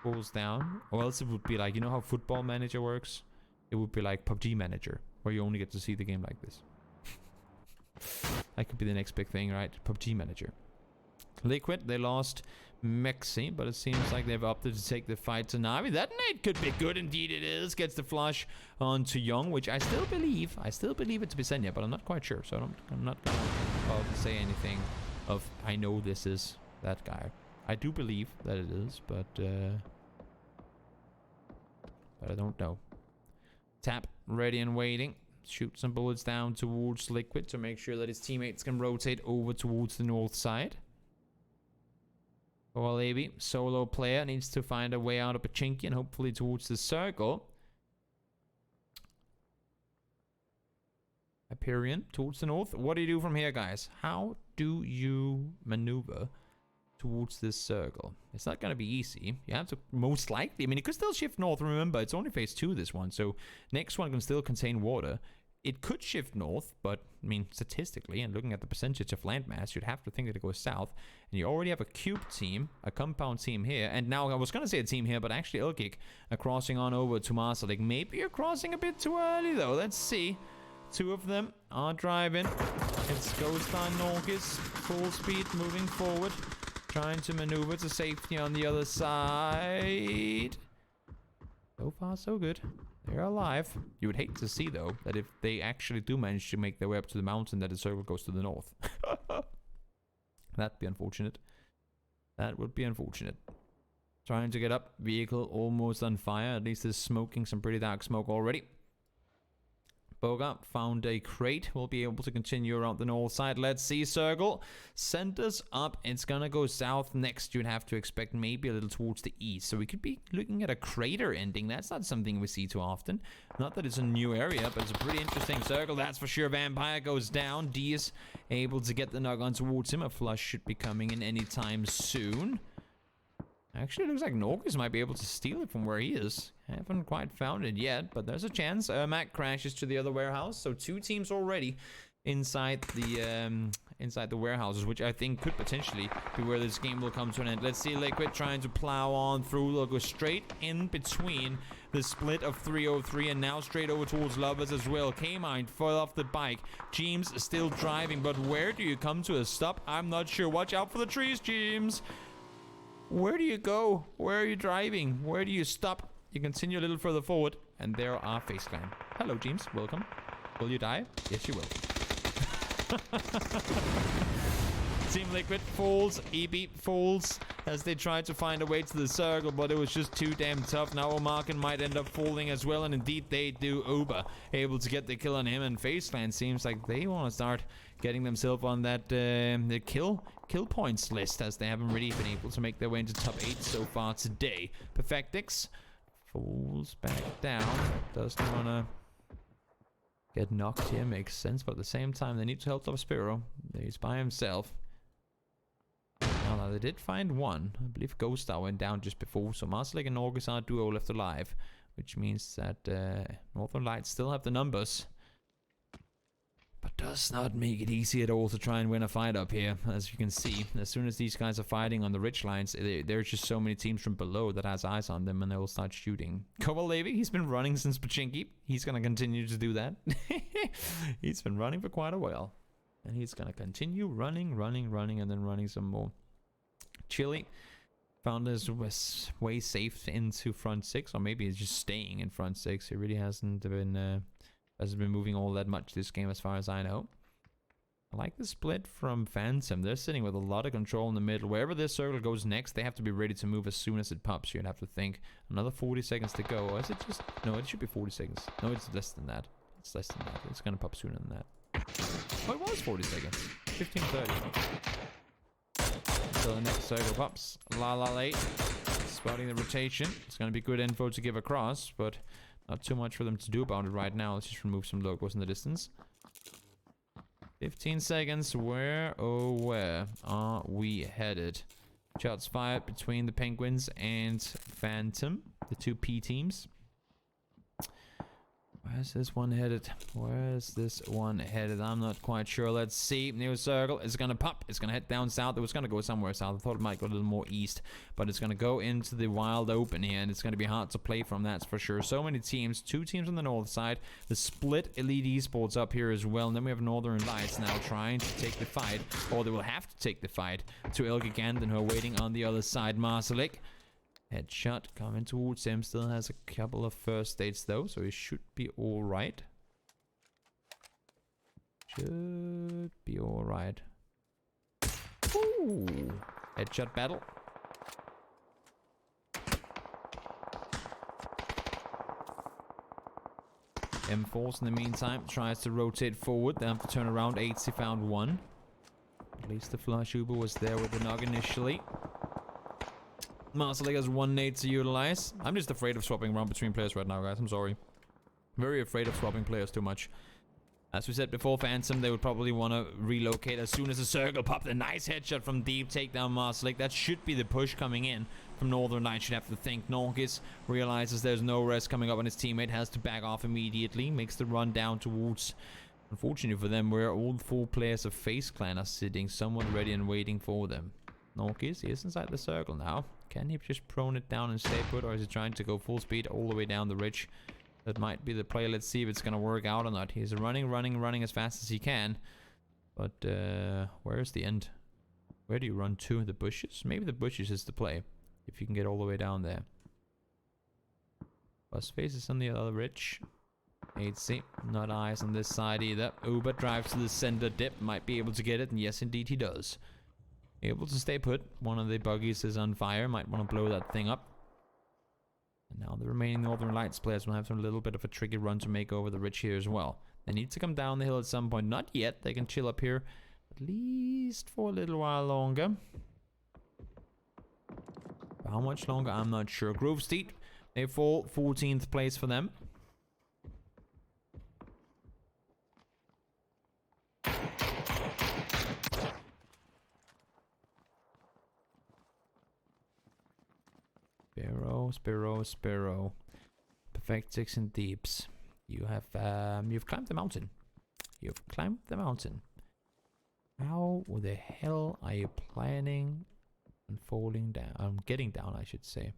falls down. Or else it would be like, you know how Football Manager works? It would be like PUBG Manager, where you only get to see the game like this. That could be the next big thing, right? PUBG Manager. Liquid, they lost Mexi, but it seems like they've opted to take the fight to Navi. That nade could be good, indeed it is. Gets the flush onto Young, which I still believe it to be Senya, but I'm not quite sure, so I'm not gonna say anything of I know this is that guy. I do believe that it is, but I don't know. Tap, ready and waiting. Shoot some bullets down towards Liquid to make sure that his teammates can rotate over towards the north side. Well, maybe solo player needs to find a way out of Pachinki and hopefully towards the circle. Hyperion towards the north. What do you do from here, guys? How do you maneuver towards this circle? It's not going to be easy. You have to most likely... I mean, it could still shift north. Remember, it's only phase 2, this one. So next one can still contain water. It could shift north, but, I mean, statistically, and looking at the percentage of landmass, you'd have to think that it goes south. And you already have a cube team, a compound team here. And now, I was going to say a team here, but actually Ilkik are crossing on over to Marsalik. Maybe you're crossing a bit too early, though. Let's see. 2 of them are driving. It's Ghostar Norgis, full speed, moving forward. Trying to maneuver to safety on the other side. So far, so good. They're alive. You would hate to see, though, that if they actually do manage to make their way up to the mountain, that the circle goes to the north. That'd be unfortunate. That would be unfortunate. Trying to get up. Vehicle almost on fire. At least is smoking some pretty dark smoke already. Boga found a crate. We'll be able to continue around the north side. Let's see, Circle. Send us up. It's gonna go south next. You'd have to expect maybe a little towards the east. So we could be looking at a crater ending. That's not something we see too often. Not that it's a new area, but it's a pretty interesting circle. That's for sure. Vampire goes down. D is able to get the knock on towards him. A flush should be coming in anytime soon. Actually, it looks like Norgis might be able to steal it from where he is. Haven't quite found it yet, but there's a chance. Mac crashes to the other warehouse, so 2 teams already inside the warehouses, which I think could potentially be where this game will come to an end. Let's see Liquid trying to plow on through. They'll go straight in between the split of 303 and now straight over towards Lovers as well. K-Mind fell off the bike. James still driving, but where do you come to a stop? I'm not sure. Watch out for the trees, James. Where do you go? Where are you driving? Where do you stop? You continue a little further forward, and there are Face Clan. Hello, James. Welcome. Will you die? Yes, you will. Team Liquid falls. EB falls as they try to find a way to the circle, but it was just too damn tough. Now Omarkin might end up falling as well, and indeed they do. Uber able to get the kill on him, and Face Clan seems like they want to start getting themselves on that the kill points list, as they haven't really been able to make their way into top 8 so far today. Perfectix falls back down. Doesn't want to get knocked here. Makes sense, but at the same time they need to help Spiro. He's by himself. Now they did find one. I believe Ghost Star went down just before, so Marsalik and August are duo left alive, which means that Northern Lights still have the numbers. But does not make it easy at all to try and win a fight up here. As you can see, as soon as these guys are fighting on the ridge lines, there's just so many teams from below that has eyes on them, and they will start shooting. Kovalevi, he's been running since Pachinki. He's going to continue to do that. He's been running for quite a while. And he's going to continue running, and then running some more. Chili found his way safe into front 6, or maybe he's just staying in front 6. He really hasn't been moving all that much this game as far as I know. I like the split from Phantom. They're sitting with a lot of control in the middle. Wherever this circle goes next, they have to be ready to move as soon as it pops. You'd have to think. Another 40 seconds to go. Or is it just... No, it should be 40 seconds. No, it's less than that. It's less than that. It's gonna pop sooner than that. Oh, it was 40 seconds. 15:30. So the next circle pops. La La late. Spotting the rotation. It's gonna be good info to give across, but not too much for them to do about it right now. Let's just remove some logos in the distance. 15 seconds. Where, oh where are we headed? Shots fired between the Penguins and Phantom, the 2 P teams. Where's this one headed? Where's this one headed? I'm not quite sure. Let's see. New circle. It's gonna pop. It's gonna head down south. It was gonna go somewhere south. I thought it might go a little more east, but it's gonna go into the wild open here, and it's gonna be hard to play from, that's for sure. So many teams. 2 teams on the north side. The split Elite Esports up here as well, and then we have Northern Lights now trying to take the fight, or they will have to take the fight to El Gigant, who are waiting on the other side. Marsalik. Headshot coming towards him. Still has a couple of first states though, so he should be alright. Should be alright. Ooh. Headshot battle. M-Force in the meantime tries to rotate forward. They have to turn around. 8, he found one. At least the Flash Uber was there with the knock initially. Marsalik has 1 nade to utilize. I'm just afraid of swapping around between players right now, guys. I'm sorry. Very afraid of swapping players too much. As we said before, Phantom, they would probably want to relocate as soon as the circle popped. A nice headshot from deep. Take down Marsalik. That should be the push coming in from Northern Lights. Should have to think. Norgis realizes there's no rest coming up, and his teammate has to back off immediately. Makes the run down towards... Unfortunately for them, where all 4 players of Face Clan are sitting somewhat ready and waiting for them. Norgis, he is inside the circle now. Can he just prone it down and stay put, or is he trying to go full speed all the way down the ridge? That might be the play. Let's see if it's going to work out or not. He's running as fast as he can. But where's the end? Where do you run to? The bushes? Maybe the bushes is the play, if you can get all the way down there. Buzzface is on the other ridge. 8C, not eyes on this side either. Uber drives to the center dip, might be able to get it, and yes indeed he does. Able to stay put. One of the buggies is on fire. Might want to blow that thing up. And now the remaining Northern Lights players will have some little bit of a tricky run to make over the ridge here as well. They need to come down the hill at some point. Not yet. They can chill up here at least for a little while longer. How much longer? I'm not sure. Grove Street, they fall 14th place for them. Sparrow. Perfect 6 in deeps. You have you've climbed the mountain. You've climbed the mountain. How the hell are you planning on falling down? Getting down, I should say.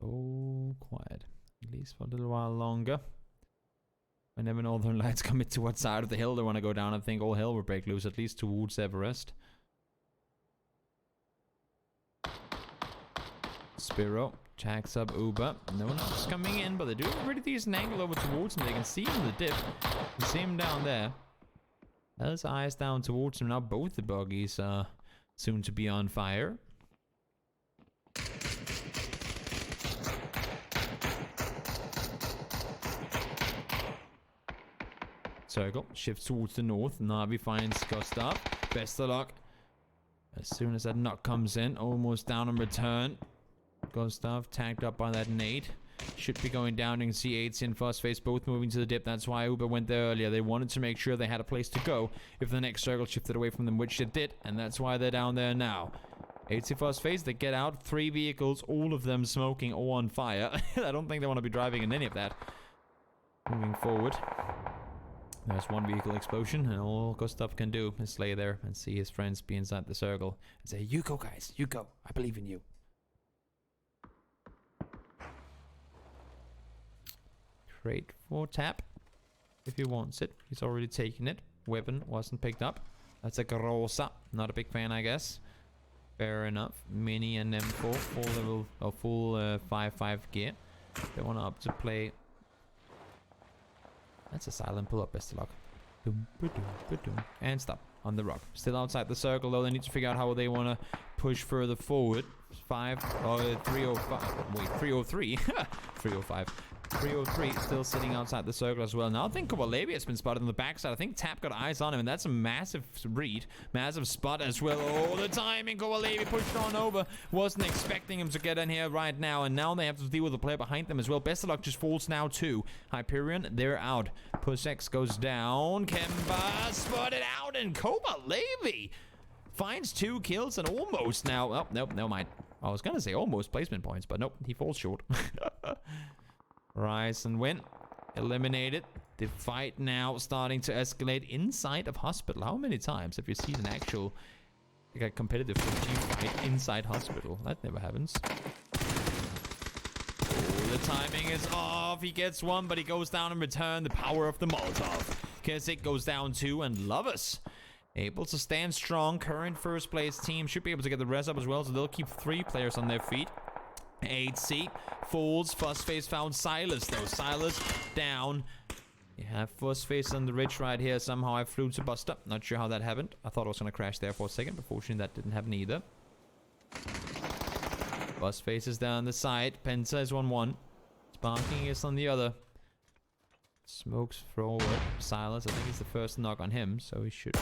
Oh, quiet. At least for a little while longer. Whenever Northern Lights commit to what side of the hill they want to go down, I think all hell will break loose, at least towards Everest. Spiro jacks up Uber. No knocks coming in, but they do have a pretty decent angle over towards him. They can see him in the dip. You can see him down there. His eyes down towards him. Now both the buggies are soon to be on fire. Circle, shifts towards the north. Navi finds Gustav. Best of luck. As soon as that knock comes in, almost down on return. Gustav tagged up by that nade. Should be going down. You can see 8 and Fuzzface both moving to the dip. That's why Uber went there earlier. They wanted to make sure they had a place to go if the next circle shifted away from them, which it did. And that's why they're down there now. 8 Fuzzface, they get out. 3 vehicles, all of them smoking or on fire. I don't think they want to be driving in any of that. Moving forward. There's one vehicle explosion, and all Gustav can do is lay there and see his friends be inside the circle and say, "You go, guys, you go. I believe in you." Crate for tap if he wants it. He's already taken it. Weapon wasn't picked up. That's a Grossa. Not a big fan, I guess. Fair enough. Mini and M4, full level, or full 5-5 gear. They want to up to play. That's a silent pull-up, best of luck. And stop on the rock. Still outside the circle, though. They need to figure out how they want to push further forward. 305. Wait, 303. 305. 303 still sitting outside the circle as well. Now I think Kovalevi has been spotted on the backside. I think Tap got eyes on him, and that's a massive read. Massive spot as well. Oh, the timing. Kovalevi pushed on over. Wasn't expecting him to get in here right now, and now they have to deal with the player behind them as well. Best of luck just falls now too. Hyperion, they're out. Pussex goes down. Kemba spotted out, and Kovalevi finds 2 kills and almost now. Oh, nope, never mind. I was gonna say almost placement points, but nope, he falls short. Rise and win. Eliminated. The fight now starting to escalate inside of hospital. How many times have you seen an actual like a competitive fight inside hospital? That never happens. Oh, the timing is off. He gets one, but he goes down in return. The power of the Molotov. Kesik goes down 2, and Lovers able to stand strong. Current first place team should be able to get the rest up as well, so they'll keep 3 players on their feet. 8C falls. Fuzzface found Silas though. Silas down. You have Fuzzface on the ridge right here. Somehow I flew to bust up. Not sure how that happened. I thought I was gonna crash there for a second, but fortunately that didn't happen either. Fuzzface is down the side. Penta is 1-1. Sparking is on the other. Smokes forward. Silas, I think he's the first knock on him, so he should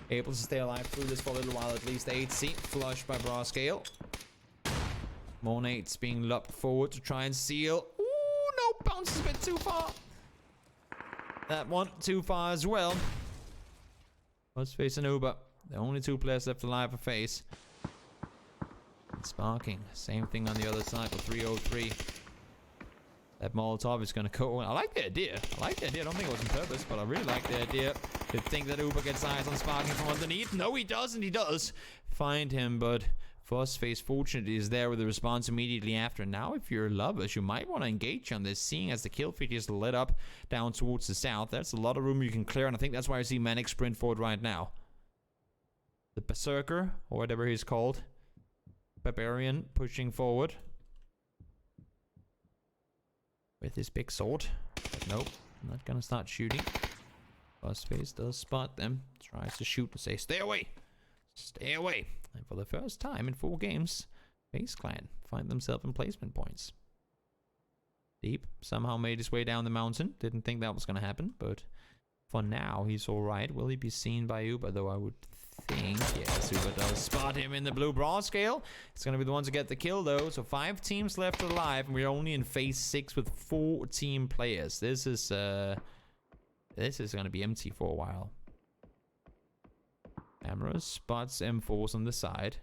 be able to stay alive through this for a little while at least. 8C flushed by Brascale. More nades being lobbed forward to try and seal. Ooh, no, bounces a bit too far. That one too far as well. Fuzzface and Uber. The only 2 players left alive for Face. And Sparking. Same thing on the other side for 303. That Molotov is going to go. I like the idea. I don't think it was on purpose, but I really like the idea. To think that Uber gets eyes on Sparking from underneath. No, he doesn't. He does find him, but Fuzzface fortunately is there with the response immediately after. Now if you're Lovers, you might want to engage on this, seeing as the kill feed is lit up down towards the south. That's a lot of room you can clear, and I think that's why I see Manic sprint forward right now. The Berserker, or whatever he's called. Barbarian pushing forward. with his big sword. But nope, not gonna start shooting. Buzzface does spot them, tries to shoot and say, stay away! Stay away! And for the first time in 4 games, FaZe Clan find themselves in placement points. Deep somehow made his way down the mountain. Didn't think that was gonna happen, but for now he's alright. Will he be seen by Uber though? I would think yes, Uber does spot him in the blue brawl scale. It's gonna be the one to get the kill though. So 5 teams left alive, and we're only in phase 6 with 4 team players. This is gonna be empty for a while. Camera spots M4s on the side.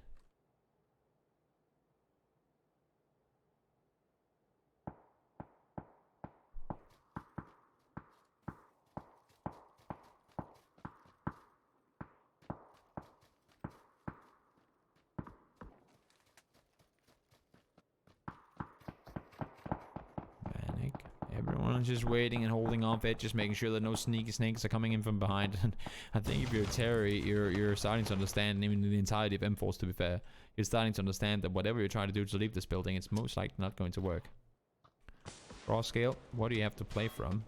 Everyone's just waiting and holding off it, just making sure that no sneaky snakes are coming in from behind. And I think if you're Terry, you're starting to understand, even the entirety of M-Force, to be fair, you're starting to understand that whatever you're trying to do to leave this building, it's most likely not going to work. Raw scale, what do you have to play from?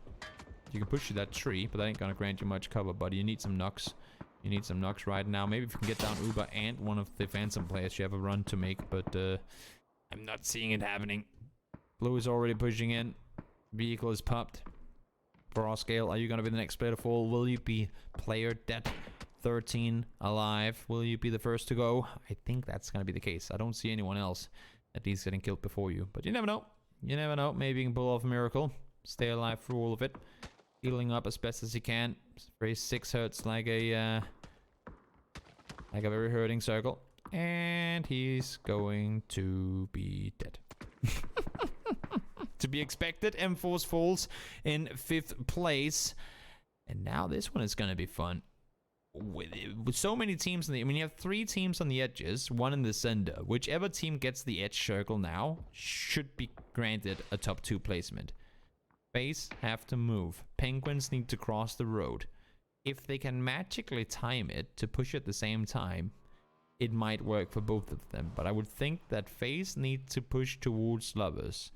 You can push to that tree, but that ain't gonna grant you much cover, buddy. You need some knocks. You need some knocks right now. Maybe if you can get down Uber and one of the Phantom players, you have a run to make, but I'm not seeing it happening. Blue is already pushing in. Vehicle is popped. Raw scale, are you going to be the next player to fall? Will you be player dead? 13 alive. Will you be the first to go? I think that's going to be the case. I don't see anyone else at least getting killed before you. But you never know. You never know. Maybe you can pull off a miracle. Stay alive through all of it. Healing up as best as you can. Phrase 6 hurts like a very hurting circle. And he's going to be dead. To be expected. M-Force falls in 5th place. And now this one is going to be fun. With so many teams in the... I mean, you have 3 teams on the edges, 1 in the center. Whichever team gets the edge circle now should be granted a top 2 placement. FaZe have to move. Penguins need to cross the road. If they can magically time it to push at the same time, it might work for both of them. But I would think that FaZe need to push towards Lovers.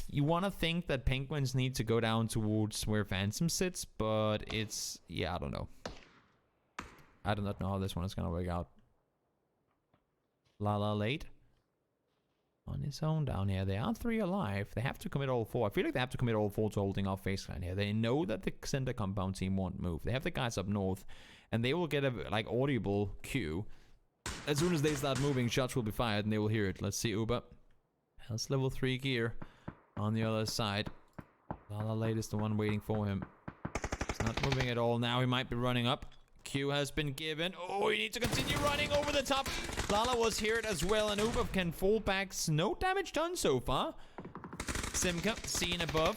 You want to think that Penguins need to go down towards where Phantom sits, but it's... yeah, I don't know. I do not know how this one is going to work out. Lala late. On his own down here. They are 3 alive. They have to commit all 4. I feel like they have to commit all 4 to holding off FaZe Clan here. They know that the center compound team won't move. They have the guys up north, and they will get a, like, audible cue. As soon as they start moving, shots will be fired, and they will hear it. Let's see Uber. That's level 3 gear. On the other side, Lala Late is the one waiting for him. He's not moving at all now. He might be running up. Q has been given. Oh, he needs to continue running over the top. Lala was here as well, and Uber can fall back. No damage done so far. Simka seen above.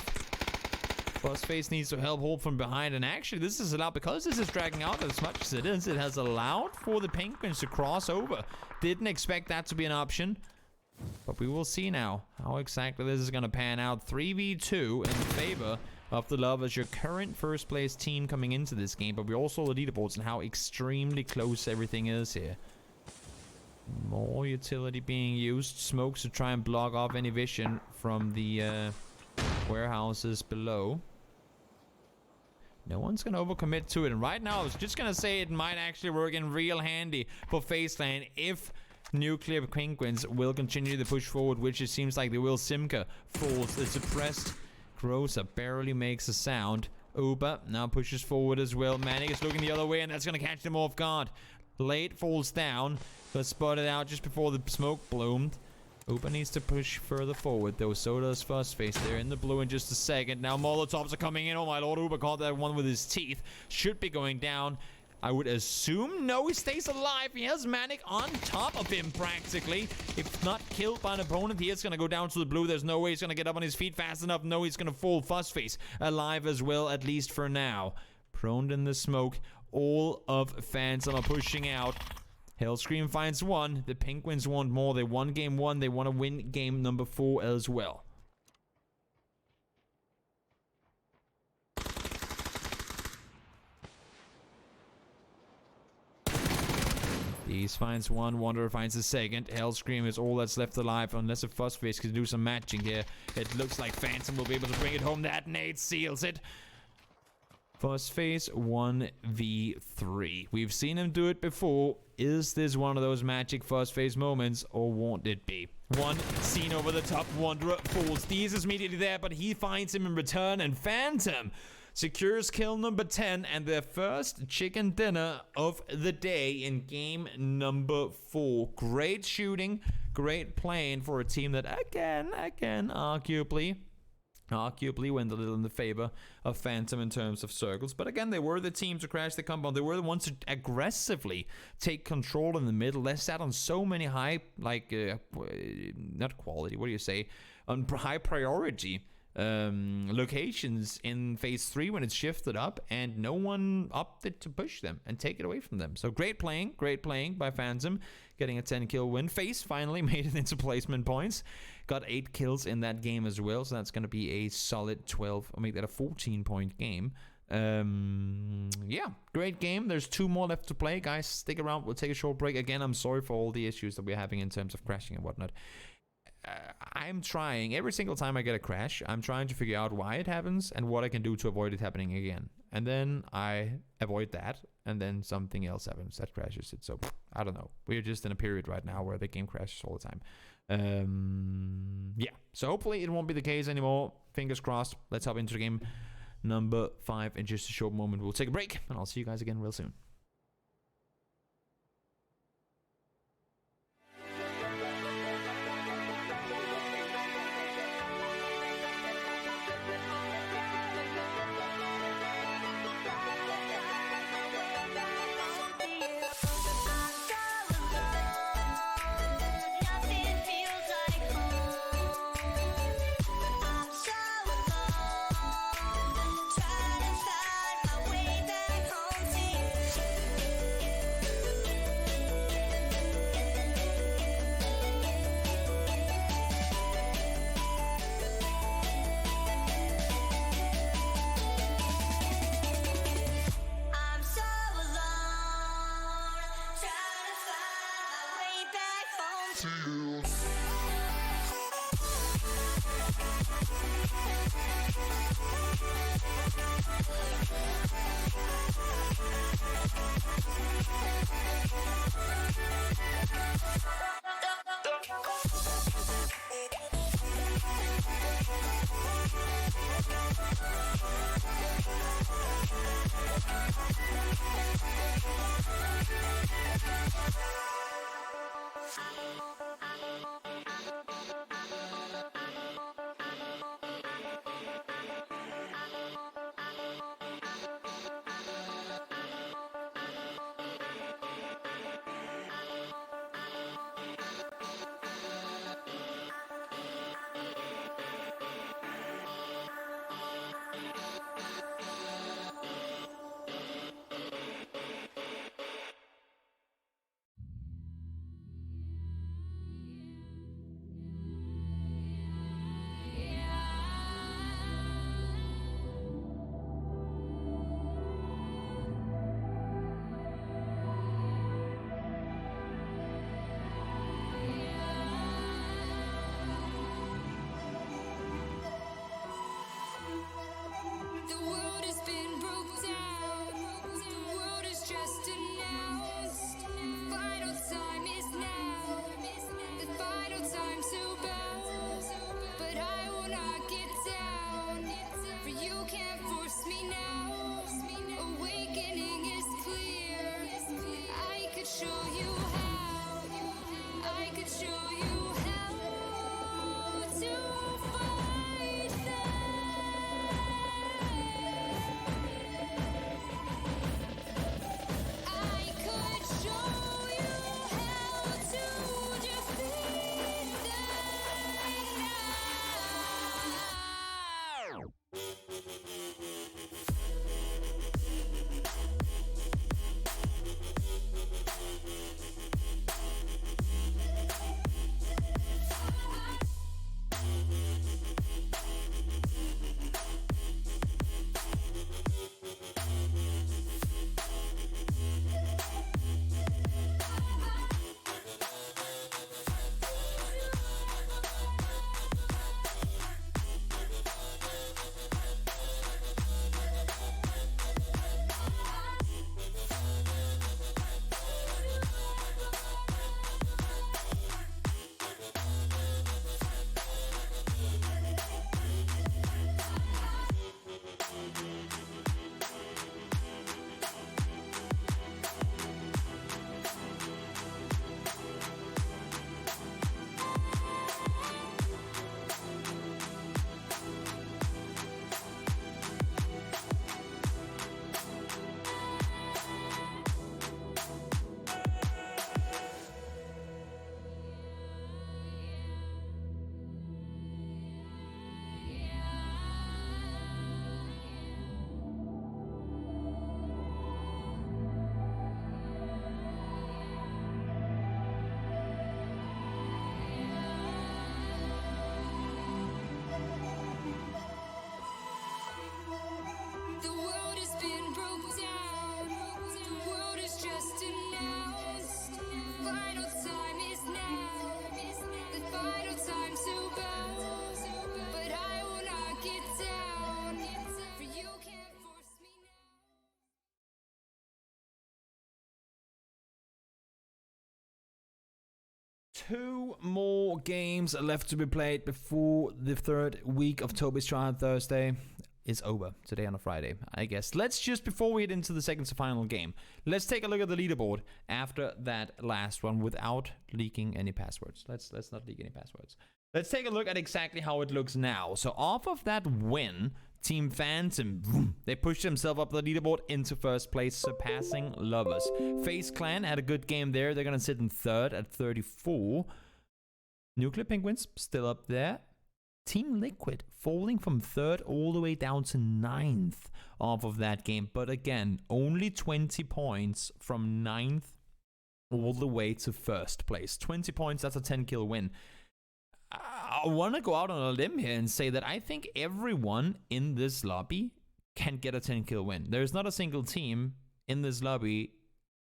Buzzface needs to help hold from behind, and actually this is allowed, because this is dragging out as much as it is, it has allowed for the Penguins to cross over. Didn't expect that to be an option. But we will see now how exactly this is going to pan out. 3v2 in favor of the Lovers, your current first place team coming into this game. But we also saw the leaderboards and how extremely close everything is here. More utility being used. Smokes to try and block off any vision from the warehouses below. No one's going to overcommit to it. And right now, I was just going to say it might actually work in real handy for FaZe Clan if... Nuclear Penguins will continue to push forward, which it seems like they will. Simka falls. The suppressed Groza barely makes a sound. Uber now pushes forward as well. Manic is looking the other way, and that's going to catch them off guard. Late falls down, but spotted out just before the smoke bloomed. Uber needs to push further forward, though. So does Fuzzface. They're in the blue in just a second. Now Molotovs are coming in. Oh my lord, Uber caught that one with his teeth. Should be going down. I would assume, no, he stays alive. He has Manic on top of him, practically. If not killed by an opponent, he is going to go down to the blue. There's no way he's going to get up on his feet fast enough. No, he's going to fall. Fuzzface alive as well, at least for now. Prone in the smoke. All of Phantom are pushing out. Hellscream finds 1. The Penguins want more. They won game 1. They want to win game number 4 as well. Phase finds one, Wanderer finds the second. Hellscream is all that's left alive unless a Fuzzface can do some matching here. It looks like Phantom will be able to bring it home. That nade seals it. Fuzzface 1v3. We've seen him do it before. Is this one of those magic Fuzzface moments, or won't it be? One seen over the top. Wanderer falls. Deez is immediately there, but he finds him in return, and Phantom secures kill number 10 and their first chicken dinner of the day in game number 4. Great shooting, great playing for a team that again, arguably went a little in the favor of Phantom in terms of circles. But again, they were the team to crash the compound. They were the ones to aggressively take control in the middle. They sat on so many high, like, not quality, what do you say? On high priority locations in phase 3 when it shifted up, and no one opted to push them and take it away from them. So great playing by Phantom, getting a 10 kill win. Phase finally made it into placement points, got 8 kills in that game as well, so that's going to be a solid 12, or make that a 14-point game. Yeah, great game. There's 2 more left to play, guys. Stick around, we'll take a short break. Again, I'm sorry for all the issues that we're having in terms of crashing and whatnot. I'm trying, every single time I get a crash, I'm trying to figure out why it happens and what I can do to avoid it happening again. And then I avoid that, and then something else happens that crashes it. So, I don't know. We're just in a period right now where the game crashes all the time. Yeah, so hopefully it won't be the case anymore. Fingers crossed. Let's hop into game number 5 in just a short moment. We'll take a break, and I'll see you guys again real soon. 2 more games left to be played before the 3rd week of Toby's Tryhard Thursday is over today on a Friday, I guess. Let's just, before we get into the second to final game, let's take a look at the leaderboard after that last one without leaking any passwords. Let's not leak any passwords. Let's take a look at exactly how it looks now. So off of that win, Team Phantom, they pushed themselves up the leaderboard into first place, surpassing Lovers. FaZe Clan had a good game there. They're going to sit in 3rd at 34. Nuclear Penguins still up there. Team Liquid falling from 3rd all the way down to 9th off of that game. But again, only 20 points from 9th all the way to first place. 20 points, that's a 10-kill win. I want to go out on a limb here and say that I think everyone in this lobby can get a 10-kill win. There's not a single team in this lobby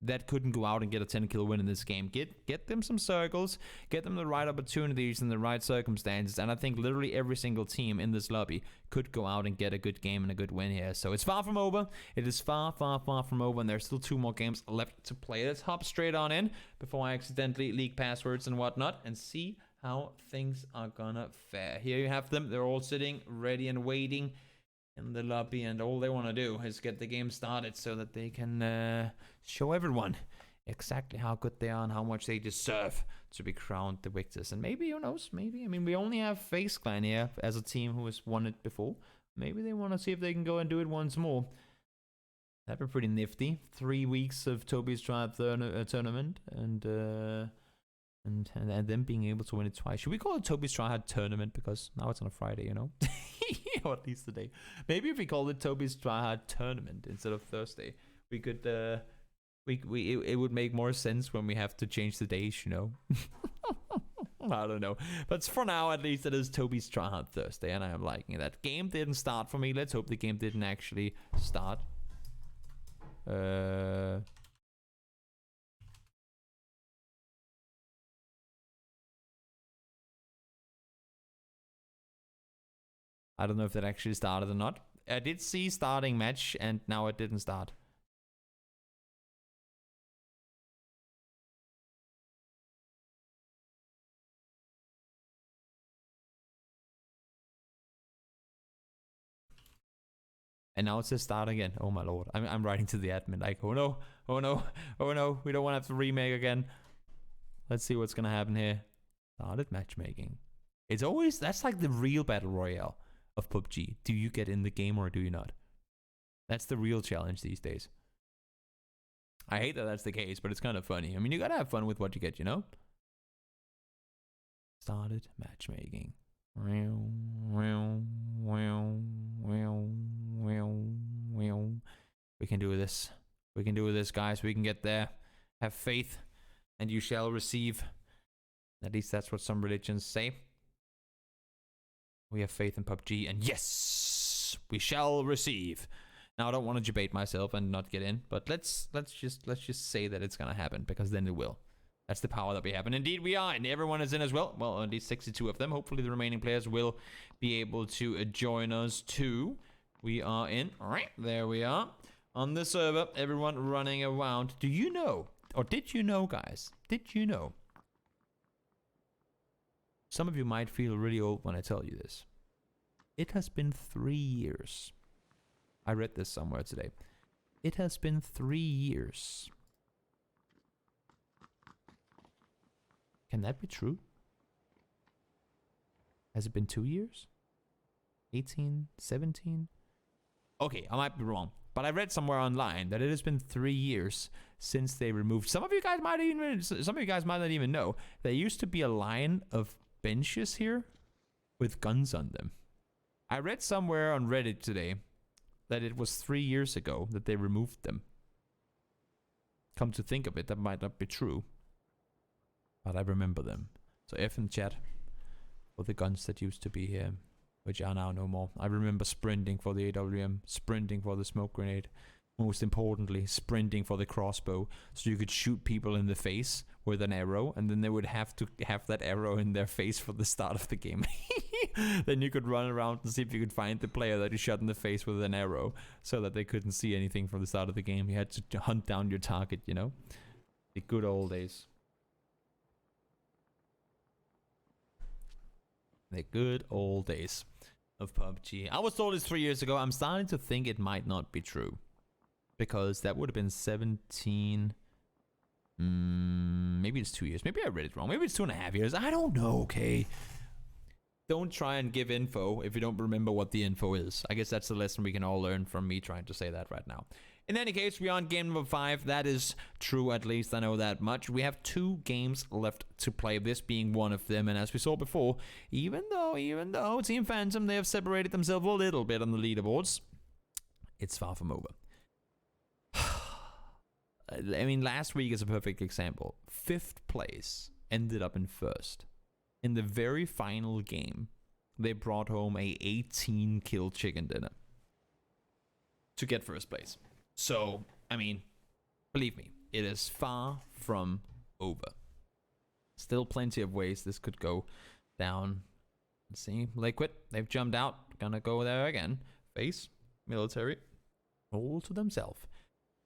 that couldn't go out and get a 10-kill win in this game. Get them some circles, get them the right opportunities and the right circumstances, and I think literally every single team in this lobby could go out and get a good game and a good win here. So it's far from over. It is far, far, far from over, and there's still 2 more games left to play. Let's hop straight on in before I accidentally leak passwords and whatnot and see how things are gonna fare. Here you have them. They're all sitting ready and waiting in the lobby, and all they want to do is get the game started so that they can show everyone exactly how good they are and how much they deserve to be crowned the victors. And maybe, who knows, maybe, I mean, we only have FaZe Clan here as a team who has won it before. Maybe they want to see if they can go and do it once more. That'd be pretty nifty. 3 weeks of Toby's Tryhard tournament, and them being able to win it twice. Should we call it Toby's Tryhard tournament, because now it's on a Friday, you know? Or at least today. Maybe if we called it Toby's Tryhard tournament instead of Thursday, we could it would make more sense when we have to change the days, you know. I don't know, but for now at least it is Toby's Tryhard Thursday, and I am liking it. That game didn't start for me. Let's hope the game didn't actually start. I don't know if that actually started or not. I did see starting match, and now it didn't start. And now it says start again. Oh my lord. I'm writing to the admin like, oh no, oh no, oh no. We don't want to have to remake again. Let's see what's gonna happen here. Started matchmaking. It's always, that's like the real battle royale of PUBG. Do you get in the game or do you not? That's the real challenge these days. I hate that that's the case, but it's kind of funny. I mean, you gotta have fun with what you get, you know? Started matchmaking. We can do this. We can do this, guys. We can get there. Have faith, and you shall receive. At least that's what some religions say. We have faith in PUBG, and yes, we shall receive. Now I don't want to debate myself and not get in, but let's just say that it's gonna happen, because then it will. That's the power that we have, and indeed we are, and everyone is in as well. Well, at least 62 of them. Hopefully the remaining players will be able to join us too. We are in. All right, there we are on the server. Everyone running around. Do you know, or did you know, guys? Did you know? Some of you might feel really old when I tell you this. It has been 3 years. I read this somewhere today. It has been 3 years. Can that be true? Has it been 2 years? 18, 17? Okay, I might be wrong. But I read somewhere online that it has been 3 years since they removed. Some of you guys might not even know. There used to be a line of benches here with guns on them. I read somewhere on Reddit today that it was 3 years ago that they removed them. Come to think of it, that might not be true. But I remember them. So F in chat for the guns that used to be here, which are now no more. I remember sprinting for the AWM, sprinting for the smoke grenade. Most importantly, sprinting for the crossbow, so you could shoot people in the face with an arrow, and then they would have to have that arrow in their face for the start of the game. Then you could run around and see if you could find the player that you shot in the face with an arrow, so that they couldn't see anything from the start of the game. You had to hunt down your target, you know? The good old days. The good old days of PUBG. I was told this 3 years ago. I'm starting to think it might not be true. Because that would have been 17... maybe it's 2 years. Maybe I read it wrong. Maybe it's 2.5 years. I don't know, okay? Don't try and give info if you don't remember what the info is. I guess that's the lesson we can all learn from me trying to say that right now. In any case, we're on game number 5. That is true, at least I know that much. We have 2 games left to play, this being one of them. And as we saw before, even though Team Phantom, they have separated themselves a little bit on the leaderboards, it's far from over. I mean, last week is a perfect example. 5th place ended up in 1st. In the very final game, they brought home a 18-kill chicken dinner to get 1st place. So, I mean, believe me, it is far from over. Still plenty of ways this could go down. Let's see, Liquid, they've jumped out. Gonna go there again. Face, military, all to themselves.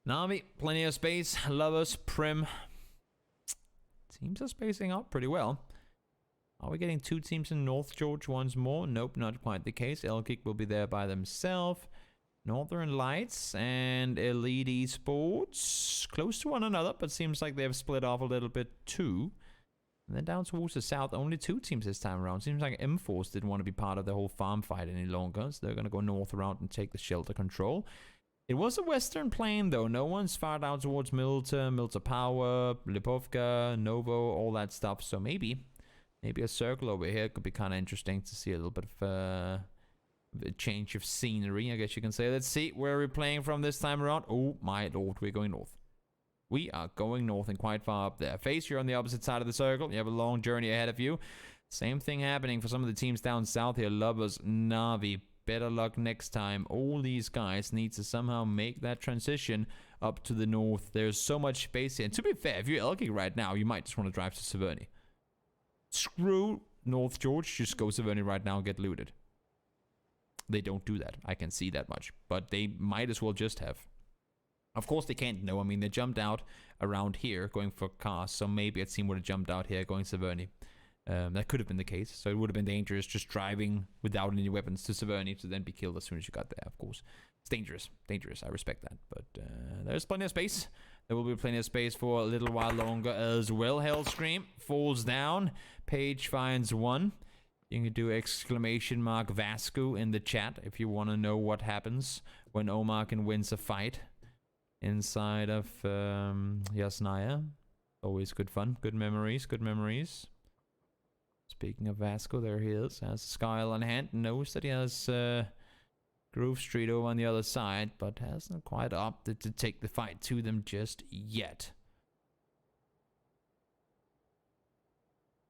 Na'Vi, plenty of space. Lovers, Prim. Teams are spacing out pretty well. Are we getting 2 teams in North George once more? Nope, not quite the case. Elkick will be there by themselves. Northern Lights and Elite Esports. Close to one another, but seems like they've split off a little bit too. And then down towards the south, only 2 teams this time around. Seems like M-Force didn't want to be part of the whole farm fight any longer. So they're going to go north around and take the shelter control. It was a western plane though. No one's fired out towards Milta Power, Lipovka, Novo, all that stuff. So maybe a circle over here could be kind of interesting to see a little bit of a change of scenery, I guess you can say. Let's see, where are we playing from this time around? Oh my lord, we're going north. We are going north and quite far up there. Face, you're on the opposite side of the circle. You have a long journey ahead of you. Same thing happening for some of the teams down south here. Lovers, Na'Vi. Better luck next time. All these guys need to somehow make that transition up to the north. There's so much space here. And to be fair, if you're Elking right now, you might just want to drive to Severny. Screw North George. Just go Severny right now and get looted. They don't do that. I can see that much. But they might as well just have. Of course they can't know. I mean, they jumped out around here going for cars. So maybe a team would have jumped out here going Severny. That could have been the case. So it would have been dangerous just driving without any weapons to Severny to then be killed as soon as you got there, of course. It's dangerous. Dangerous. I respect that. But there's plenty of space. There will be plenty of space for a little while longer as well. Hellscream falls down. Page finds 1. You can do exclamation mark Vasco in the chat if you want to know what happens when Omarkin wins a fight inside of Yasnaya. Always good fun. Good memories. Good memories. Speaking of Vasco, there he is. Has Skyle on hand. Knows that he has Grove Street over on the other side, but hasn't quite opted to take the fight to them just yet.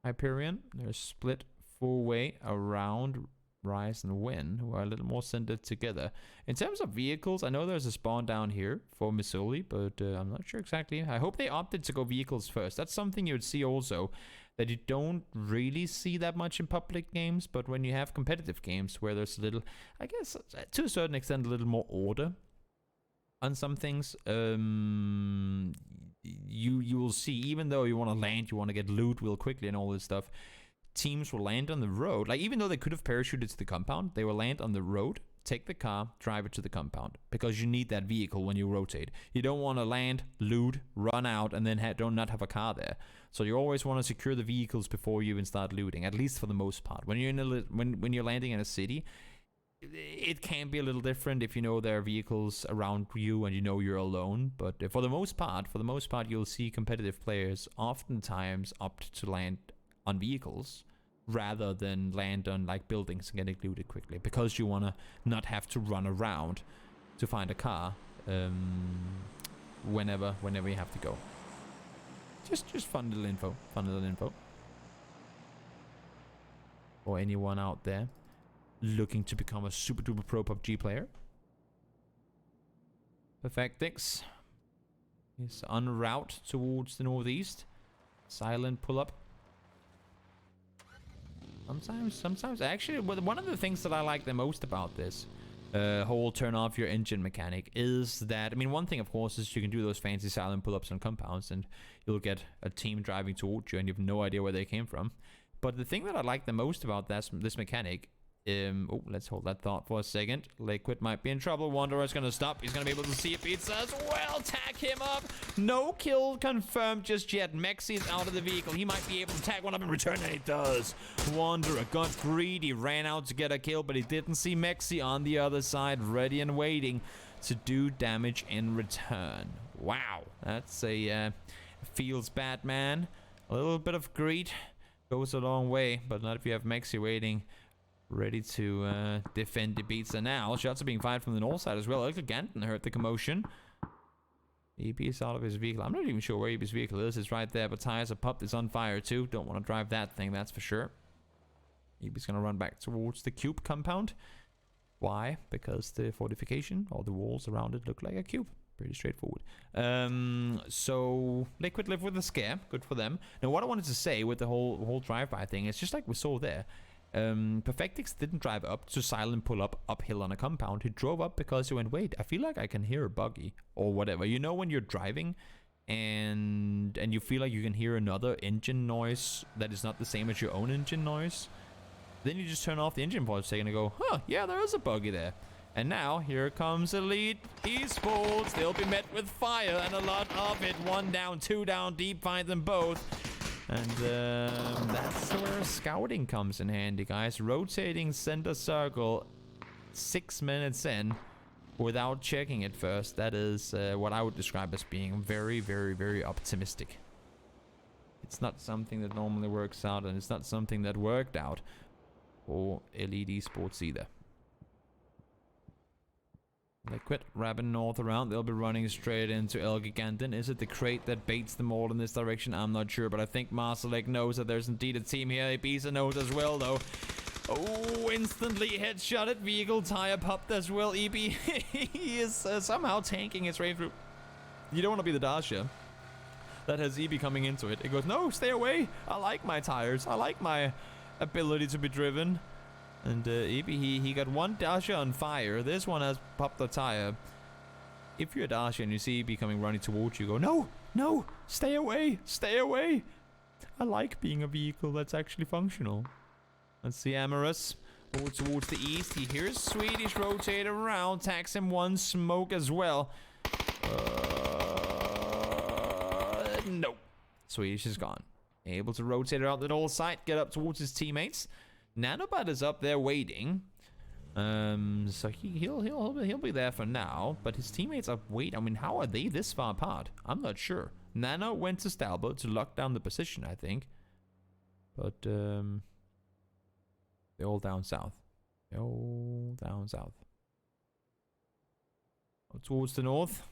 Hyperion, they're split 4-way around Rise and Win, who are a little more centered together. In terms of vehicles, I know there's a spawn down here for Missouli, but I'm not sure exactly. I hope they opted to go vehicles first. That's something you would see also that you don't really see that much in public games, but when you have competitive games where there's a little, I guess, to a certain extent, a little more order on some things, you will see, even though you want to land, you want to get loot real quickly and all this stuff, teams will land on the road. Like, even though they could have parachuted to the compound, they will land on the road, take the car, drive it to the compound, because you need that vehicle when you rotate. You don't want to land, loot, run out, and then not have a car there. So you always want to secure the vehicles before you even start looting, at least for the most part. When you're in when you're landing in a city, it can be a little different if you know there are vehicles around you and you know you're alone. But for the most part, you'll see competitive players oftentimes opt to land on vehicles rather than land on like buildings and getting looted quickly, because you want to not have to run around to find a car whenever you have to go. Just fun little info. For anyone out there looking to become a super duper pro PUBG player. Perfectix is en route towards the northeast. Silent pull up. Sometimes actually, one of the things that I like the most about this whole turn off your engine mechanic is that, I mean, one thing of course is you can do those fancy silent pull-ups on compounds and you'll get a team driving towards you and you have no idea where they came from. But the thing that I like the most about this mechanic, oh, let's hold that thought for a second. Liquid might be in trouble. Wanderer's gonna stop. He's gonna be able to see a pizza as well. Tag him up. No kill confirmed just yet. Mexi's out of the vehicle. He might be able to tag one up in return, and he does. Wanderer got greedy, ran out to get a kill, but he didn't see Mexi on the other side, ready and waiting to do damage in return. Wow, that's a feels bad, man. A little bit of greed goes a long way, but not if you have Mexi waiting, ready to defend the pizza now. Shots are being fired from the north side as well. Look, Ganton heard the commotion. EP is out of his vehicle. I'm not even sure where EP's vehicle is. It's right there, but tires are popped. It's on fire too. Don't want to drive that thing, that's for sure. EP's gonna run back towards the cube compound. Why? Because the fortification or the walls around it look like a cube. Pretty straightforward. So Liquid live with the scare. Good for them. Now, what I wanted to say with the whole drive-by thing is just like we saw there. Perfectix didn't drive up to silent pull up uphill on a compound. He drove up because he went, wait, I feel like I can hear a buggy or whatever. You know when you're driving and you feel like you can hear another engine noise that is not the same as your own engine noise? Then you just turn off the engine for a second and go, huh, yeah, there is a buggy there. And now, here comes Elite Esports. They'll be met with fire and a lot of it. 1 down, 2 down, deep find them both. And that's where scouting comes in handy, guys. Rotating center circle 6 minutes in without checking it first. That is what I would describe as being very, very, very optimistic. It's not something that normally works out, and it's not something that worked out for Elite Esports either. Liquid wrapping north around. They'll be running straight into El Giganten. Is it the crate that baits them all in this direction? I'm not sure, but I think Marsalek knows that there's indeed a team here. Ibiza knows as well, though. Oh, instantly headshotted. Vehicle tire popped as well. EB he is somehow tanking his way through. You don't want to be the Dasha that has EB coming into it. It goes, no, stay away. I like my tires. I like my ability to be driven. And EB, he got one Dasha on fire. This one has popped the tire. If you're a Dasha and you see EB coming running towards you, go, no, no, stay away, stay away. I like being a vehicle that's actually functional. Let's see Amorous. Over towards the east. He hears Swedish rotate around. Tags him one smoke as well. No. Swedish is gone. Able to rotate around the north side. Get up towards his teammates. Nanobot is up there waiting. So he'll be there for now. But his teammates are waiting. I mean, how are they this far apart? I'm not sure. Nano went to Stalbo to lock down the position, I think. But they're all down south. They're all down south. Towards the north,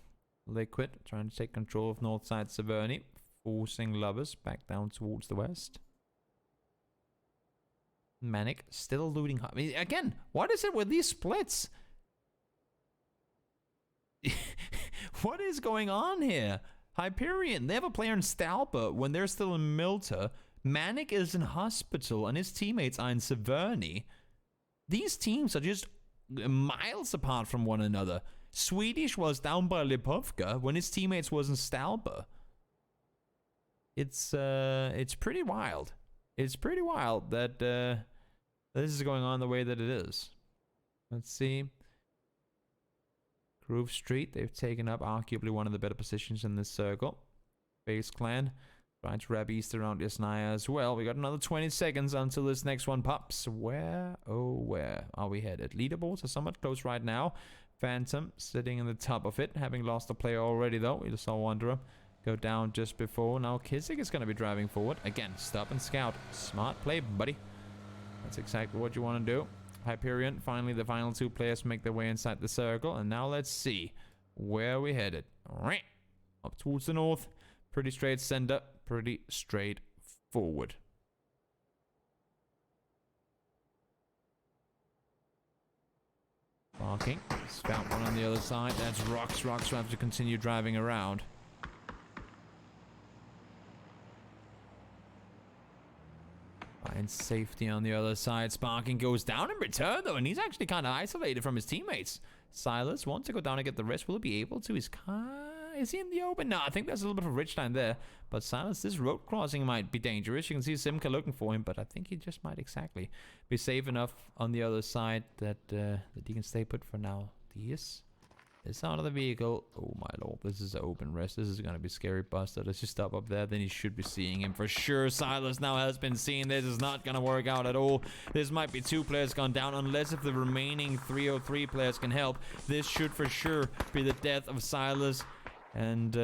Liquid trying to take control of north side Severny, forcing Lovers back down towards the west. Manic still looting. I mean, again, what is it with these splits? What is going on here? Hyperion, they have a player in Stalpa when they're still in Milta. Manic is in hospital and his teammates are in Severny. These teams are just miles apart from one another. Swedish was down by Lipovka when his teammates was in Stalpa. It's pretty wild. It's pretty wild that this is going on the way that it is. Let's see. Groove Street, they've taken up arguably one of the better positions in this circle. Base Clan trying to wrap east around Isnaya as well. We got another 20 seconds until this next one pops. Where, oh where are we headed? Leaderboards are somewhat close right now. Phantom sitting in the top of it, having lost a player already though. We just saw Wanderer go down just before. Now Kizik is going to be driving forward. Again, stop and scout. Smart play, buddy. That's exactly what you want to do. Hyperion, finally the final two players make their way inside the circle. And now let's see where we headed. Up towards the north. Pretty straight center. Pretty straight forward. Barking. Found one on the other side. That's Rocks. Rocks will have to continue driving around. Finds safety on the other side. Sparking goes down in return though, and he's actually kind of isolated from his teammates. Silas wants to go down and get the rest. Will he be able to? Is he in the open? No, I think there's a little bit of ridge line there. But Silas, this road crossing might be dangerous. You can see Simka looking for him, but I think he just might exactly be safe enough on the other side that he can stay put for now. This is out of the vehicle. Oh my lord, this is an open rest. This is gonna be scary, Buster. Let's just stop up there. Then you should be seeing him for sure. Silas now has been seen. This is not gonna work out at all. This might be 2 players gone down, unless if the remaining 303 players can help. This should for sure be the death of Silas and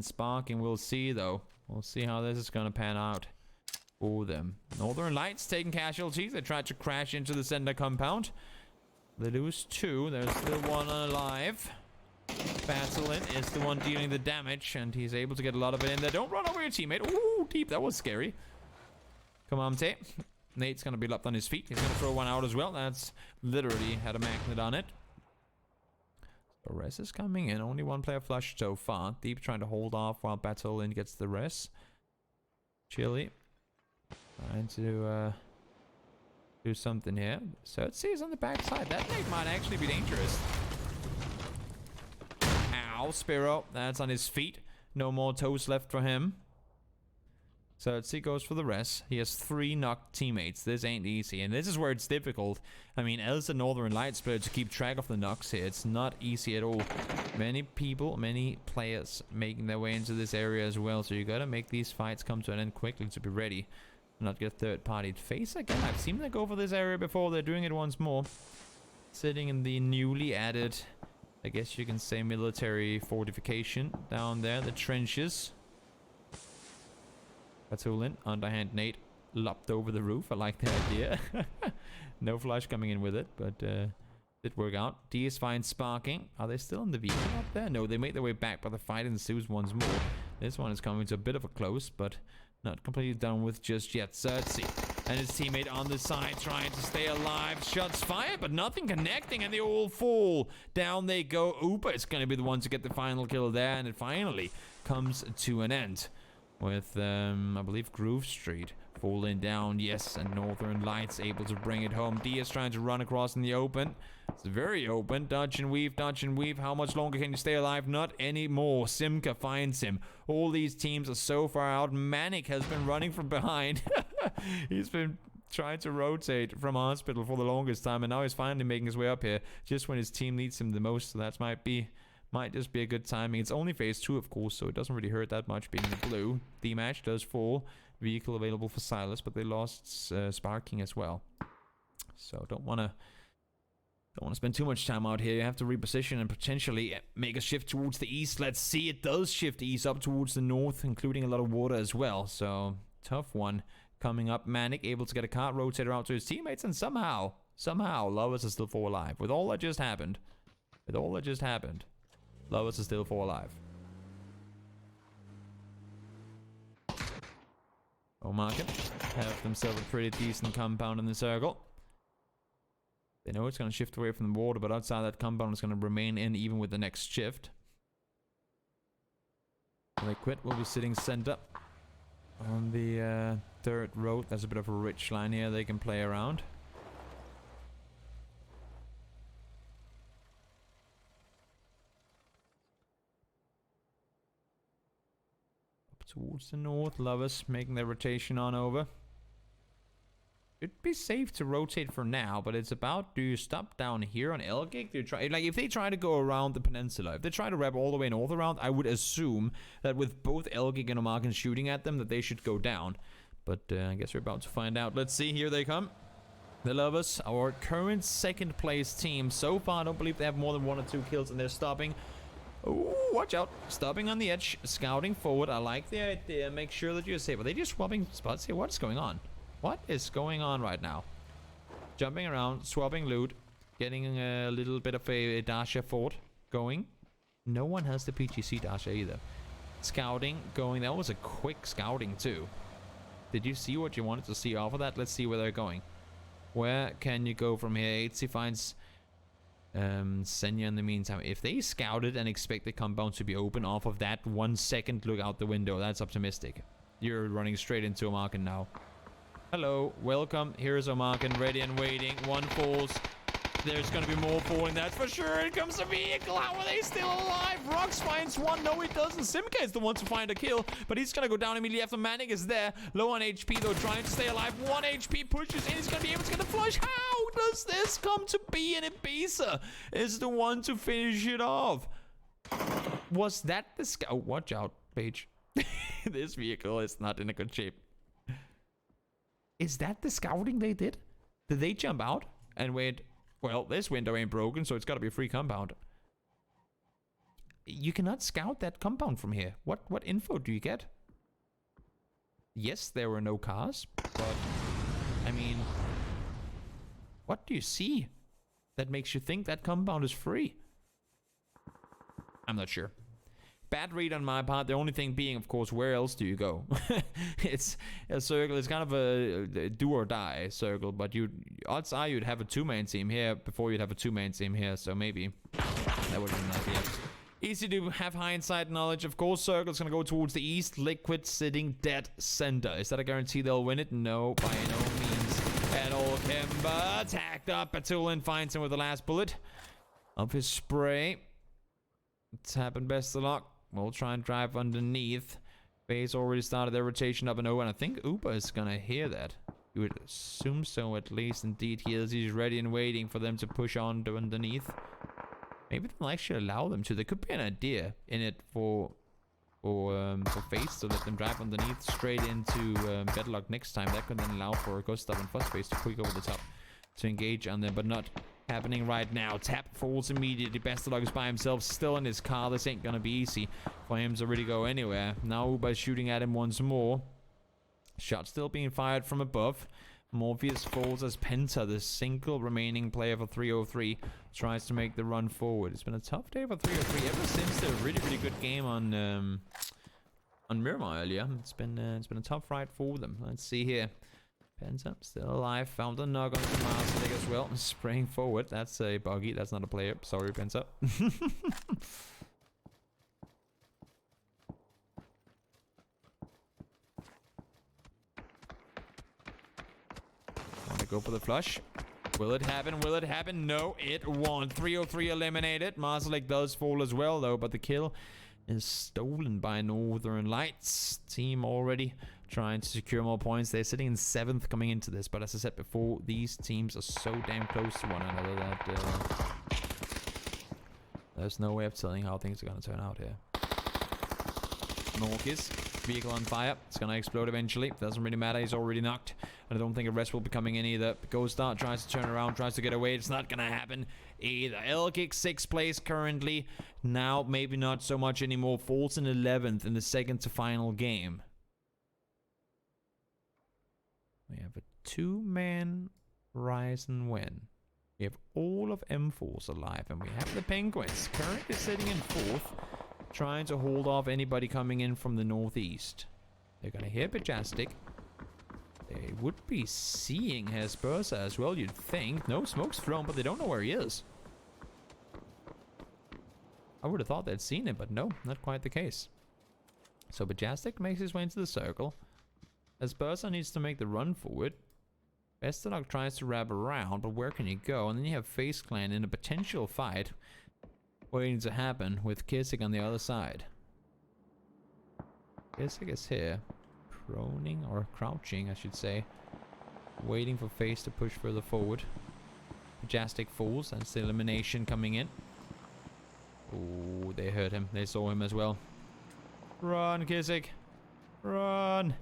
Sparking. We'll see though. We'll see how this is gonna pan out for them. Northern Lights taking casualties. They tried to crash into the center compound. They lose 2. There's still 1 alive. Battlein is the one dealing the damage, and he's able to get a lot of it in there. Don't run over your teammate. Ooh, deep. That was scary. Come on, Tate. Nate's going to be locked on his feet. He's going to throw one out as well. That's literally had a magnet on it. So res is coming in. Only 1 player flushed so far. Deep trying to hold off while Battlein gets the res. Chili trying to do something here. So it sees on the backside. That nade might actually be dangerous. Ow, Spiro. That's on his feet. No more toes left for him. So He goes for the rest. He has 3 knocked teammates. This ain't easy. And this is where it's difficult. I mean, as a Northern Lights player, to keep track of the knocks here, it's not easy at all. Many people, many players making their way into this area as well. So you gotta make these fights come to an end quickly to be ready. Not get third-party face again. I've seen them go for this area before. They're doing it once more. Sitting in the newly added, I guess you can say, military fortification down there. The trenches. Battlein, underhand nade, lopped over the roof. I like the idea. No flush coming in with it, but did work out. D is fine Sparking. Are they still in the vehicle up there? No, they made their way back, but the fight ensues once more. This one is coming to a bit of a close, but not completely done with just yet. Xerxes and his teammate on the side trying to stay alive. Shots fired, but nothing connecting, and they all fall. Down they go. Uber is going to be the one to get the final kill there, and it finally comes to an end with, I believe, Groove Street falling down. Yes, and Northern Lights able to bring it home. D is trying to run across in the open. It's very open. Dodge and weave, dodge and weave. How much longer can you stay alive? Not anymore. Simka finds him. All these teams are so far out. Manic has been running from behind. He's been trying to rotate from hospital for the longest time, and now he's finally making his way up here just when his team needs him the most. So that might just be a good timing. It's only phase 2, of course, so it doesn't really hurt that much being the blue. The match does fall. Vehicle available for Silas, but they lost Sparking as well. So don't want to spend too much time out here. You have to reposition and potentially make a shift towards the east. Let's see. It does shift east up towards the north, including a lot of water as well. So tough one coming up. Manic able to get a car rotator out to his teammates, and somehow Lovers is still 4 alive. With all that just happened, Lovers is still 4 alive. Oh, market have themselves a pretty decent compound in the circle. They know it's going to shift away from the water, but outside that compound is going to remain in even with the next shift. When they quit, we'll be sitting center on the third road. There's a bit of a rich line here they can play around. Towards the north, Lovers making their rotation on over. It'd be safe to rotate for now, but it's about, do you stop down here on Elgig? Do you try, like, if they try to go around the peninsula, if they try to wrap all the way north around, I would assume that with both Elgig and Omarkin shooting at them, that they should go down. But I guess we're about to find out. Let's see, here they come. The Lovers, our current second place team. So far, I don't believe they have more than 1 or 2 kills, and they're stopping. Oh, watch out. Stopping on the edge, scouting forward. I like the idea. Make sure that you're safe. Are they just swapping spots here? What's going on? What is going on right now? Jumping around, swapping loot, getting a little bit of a Dasha fort going. No one has the PGC Dasha either. Scouting going. That was a quick scouting too. Did you see what you wanted to see off of that? Let's see where they're going. Where can you go from here? Eitzi finds Senya in the meantime. If they scouted and expect the compound to be open off of that 1 second look out the window, that's optimistic. You're running straight into Omarkin now. Hello, welcome. Here's Omarkin, ready and waiting. One falls. There's gonna be more falling, that's for sure. Here comes the vehicle. How are they still alive? Rux finds one. No, he doesn't. Simka is the one to find a kill, but he's gonna go down immediately after Manic is there. Low on HP, though, trying to stay alive. 1 HP pushes in. He's gonna be able to get the flush. How does this come to be? And Ibiza is the one to finish it off. Was that the scout? Oh, watch out, Paige. This vehicle is not in a good shape. Is that the scouting they did? Did they jump out and wait? Well, this window ain't broken, so it's got to be a free compound. You cannot scout that compound from here. What info do you get? Yes, there were no cars, but I mean, what do you see that makes you think that compound is free? I'm not sure. Bad read on my part. The only thing being, of course, where else do you go? It's a circle. It's kind of a do or die circle, but odds are you'd have a two-man team here before you'd have a two-man team here, so maybe that would have been an idea. Easy to have hindsight knowledge. Of course, circle's going to go towards the east. Liquid sitting dead center. Is that a guarantee they'll win it? No, by no means at all. Kimber tacked up. Batulin finds him with the last bullet of his spray. It's happened, best of luck. We'll try and drive underneath. Base already started their rotation up and over, and I think Uber is gonna hear that. You would assume so, at least. Indeed, he is. He's ready and waiting for them to push on to underneath. Maybe they'll actually allow them to. There could be an idea in it for Face to let them drive underneath straight into Bedlock next time. That could then allow for Gustav and Fuzzface to quick over the top to engage on them, but not happening right now. Tap falls immediately. Best of luck is by himself, still in his car. This ain't gonna be easy for him to really go anywhere. Now Uber shooting at him once more. Shot still being fired from above. Morpheus falls as Penta, the single remaining player for 303, tries to make the run forward. It's been a tough day for 303 ever since the really good game on Miramar earlier. It's been a tough ride for them. Let's see here. Penta still alive. Found a knock on the Marslick as well. Spraying forward. That's a buggy. That's not a player. Sorry, Penta. Want to go for the flush? Will it happen? Will it happen? No, it won't. 303 eliminated. Marslick does fall as well, though, but the kill is stolen by Northern Lights. Team already trying to secure more points. They're sitting in 7th coming into this, but as I said before, these teams are so damn close to one another that there's no way of telling how things are going to turn out here. Norkis, vehicle on fire. It's going to explode eventually. Doesn't really matter. He's already knocked. And I don't think a rest will be coming in either. Ghost Star tries to turn around, tries to get away. It's not going to happen either. Elkick 6th place currently. Now, maybe not so much anymore. Falls in 11th in the second to final game. We have a 2-man rise and win. We have all of M4s alive, and we have the Penguins currently sitting in 4th, trying to hold off anybody coming in from the northeast. They're gonna hear Pajastic. They would be seeing Hespersa as well, you'd think. No smoke's thrown, but they don't know where he is. I would have thought they'd seen him, but no, not quite the case. So Pajastic makes his way into the circle. Hespersa needs to make the run forward. Vesterlock tries to wrap around, but where can he go? And then you have Face Clan in a potential fight waiting to happen with Kissick on the other side. Kissick is here. Proning, or crouching, I should say. Waiting for Face to push further forward. Majestic falls, that's the elimination coming in. Oh, they heard him. They saw him as well. Run, Kissick. Run.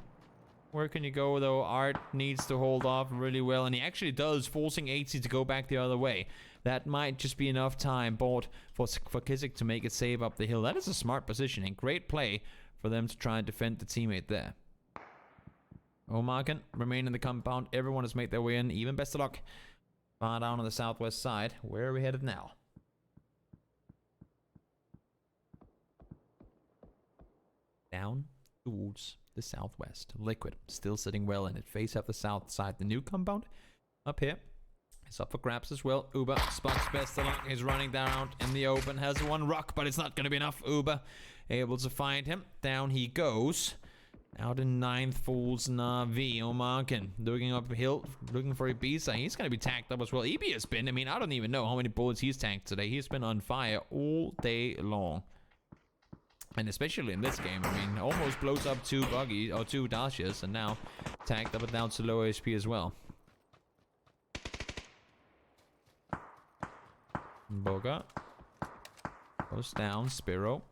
Where can you go, though? Art needs to hold off really well, and he actually does, forcing 80 to go back the other way. That might just be enough time bought for Kissick to make it save up the hill. That is a smart positioning. Great play for them to try and defend the teammate there. Omarken remain in the compound. Everyone has made their way in. Even best of luck. Far down on the southwest side. Where are we headed now? Down towards the southwest. Liquid still sitting well in it. Face up the south side. The new compound up here. It's up for grabs as well. Uber spots best of luck. He's running down in the open. Has one rock, but it's not going to be enough. Uber able to find him. Down he goes. Out in 9th, falls Navi. Omarkin looking uphill, looking for Ibiza. He's going to be tanked up as well. EB has been, I mean, I don't even know how many bullets he's tanked today. He's been on fire all day long. And especially in this game, I mean, almost blows up 2 buggies, or 2 dashes, and now tanked up and down to low HP as well. Boga goes down. Spiro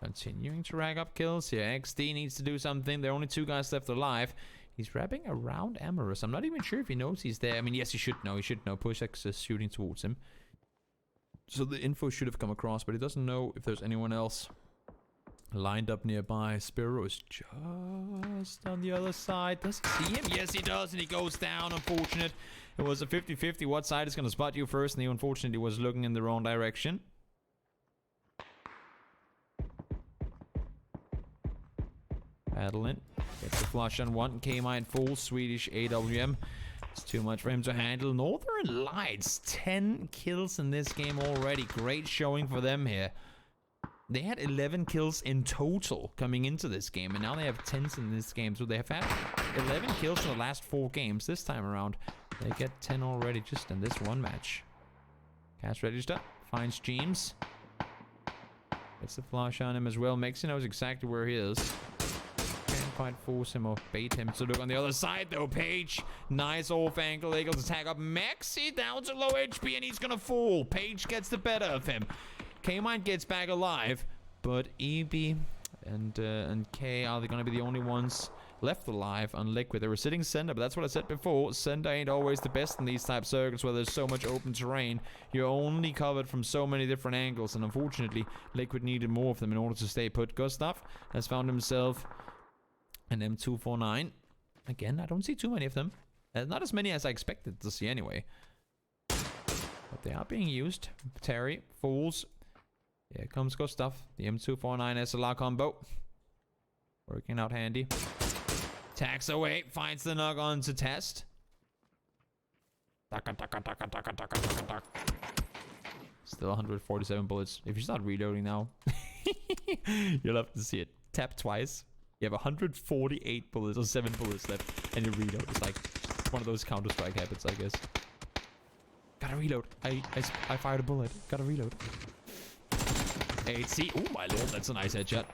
continuing to rack up kills here. XD needs to do something. There are only 2 guys left alive. He's wrapping around Amorous. I'm not even sure if he knows he's there. I mean, yes, he should know. He should know. Pushx is shooting towards him. So the info should have come across, but he doesn't know if there's anyone else lined up nearby. Spiro is just on the other side. Does he see him? Yes, he does, and he goes down. Unfortunate. It was a 50-50. What side is going to spot you first? And he unfortunately was looking in the wrong direction. Paddling. Gets the flush on 1. K-Mine full. Swedish AWM. It's too much for him to handle. Northern Lights. 10 kills in this game already. Great showing for them here. They had 11 kills in total coming into this game, and now they have 10 in this game. So they have had 11 kills in the last 4 games. This time around, they get 10 already just in this one match. Cash register. Finds James. Gets the flash on him as well. Mexi knows exactly where he is. Can't quite force him or bait him to look on the other side, though. Page, nice off angle, able to tag up Mexi down to low HP, and he's gonna fall. Page gets the better of him. K-Mine gets back alive, but EB and K are they going to be the only ones left alive on Liquid. They were sitting center, but that's what I said before. Center ain't always the best in these type circuits where there's so much open terrain. You're only covered from so many different angles, and unfortunately, Liquid needed more of them in order to stay put. Gustav has found himself an M249. Again, I don't see too many of them. Not as many as I expected to see anyway. But they are being used. Terry, Fools. Here comes Gustav. The M249 SLR combo. Working out handy. Tacks away. Finds the knock on to test. Still 147 bullets. If you start reloading now, you'll have to see it. Tap twice. You have 148 bullets or 7 bullets left. And you reload. It's like one of those Counter-Strike habits, I guess. Gotta reload. I fired a bullet. Gotta reload. 8C. Oh my lord, that's a nice headshot.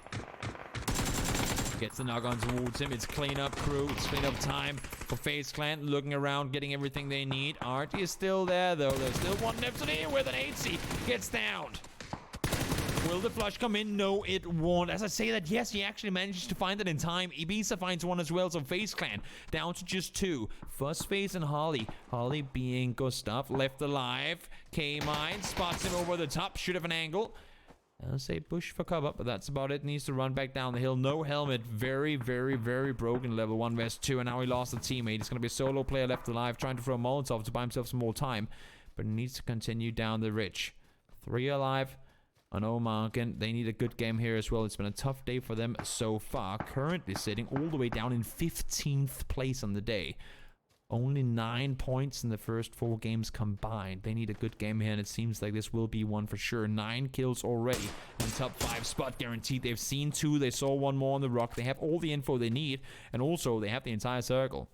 Gets the knock on towards him. It's cleanup crew. It's cleanup time for FaZe Clan. Looking around, getting everything they need. Artie is still there though. There's still one left in here with an 8C. Gets downed. Will the flush come in? No, it won't. As I say that, yes, he actually manages to find it in time. Ibiza finds one as well, so FaZe Clan down to just 2. Fuzzface and Holly. Holly being Gustav, left alive. K-Mine spots him over the top. Should have an angle. I'll say push for cover, but that's about it. Needs to run back down the hill. No helmet. Very, very, very broken. Level 1 vest 2, and now he lost a teammate. He's going to be a solo player left alive, trying to throw a Molotov to buy himself some more time, but he needs to continue down the ridge. 3 alive. On Omarkin, they need a good game here as well. It's been a tough day for them so far. Currently sitting all the way down in 15th place on the day. Only 9 points in the first 4 games combined. They need a good game here, and it seems like this will be one for sure. 9 kills already, and top 5 spot guaranteed. They've seen 2. They saw 1 more on the rock. They have all the info they need, and also they have the entire circle.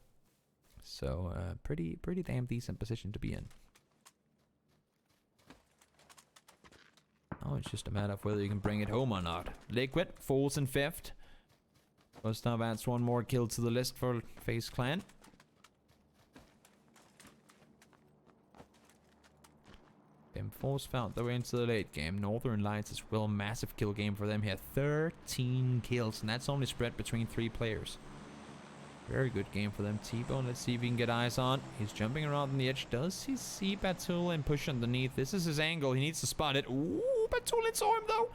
So, pretty damn decent position to be in. Oh, it's just a matter of whether you can bring it home or not. Liquid falls in 5th. Gustav adds 1 more kill to the list for FaZe Clan. Force found their way into the late game. Northern Lights as well. Massive kill game for them here. 13 kills, and that's only spread between 3 players. Very good game for them. T-Bone, let's see if he can get eyes on. He's jumping around on the edge. Does he see Batul and push underneath? This is his angle. He needs to spot it. Ooh, Batul saw him though.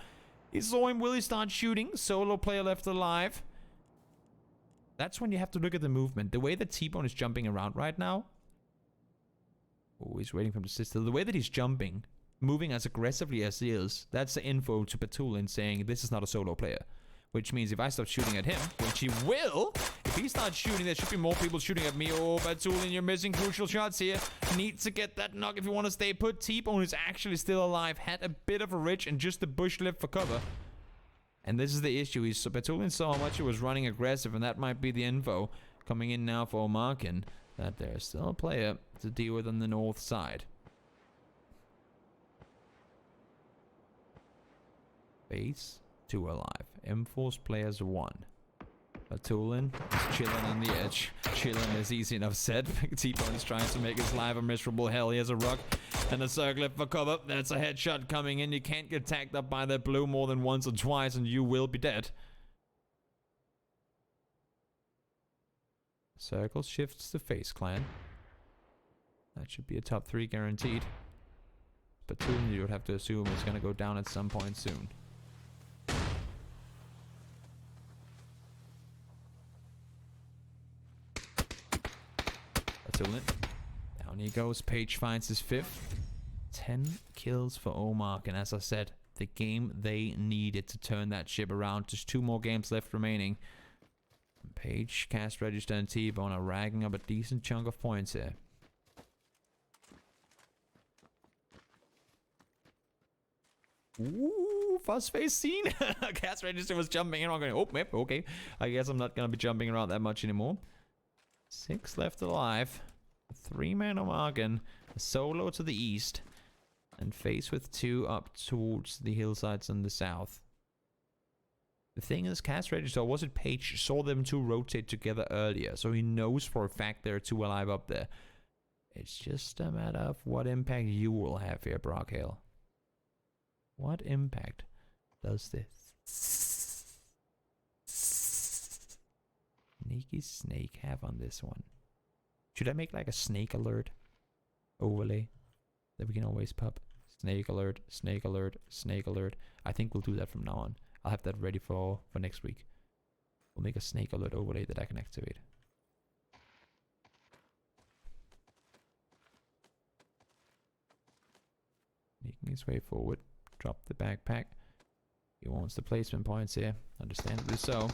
He saw him. Will he start shooting? Solo player left alive. That's when you have to look at the movement. The way that T-Bone is jumping around right now. Oh, he's waiting for him to sit still. The way that he's jumping, moving as aggressively as he is, that's the info to Batulin saying this is not a solo player. Which means if I start shooting at him, which he will, if he starts shooting, there should be more people shooting at me. Oh, Batulin, you're missing crucial shots here. Need to get that knock if you want to stay put. T-Bone is actually still alive. Had a bit of a ridge and just the bush left for cover. And this is the issue. Batulian saw how much he was running aggressive, and that might be the info coming in now for Omarkin, that there's still a player to deal with on the north side. Base 2 alive. M-Force players 1. Batulian is chilling on the edge. Chilling is easy enough said. T-Bone is trying to make his life a miserable hell. He has a rock and a circlet for cover. That's a headshot coming in. You can't get tagged up by that blue more than once or twice and you will be dead. Circle shifts to Face Clan. That should be a top 3 guaranteed. Batulian, you would have to assume, is going to go down at some point soon. Down he goes. Page finds his 5th. 10 kills for Omark. And as I said, the game they needed to turn that ship around. Just 2 more games left remaining. Page, Cast Register, and T-Bone are ragging up a decent chunk of points here. Ooh, fast face scene. Cast Register was jumping around going, oh, yep, okay. I guess I'm not going to be jumping around that much anymore. 6 left alive. 3-man Omargan. A solo to the east. And Face with 2 up towards the hillsides on the south. The thing is, Cast Register, was it Page, saw them 2 rotate together earlier. So he knows for a fact there are 2 alive up there. It's just a matter of what impact you will have here, Brockhale. What impact does this sneaky snake have on this one? Should I make like a snake alert overlay that we can always pop? Snake alert, snake alert, snake alert. I think we'll do that from now on. I'll have that ready for next week. We'll make a snake alert overlay that I can activate. Making his way forward. Drop the backpack. He wants the placement points here. Understandably so.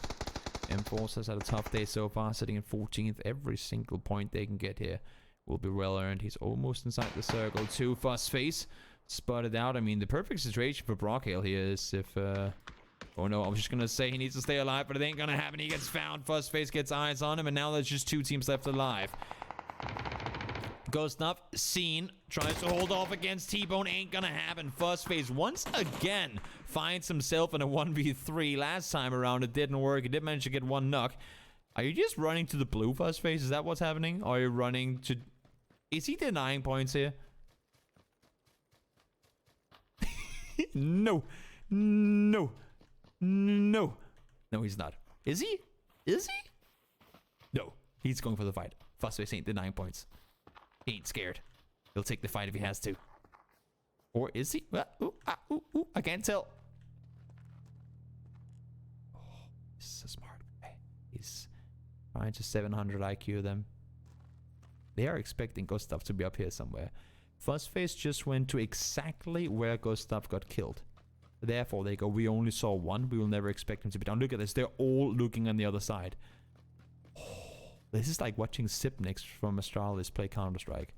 M-Force has had a tough day so far, sitting in 14th. Every single point they can get here will be well earned. He's almost inside the circle. 2 Fuss Face. Spotted out. I mean, the perfect situation for Brockhale here is if... oh no, I was just gonna say he needs to stay alive, but it ain't gonna happen. He gets found. Fuss Face gets eyes on him, and now there's just 2 teams left alive. Ghost Nuff, seen, tries to hold off against T-Bone, ain't gonna happen. Fuzzface once again finds himself in a 1v3. Last time around it didn't work. He did manage to get 1 knock. Are you just running to the blue, Fuzzface? Is that what's happening? Or are you running to... Is he denying points here? No. No. No. No, he's not. Is he? Is he? No. He's going for the fight. Fuzzface ain't denying points. He ain't scared. He'll take the fight if he has to. Or is he? I can't tell. Oh, this is a smart guy. He's trying to 700 IQ them. They are expecting Gustav to be up here somewhere. Fuzzface just went to exactly where Gustav got killed. Therefore, they go, we only saw 1. We will never expect him to be down. Look at this. They're all looking on the other side. This is like watching Sipnix from Astralis play Counter-Strike.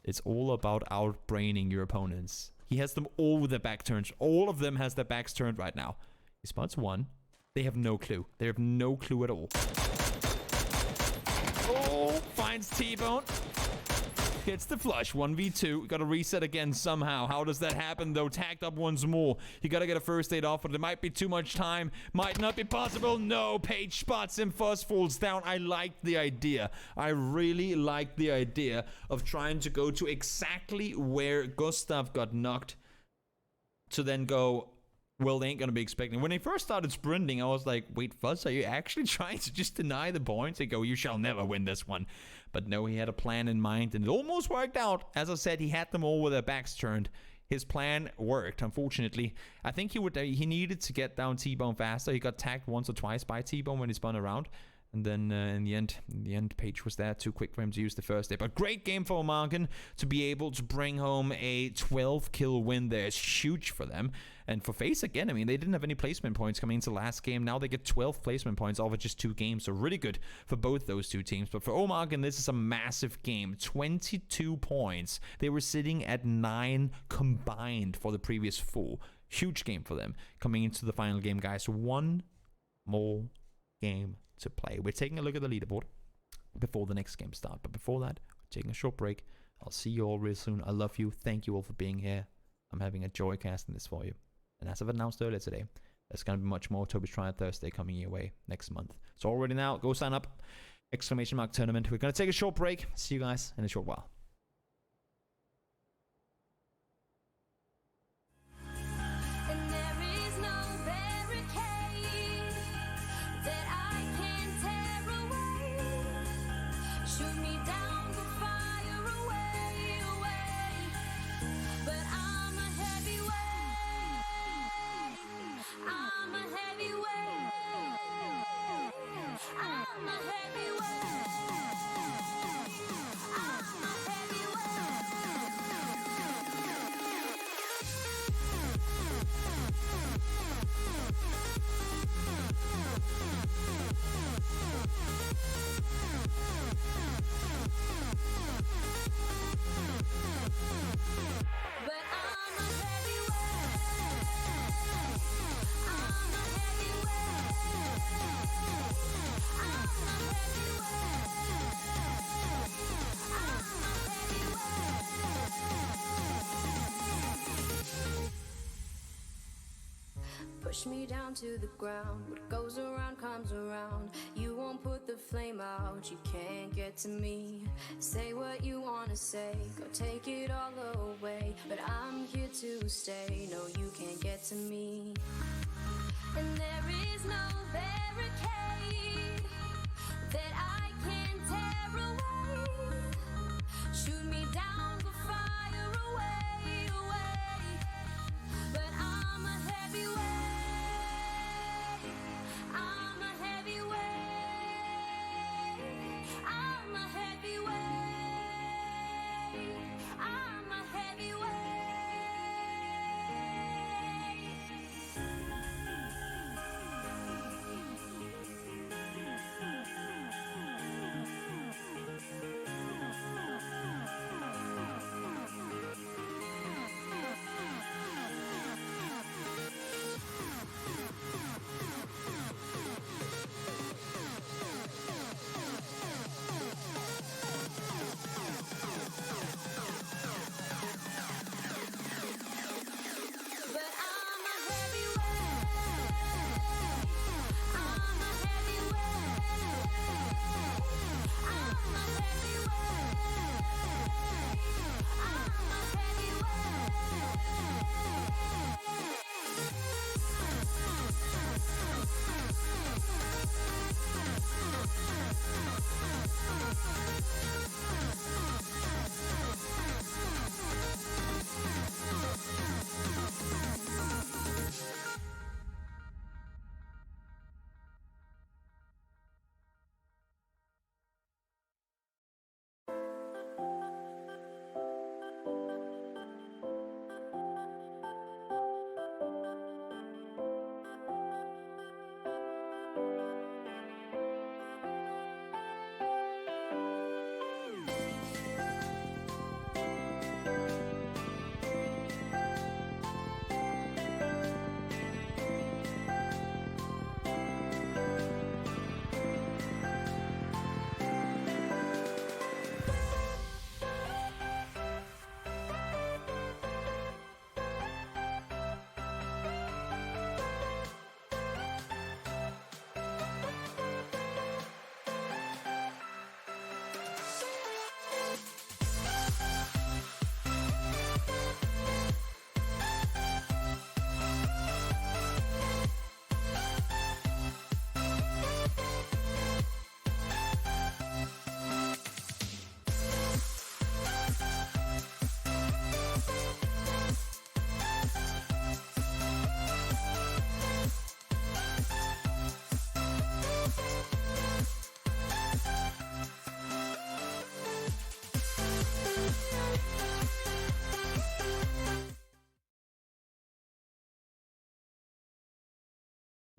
It's all about outbraining your opponents. He has them all with their back turned. All of them has their backs turned right now. He spots 1. They have no clue. They have no clue at all. Oh, finds T-Bone. Gets the flush. 1v2. Gotta reset again somehow. How does that happen though? Tagged up once more. You gotta get a first aid off, but there might be too much time. Might not be possible. No. Page spots him. Fuzz falls down. I like the idea. I really like the idea of trying to go to exactly where Gustav got knocked. To then go, well, they ain't gonna be expecting. When they first started sprinting, I was like, wait, Fuzz, are you actually trying to just deny the points? They go, you shall never win this one. But no, he had a plan in mind, and it almost worked out. As I said, he had them all with their backs turned. His plan worked, unfortunately. I think he needed to get down T-Bone faster. He got tagged once or twice by T-Bone when he spun around. And then in the end, Page was there. Too quick for him to use the first hit. But great game for Morgan to be able to bring home a 12 kill win there is huge for them. And for FaZe, again, I mean, they didn't have any placement points coming into last game. Now they get 12 placement points over just 2 games. So really good for both those 2 teams. But for Omargan, this is a massive game. 22 points. They were sitting at 9 combined for the previous 4. Huge game for them coming into the final game, guys. 1 more game to play. We're taking a look at the leaderboard before the next game starts. But before that, we're taking a short break. I'll see you all real soon. I love you. Thank you all for being here. I'm having a joy casting this for you. And as I've announced earlier today, there's going to be much more Toby's Tryhard Thursday coming your way next month. So already now, go sign up. ! Tournament. We're going to take a short break. See you guys in a short while. And there is no barricade that I can tear away. Shoot me down, but fire away, away. But I'm a heavyweight. I'm a heavyweight. I'm a heavyweight. I'm a push me down to the ground. What goes around comes around. You won't put the flame out. You can't get to me. Say what you wanna say. Go take it all away. But I'm here to stay. No, you can't get to me. And there is no barricade that I can tear away. Shoot me down, but fire away, away. But I'm a heavyweight. I'm a heavyweight. I'm a heavyweight. I'm a heavyweight.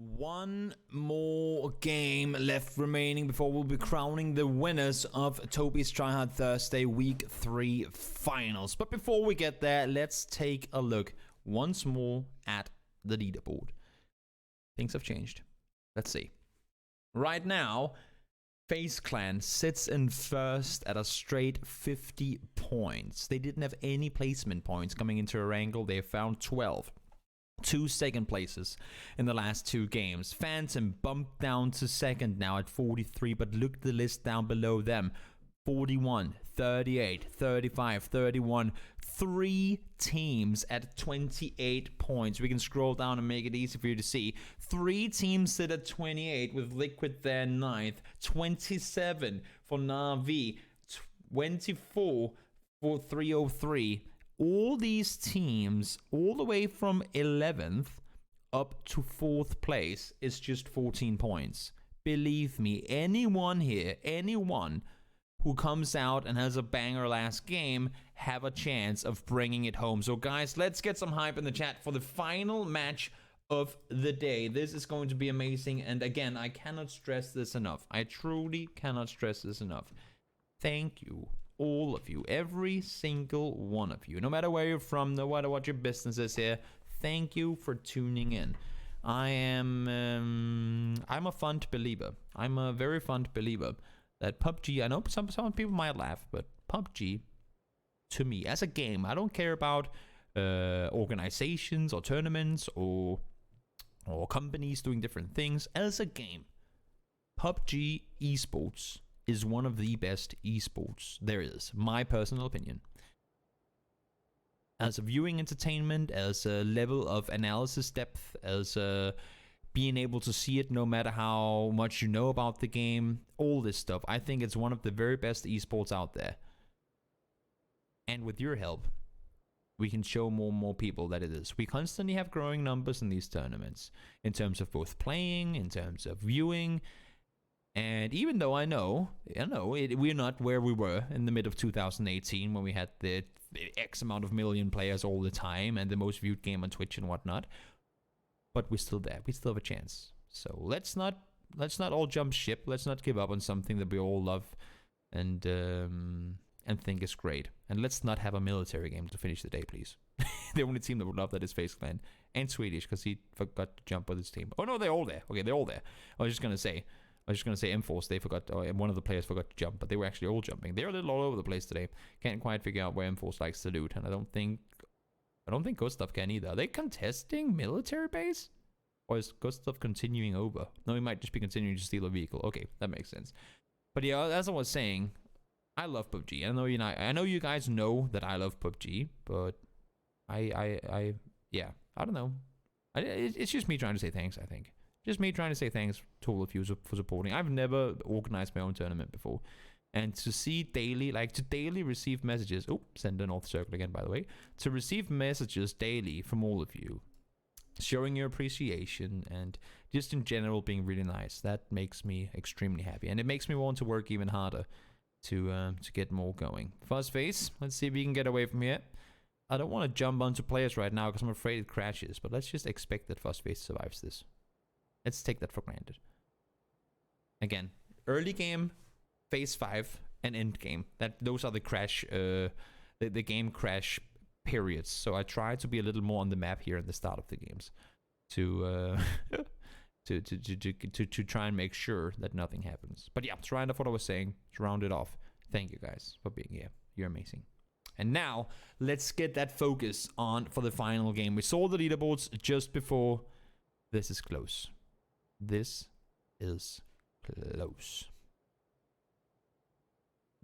One more game left remaining before we'll be crowning the winners of Toby's Tryhard Thursday Week 3 Finals. But before we get there, let's take a look once more at the leaderboard. Things have changed. Let's see. Right now, FaZe Clan sits in first at a straight 50 points. They didn't have any placement points coming into a wrangle. They found 12. 2 second places in the last 2 games. Phantom bumped down to second now at 43, but look at the list down below them. 41, 38, 35, 31. 3 teams at 28 points. We can scroll down and make it easy for you to see. 3 teams sit at 28 with Liquid there 9th. 27 for Na'Vi. 24 for 303. All these teams, all the way from 11th up to 4th place, is just 14 points. Believe me, anyone here, anyone who comes out and has a banger last game, have a chance of bringing it home. So guys, let's get some hype in the chat for the final match of the day. This is going to be amazing. And again, I cannot stress this enough. I truly cannot stress this enough. Thank you. All of you, every single one of you, no matter where you're from, no matter what your business is here, thank you for tuning in. I'm a fond believer. I'm a very fond believer that PUBG, I know some people might laugh, but PUBG, to me, as a game, I don't care about organizations or tournaments or companies doing different things. As a game, PUBG esports is one of the best esports there is, my personal opinion. As a viewing entertainment, as a level of analysis depth, as being able to see it no matter how much you know about the game, all this stuff, I think it's one of the very best esports out there. And with your help, we can show more and more people that it is. We constantly have growing numbers in these tournaments, in terms of both playing, in terms of viewing. And even though I know we're not where we were in the mid of 2018 when we had the X amount of million players all the time and the most viewed game on Twitch and whatnot, but we're still there. We still have a chance. So let's not all jump ship. Let's not give up on something that we all love and think is great. And let's not have a military game to finish the day, please. The only team that would love that is FaZe Clan and Swedish, because he forgot to jump with his team. Oh no, they're all there. Okay, they're all there. I was just gonna say M-Force, they forgot, or one of the players forgot to jump, but they were actually all jumping. They're a little all over the place today. Can't quite figure out where M-Force likes to loot, and I don't think Gustav can either. Are they contesting military base? Or is Gustav continuing over? No, he might just be continuing to steal a vehicle. Okay, that makes sense. But yeah, as I was saying, I love PUBG. I know you guys know that I love PUBG, but I don't know. It's just me trying to say thanks, I think. Just me trying to say thanks to all of you for supporting. I've never organized my own tournament before. And to see daily, to daily receive messages. Oh, send a North Circle again, by the way. To receive messages daily from all of you, showing your appreciation and just in general being really nice. That makes me extremely happy. And it makes me want to work even harder to get more going. Fuzzface, let's see if we can get away from here. I don't want to jump onto players right now because I'm afraid it crashes. But let's just expect that Fuzzface survives this. Let's take that for granted. Again, early game, phase 5, and end game. Those are the crash, the game crash periods. So I try to be a little more on the map here at the start of the games, to try and make sure that nothing happens. But yeah, to round off what I was saying, to round it off. Thank you guys for being here. You're amazing. And now let's get that focus on for the final game. We saw the leaderboards just before. This is close. This is close.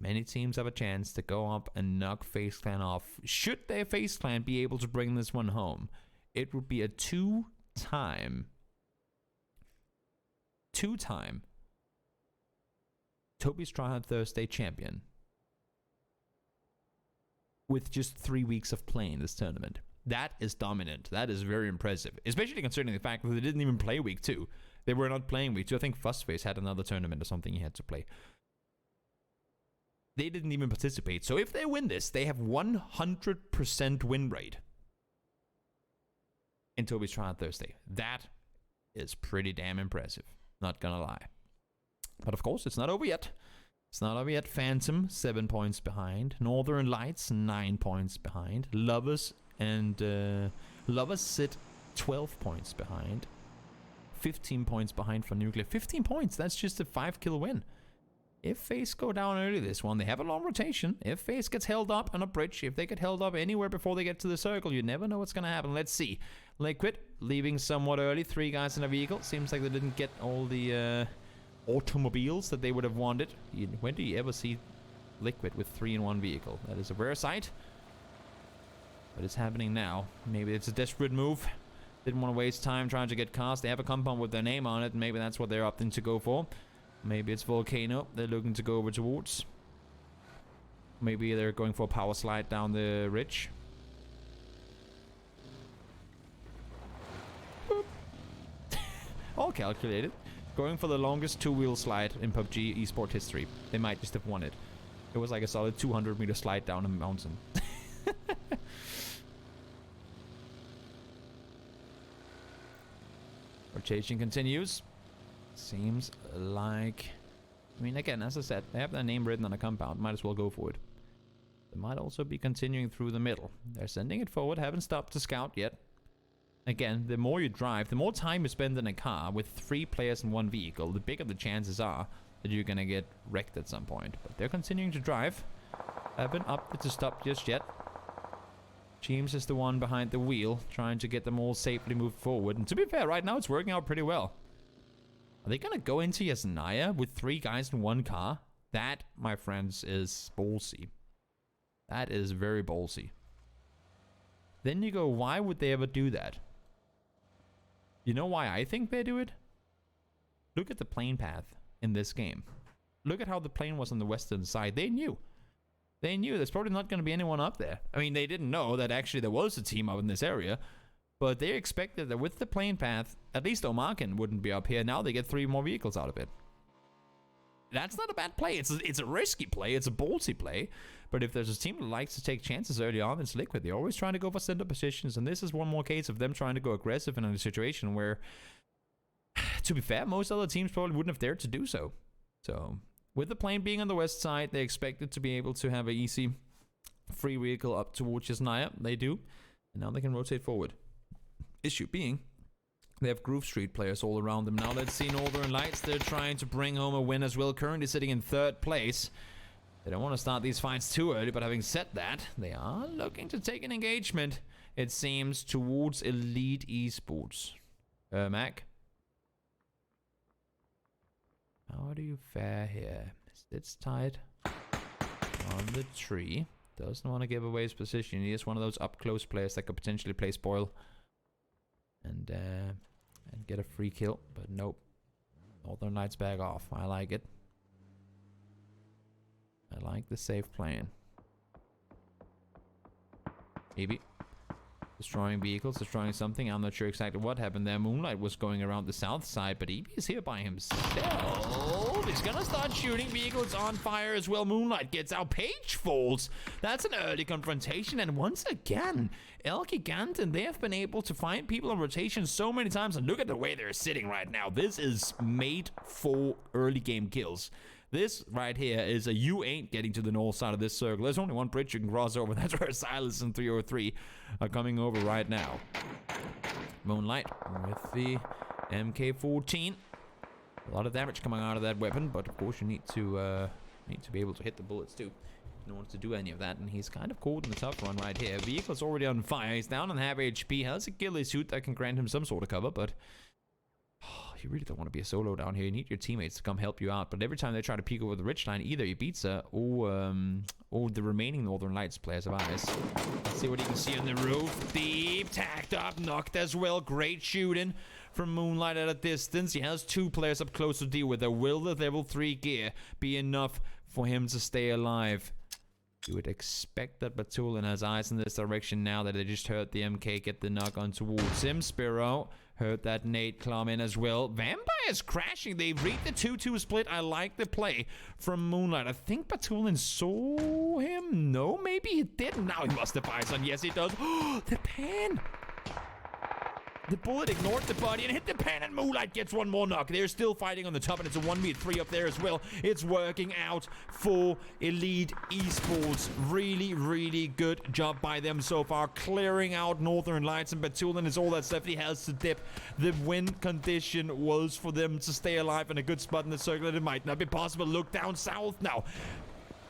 Many teams have a chance to go up and knock FaZe Clan off. Should their FaZe Clan be able to bring this one home, it would be a two-time Toby's Tryhard Thursday champion with just 3 weeks of playing this tournament. That is dominant. That is very impressive, especially considering the fact that they didn't even play week 2. They were not playing week 2. I think Fuzzface had another tournament or something he had to play. They didn't even participate. So if they win this, they have 100% win rate in Toby's Tryhard Thursday. That is pretty damn impressive. Not gonna lie. But of course, it's not over yet. It's not over yet. Phantom, 7 points behind. Northern Lights, 9 points behind. Lovers and Lovers sit 12 points behind. 15 points behind for Nuclear. 15 points, that's just a 5-kill win. If FaZe go down early this one, they have a long rotation. If FaZe gets held up on a bridge, if they get held up anywhere before they get to the circle, you never know what's going to happen. Let's see. Liquid leaving somewhat early. 3 guys in a vehicle. Seems like they didn't get all the automobiles that they would have wanted. When do you ever see Liquid with 3 in one vehicle? That is a rare sight. But it's happening now. Maybe it's a desperate move. Didn't want to waste time trying to get cars. They have a compound with their name on it, and maybe that's what they're opting to go for. Maybe it's Volcano they're looking to go over towards. Maybe they're going for a power slide down the ridge. All calculated. Going for the longest 2-wheel slide in PUBG eSport history. They might just have won it. It was like a solid 200-meter slide down a mountain. Rotation continues. Seems like... I mean, again, as I said, they have their name written on a compound. Might as well go for it. They might also be continuing through the middle. They're sending it forward. Haven't stopped to scout yet. Again, the more you drive, the more time you spend in a car with 3 players in one vehicle, the bigger the chances are that you're going to get wrecked at some point. But they're continuing to drive. Haven't opted to stop just yet. James is the one behind the wheel, trying to get them all safely moved forward. And to be fair, right now it's working out pretty well. Are they gonna go into Yasnaya with 3 guys in one car? That, my friends, is ballsy. That is very ballsy. Then you go, why would they ever do that? You know why I think they do it? Look at the plane path in this game. Look at how the plane was on the western side. They knew. They knew there's probably not going to be anyone up there. I mean, they didn't know that actually there was a team up in this area. But they expected that with the plane path, at least Omarkin wouldn't be up here. Now they get 3 more vehicles out of it. That's not a bad play. It's a risky play. It's a ballsy play. But if there's a team that likes to take chances early on, it's Liquid. They're always trying to go for center positions. And this is one more case of them trying to go aggressive in a situation where, to be fair, most other teams probably wouldn't have dared to do so. So... with the plane being on the west side, they expected to be able to have an easy free vehicle up towards Yasnaya. They do. And now they can rotate forward. Issue being, they have Groove Street players all around them. Now let's see Northern Lights. They're trying to bring home a win as well. Currently sitting in 3rd place. They don't want to start these fights too early, but having said that, they are looking to take an engagement, it seems, towards Elite Esports. Mac? How do you fare here? Sits tight on the tree. Doesn't want to give away his position. He is one of those up-close players that could potentially play spoil. And get a free kill. But nope. Northern Lights back off. I like it. I like the safe plan. Maybe. Destroying vehicles, destroying something. I'm not sure exactly what happened there. Moonlight was going around the south side, but EB is here by himself. He's gonna start shooting vehicles on fire as well. Moonlight gets out. Page falls. That's an early confrontation, and once again, El Gigante, they have been able to find people in rotation so many times, and look at the way they're sitting right now. This is made for early game kills. This right here is a you ain't getting to the north side of this circle. There's only one bridge you can cross over. That's where Silas and 303 are coming over right now. Moonlight with the MK14. A lot of damage coming out of that weapon, but of course you need to be able to hit the bullets too in order to do any of that. And he's kind of caught in the tough run right here. Vehicle's already on fire. He's down on half HP. Has a ghillie suit that can grant him some sort of cover, but you really don't want to be a solo down here. You need your teammates to come help you out. But every time they try to peek over the ridge line, either Ibiza or the remaining Northern Lights players have eyes. Let's see what you can see on the roof. Deep, tacked up, knocked as well. Great shooting from Moonlight at a distance. He has 2 players up close to deal with. Will the level 3 gear be enough for him to stay alive? You would expect that Batulin has eyes in this direction now that they just heard the MK get the knock on towards him. Spiro heard that nade climb in as well. Vampire's crashing. They've read the 2-2 split. I like the play from Moonlight. I think Batulin saw him. No, maybe he didn't. Now he must have eyes on. Yes, he does. The pan. The bullet ignored the body and hit the pan, and Moonlight gets one more knock. They're still fighting on the top, and it's a 1v3 up there as well. It's working out for Elite Esports. Really, really good job by them so far. Clearing out Northern Lights, and Batulan is all that's left. He has to dip. The win condition was for them to stay alive in a good spot in the circle. It might not be possible. Look down south now.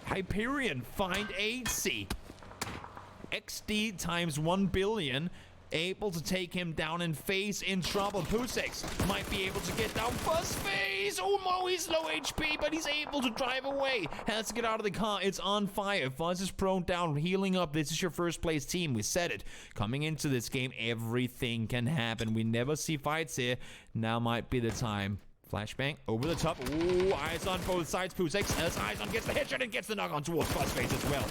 Hyperion, find AC. XD times 1 billion. Able to take him down, and FaZe in trouble. Pusex might be able to get down first. FaZe! Oh no, he's low HP, but he's able to drive away. Has to get out of the car. It's on fire. Fuzz is prone down, healing up. This is your first place team. We said it. Coming into this game, everything can happen. We never see fights here. Now might be the time. Flashbang over the top. Ooh, eyes on both sides. Pusex as eyes on gets the headshot and gets the knock on towards FaZe as well.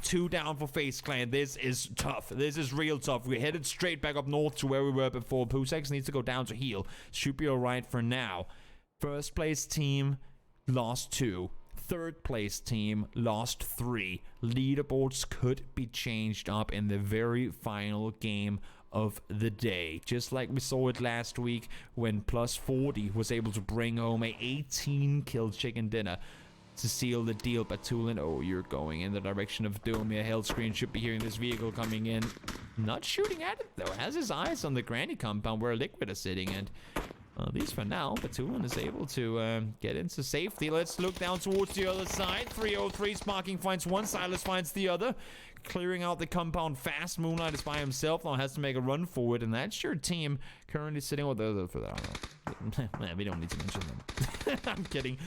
2 down for FaZe Clan. This is tough. This is real tough. We're headed straight back up north to where we were before. Pusex needs to go down to heal. Should be alright for now. First place team lost 2. Third place team lost 3. Leaderboards could be changed up in the very final game of the day. Just like we saw it last week when Plus 40 was able to bring home a 18 kill chicken dinner to seal the deal. Batulan, oh, you're going in the direction of Doom. A hell screen should be hearing this vehicle coming in. Not shooting at it though. Has his eyes on the granny compound where Liquid is sitting, and at least for now, Batulan is able to get into safety. Let's look down towards the other side. 303 Sparking finds one, Silas finds the other. Clearing out the compound fast. Moonlight is by himself now, has to make a run forward, and that's your team currently sitting with the for that. We don't need to mention them. I'm kidding.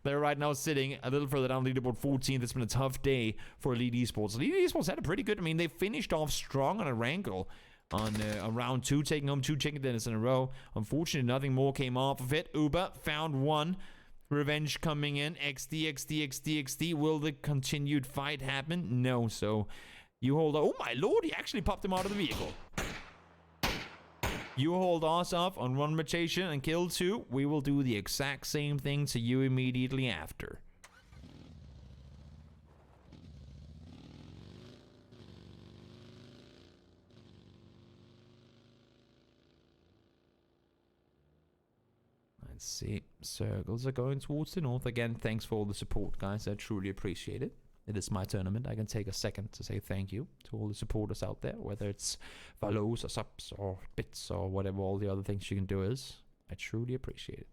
They're right now sitting a little further down leaderboard 14th. It's been a tough day for Elite Esports. Elite Esports had a pretty good, I mean, they finished off strong on a Wrangle on round 2, taking home 2 chicken dinners in a row. Unfortunately, nothing more came off of it. Uber found one. Revenge coming in. XD. Will the continued fight happen? No, so you hold on. Oh my lord, he actually popped him out of the vehicle. You hold us off on one rotation and kill 2. We will do the exact same thing to you immediately after. Let's see. Circles are going towards the north. Again, thanks for all the support, guys. I truly appreciate it. It is my tournament. I can take a second to say thank you to all the supporters out there, whether it's follows or subs or bits or whatever all the other things you can do is. I truly appreciate it.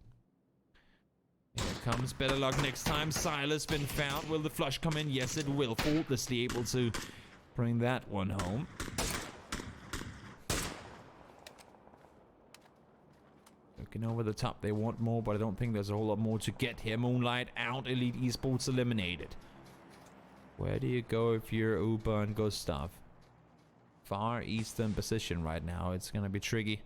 Here it comes. Better luck next time. Silas been found. Will the flush come in? Yes, it will. Faultlessly able to bring that one home. Looking over the top. They want more, but I don't think there's a whole lot more to get here. Moonlight out. Elite Esports eliminated. Where do you go if you're Uber and Gustav? Far eastern position right now. It's gonna be tricky.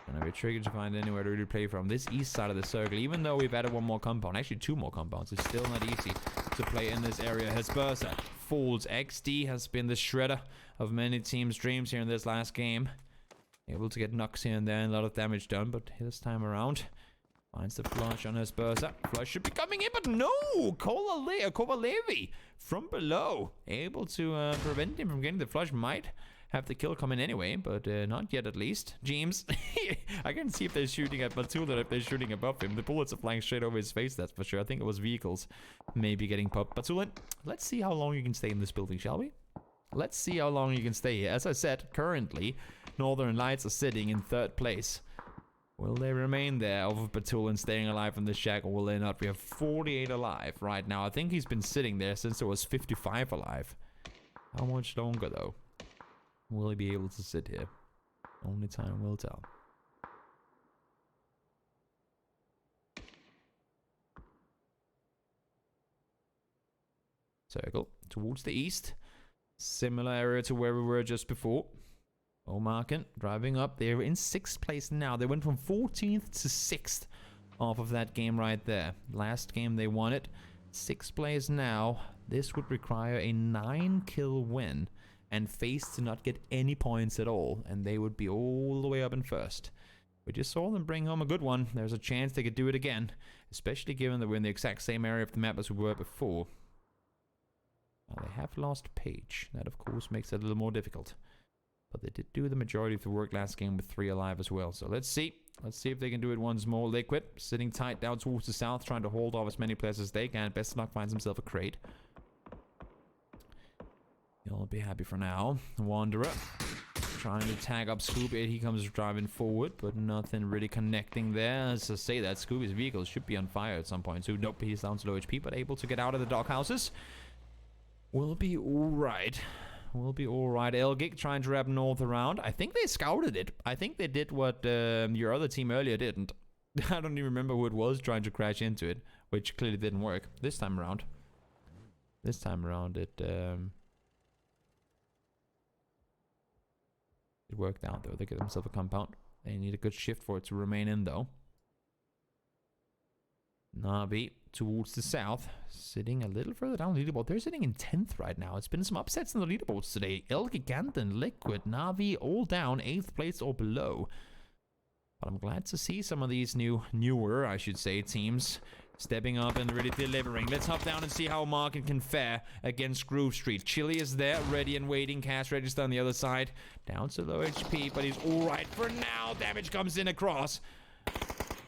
Gonna be tricky to find anywhere to really play from. This east side of the circle, even though we've added one more compound, actually 2 more compounds, it's still not easy to play in this area. Hespersa falls. XD has been the shredder of many teams' dreams here in this last game. Able to get knocks here and there and a lot of damage done, but this time around finds the flush on Hespersa. Flush should be coming in, but no! Kovalevi from below. Able to prevent him from getting the flush. Might have the kill come in anyway, but not yet at least. James, I can see if they're shooting at Batulan, if they're shooting above him. The bullets are flying straight over his face, that's for sure. I think it was vehicles maybe getting popped. Batulan, let's see how long you can stay in this building, shall we? Let's see how long you can stay here. As I said, currently, Northern Lights are sitting in 3rd place. Will they remain there over Batulan staying alive in the shack, or will they not? We have 48 alive right now. I think he's been sitting there since there was 55 alive. How much longer, though? Will he be able to sit here? Only time will tell. Circle towards the east. Similar area to where we were just before. Omarken driving up. They're in 6th place now. They went from 14th to 6th off of that game right there. Last game they won it. 6th place now. This would require a 9-kill win and FaZe to not get any points at all, and they would be all the way up in 1st. We just saw them bring home a good one. There's a chance they could do it again, especially given that we're in the exact same area of the map as we were before. Well, they have lost Page. That, of course, makes it a little more difficult. But they did do the majority of the work last game with 3 alive as well. So let's see. Let's see if they can do it once more. Liquid sitting tight down towards the south, trying to hold off as many players as they can. Best Luck finds himself a crate. He'll be happy for now. Wanderer trying to tag up Scooby. He comes driving forward, but nothing really connecting there. As I say that, Scooby's vehicle should be on fire at some point. So nope, he's down to low HP, but able to get out of the doghouses. Will be alright. Will be alright. Elgig trying to wrap north around. I think they scouted it. I think they did what your other team earlier didn't. I don't even remember who it was trying to crash into it, which clearly didn't work this time around. This time around it worked out though. They get themselves a compound. They need a good shift for it to remain in though. Navi towards the south, sitting a little further down the leaderboard. They're sitting in 10th right now. It's been some upsets in the leaderboards today. El Giganten, Liquid, Navi, all down 8th place or below. But I'm glad to see some of these newer, I should say, teams stepping up and really delivering. Let's hop down and see how Market can fare against Grove Street. Chili is there, ready and waiting. Cash register on the other side. Down to low HP, but he's all right for now. Damage comes in across.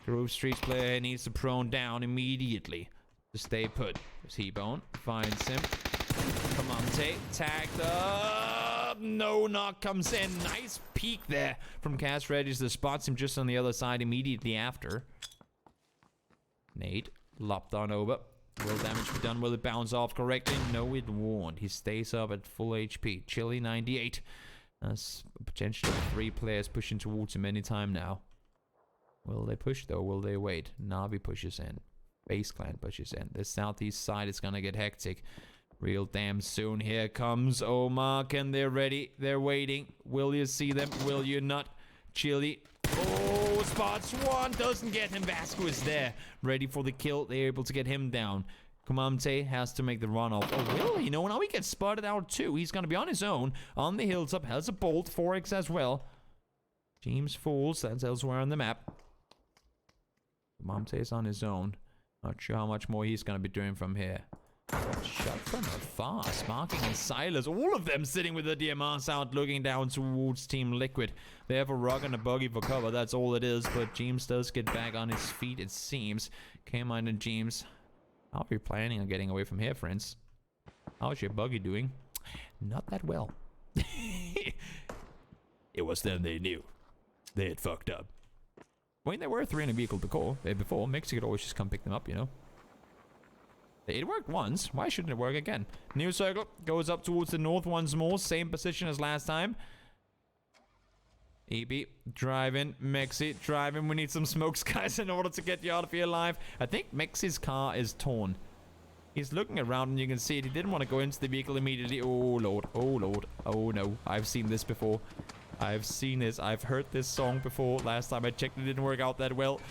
Grove Street's player needs to prone down immediately to stay put. T-Bone finds him. Comante tagged up. No knock comes in. Nice peek there from Cash Register. Spots him just on the other side immediately after. Nate lopped on over. Will damage be done? Will it bounce off correctly? No, it won't. He stays up at full HP. Chili 98. That's potentially 3 players pushing towards him anytime now. Will they push though? Will they wait? Navi pushes in. Base Clan pushes in. The southeast side is gonna get hectic real damn soon. Here comes Omar, and they're ready. They're waiting. Will you see them? Will you not? Chili. Oh, spots one. Doesn't get him. Vasco is there. Ready for the kill. They're able to get him down. Comante has to make the run off. Oh, will he? No, now he gets spotted out too. He's gonna be on his own. On the hilltop. Has a bolt. 4x as well. James falls. That's elsewhere on the map. Comante is on his own. Not sure how much more he's going to be doing from here. Shot from afar. Sparking and Silas. All of them sitting with the DMRs out, looking down towards Team Liquid. They have a rock and a buggy for cover. That's all it is. But James does get back on his feet, it seems. K-Mine and James. How are you planning on getting away from here, friends? How's your buggy doing? Not that well. It was then they knew. They had fucked up. When they were 3 in a vehicle before, Mixie could always just come pick them up, you know. It worked once. Why shouldn't it work again? New circle goes up towards the north once more. Same position as last time. EB driving. Mexi driving. We need some smokes, guys, in order to get you out of here alive. I think Mexi's car is torn. He's looking around and you can see it. He didn't want to go into the vehicle immediately. Oh, Lord. Oh, Lord. Oh, no. I've seen this before. I've seen this. I've heard this song before. Last time I checked, it didn't work out that well.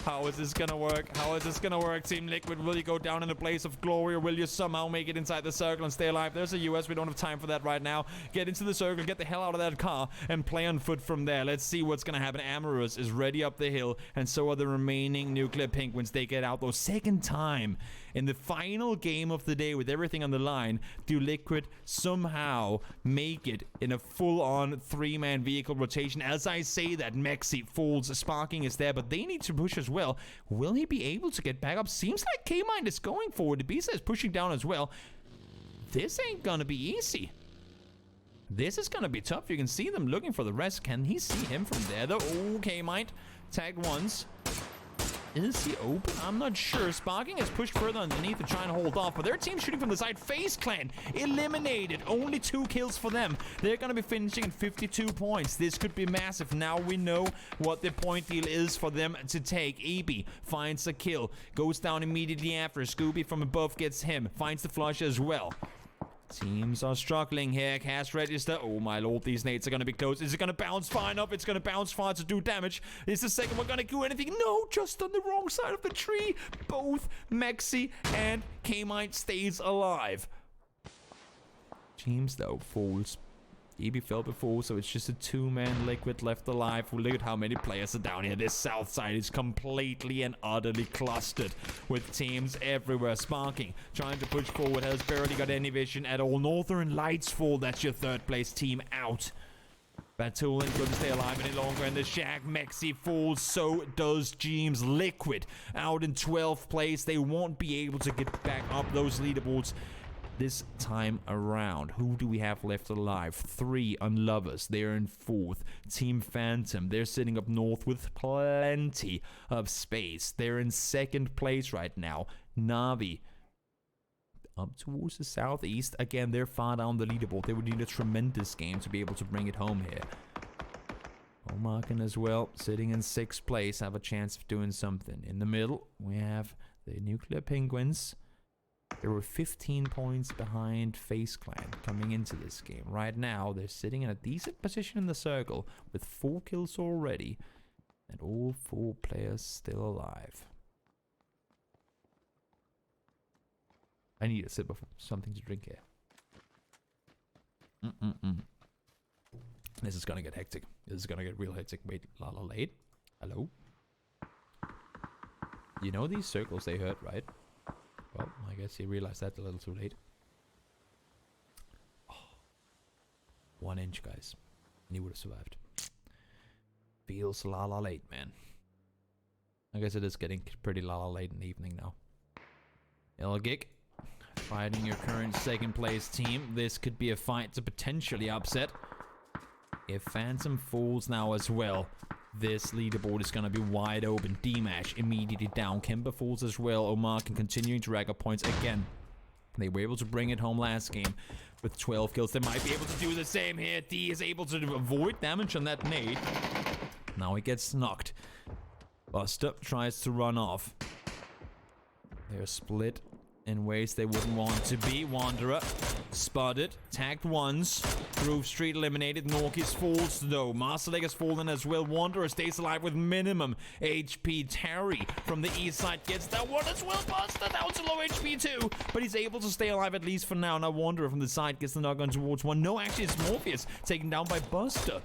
How is this gonna work? How is this gonna work? Team Liquid, will you go down in a blaze of glory, or will you somehow make it inside the circle and stay alive? There's a US. We don't have time for that right now. Get into the circle, get the hell out of that car, and play on foot from there. Let's see what's gonna happen. Amorous is ready up the hill, and so are the remaining Nuclear Penguins. They get out, though. Second time in the final game of the day with everything on the line, do Liquid somehow make it in a full-on 3-man vehicle rotation? As I say that, Mexi falls. Sparking is there, but they need to push as well. Will he be able to get back up? Seems like K-Mind is going forward. Ibiza is pushing down as well. This ain't gonna be easy. This is gonna be tough. You can see them looking for the rest. Can he see him from there, though? Oh, K-Mind tagged once. Is he open? I'm not sure. Sparking is pushed further underneath to try and hold off, but their team shooting from the side. FaZe Clan eliminated. Only 2 kills for them. They're going to be finishing at 52 points. This could be massive. Now we know what the point deal is for them to take. EB finds a kill. Goes down immediately after. Scooby from above gets him. Finds the flush as well. Teams are struggling here. Cash register. Oh my lord, these nades are going to be close. Is it going to bounce far enough? It's going to bounce far to do damage. Is the second one going to do anything? No, just on the wrong side of the tree. Both Mexi and K-Mine stays alive. James, though, falls. EB fell before, so it's just a two-man Liquid left alive. Look at how many players are down here. This south side is completely and utterly clustered with teams everywhere. Sparking, trying to push forward, has barely got any vision at all. Northern Lights fall. That's your third place team out. Batulin couldn't stay alive any longer, and the Shag Mexi falls. So does Jeems. Liquid out in 12th place. They won't be able to get back up those leaderboards this time around. Who do we have left alive? 3 Unlovers. They're in 4th. Team Phantom. They're sitting up north with plenty of space. They're in 2nd place right now. Navi up towards the southeast. Again, they're far down the leaderboard. They would need a tremendous game to be able to bring it home here. Omarken as well, sitting in 6th place, have a chance of doing something. In the middle, we have the Nuclear Penguins. They were 15 points behind FaZe Clan coming into this game. Right now, they're sitting in a decent position in the circle with 4 kills already and all 4 players still alive. I need a sip of something to drink here. This is gonna get hectic. This is gonna get real hectic. Wait, Lala Late? Hello? You know these circles they hurt, right? Well, I guess he realized that a little too late. Oh, 1 inch, guys. And he would have survived. Feels Lala Late, man. I guess it is getting pretty Lala Late in the evening now. Elgig fighting your current 2nd place team. This could be a fight to potentially upset. If Phantom falls now as well, this leaderboard is going to be wide open. D-Mash immediately down. Kemba falls as well. Omarken continuing to rack up points again. They were able to bring it home last game with 12 kills. They might be able to do the same here. D is able to avoid damage on that nade. Now he gets knocked. Buster tries to run off. They're split in ways they wouldn't want to be. Wanderer spotted, tagged once. Groove Street eliminated. Norkis falls though. Masterleg has fallen as well. Wanderer stays alive with minimum HP. Terry from the east side gets that one as well. Buster down to low HP too, but he's able to stay alive at least for now. Now Wanderer from the side gets the knock on towards one. No, actually it's Morpheus taken down by Buster.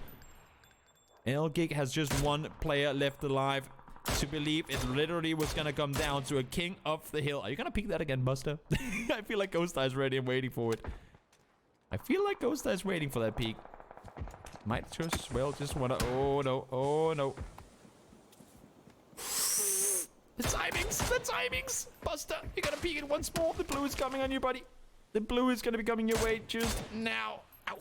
Elgig has just 1 player left alive. To believe it literally was gonna come down to a king of the hill. Are you gonna peek that again, Buster? I feel like Ghost Eye's ready and waiting for it. I feel like Ghost Eye's waiting for that peek. Might just well just wanna. Oh no! Oh no! The timings, Buster. You gotta peek it once more. The blue is coming on you, buddy. The blue is gonna be coming your way just now. Ow!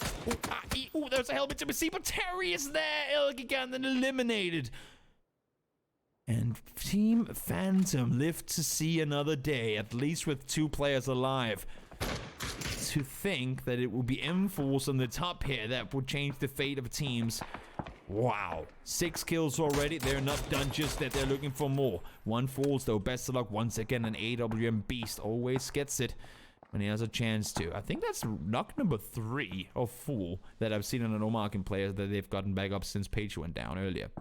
Ooh, there's a helmet to see, but Terry is there. Elg again, then eliminated. And Team Phantom live to see another day, at least with 2 players alive. To think that it will be M-Force on the top here that would change the fate of teams. Wow. 6 kills already. They're not done just yet. They're looking for more. 1 falls though. Best of luck once again. An AWM beast always gets it when he has a chance to. I think that's knock number 3 or 4 that I've seen on an Omarken player that they've gotten back up since Page went down earlier.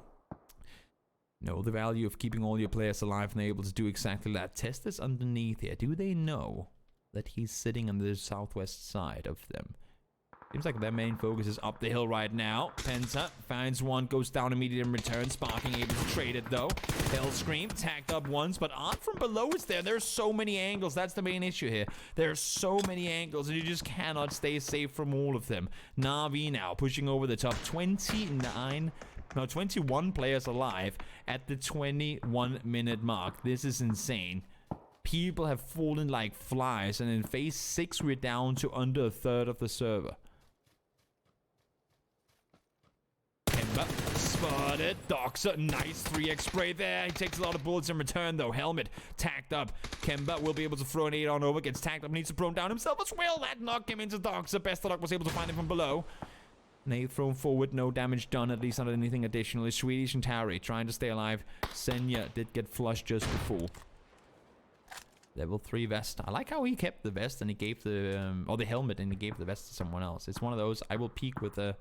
Know the value of keeping all your players alive and able to do exactly that. Test is underneath here. Do they know that he's sitting on the southwest side of them? Seems like their main focus is up the hill right now. Penta finds one, goes down immediately in return. Sparking able to trade it though. Hellscream tagged up once, but Art from below is there. There's so many angles. That's the main issue here. There's so many angles and you just cannot stay safe from all of them. Navi now pushing over the top. 21 players alive at the 21-minute mark. This is insane. People have fallen like flies, and in phase 6 we're down to under a third of the server. Kemba spotted. Doxer, nice 3x spray there. He takes a lot of bullets in return though. Helmet tagged up. Kemba will be able to throw an 8 on over. Gets tagged up, needs to prone down himself as well. That knocked him into Doxer. Best of luck was able to find him from below. Nade thrown forward, no damage done, at least not anything additional. Swedish and Tari trying to stay alive. Senya did get flushed just before. Level 3 vest. I like how he kept the vest and he gave the, or the helmet and he gave the vest to someone else. It's one of those, I will peek with a...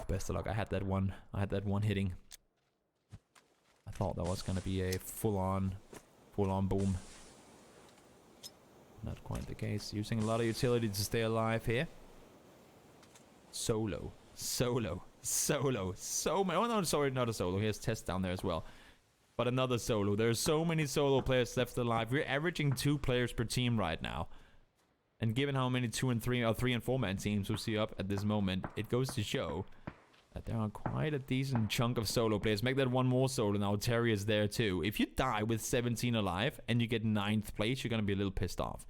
Best of luck, I had that one hitting. I thought that was going to be a full-on boom. Not quite the case. Using a lot of utility to stay alive here. Solo. So many. Oh, no, sorry, not a solo. He has Test down there as well. But another solo. There's so many solo players left alive. We're averaging 2 players per team right now. And given how many 2 and 3 or 3 and 4 man teams we see up at this moment, it goes to show that there are quite a decent chunk of solo players. Make that one more solo now. Terry is there too. If you die with 17 alive and you get 9th place, you're going to be a little pissed off.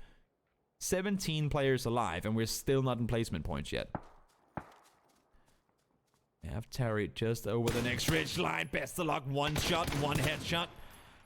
17 players alive and we're still not in placement points yet. We have Terry just over the next ridge line. Best of luck. 1 shot, 1 headshot.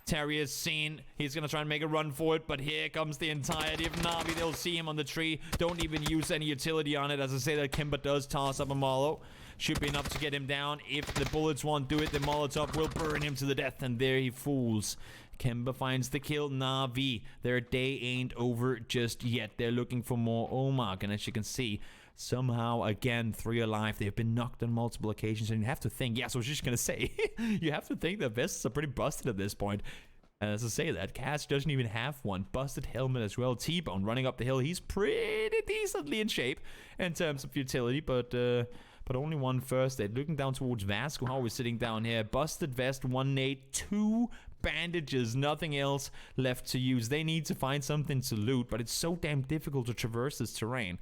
Terry is seen. He's going to try and make a run for it, but here comes the entirety of Na'Vi. They'll see him on the tree. Don't even use any utility on it. As I say, that Kimber does toss up a Mollo. Should be enough to get him down. If the bullets won't do it, the Molotov will burn him to the death, and there he falls. Kimber finds the kill. Na'Vi, their day ain't over just yet. They're looking for more Omag, and as you can see, somehow, again, 3 alive. They've been knocked on multiple occasions, and you have to think, yes, I was just going to say, you have to think the vests are pretty busted at this point. And as I say that, Cass doesn't even have one. Busted helmet as well. T-Bone running up the hill. He's pretty decently in shape in terms of utility, but only 1 first aid. Looking down towards Vasco, how are we sitting down here? Busted vest, 1 nade, 2 bandages, nothing else left to use. They need to find something to loot, but it's so damn difficult to traverse this terrain.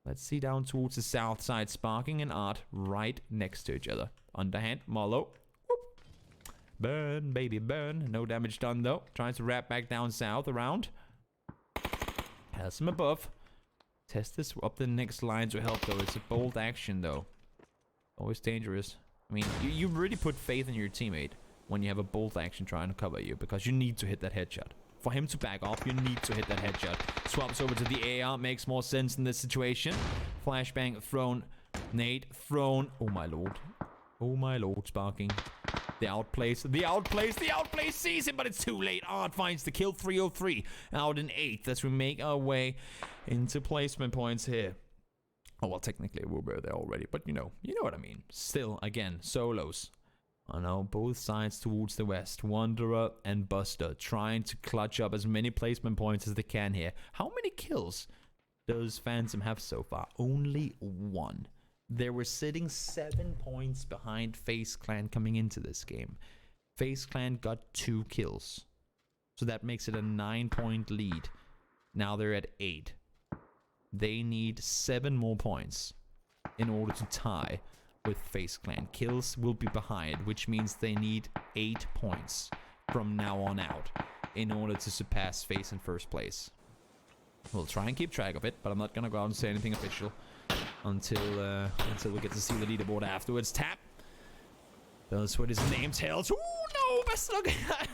Let's see down towards the south side. Sparking and Art right next to each other. Underhand, Mollo. Whoop. Burn, baby, burn. No damage done, though. Tries to wrap back down south around. Has him above. Test this up the next line to help, though. It's a bold action, though. Always dangerous. I mean, you really put faith in your teammate when you have a bolt action trying to cover you, because you need to hit that headshot. For him to back off, you need to hit that headshot. Swaps over to the AR, makes more sense in this situation. Flashbang thrown, nade thrown. Oh my lord. Oh my lord, Sparking. The outplace sees him, but it's too late. Art finds the kill. 303 out in 8th as we make our way into placement points here. Oh, well, technically we were there already, but you know what I mean. Still, again, solos. I know, both sides towards the west. Wanderer and Buster trying to clutch up as many placement points as they can here. How many kills does Phantom have so far? Only 1. They were sitting 7 points behind FaZe Clan coming into this game. FaZe Clan got 2 kills. So that makes it a 9-point lead. Now they're at 8. They need 7 more points in order to tie with FaZe Clan. Kills will be behind, which means they need 8 points from now on out in order to surpass FaZe in first place. We'll try and keep track of it, but I'm not gonna go out and say anything official until we get to see the leaderboard afterwards. Tap. That's what his name tells. Ooh, no, best luck.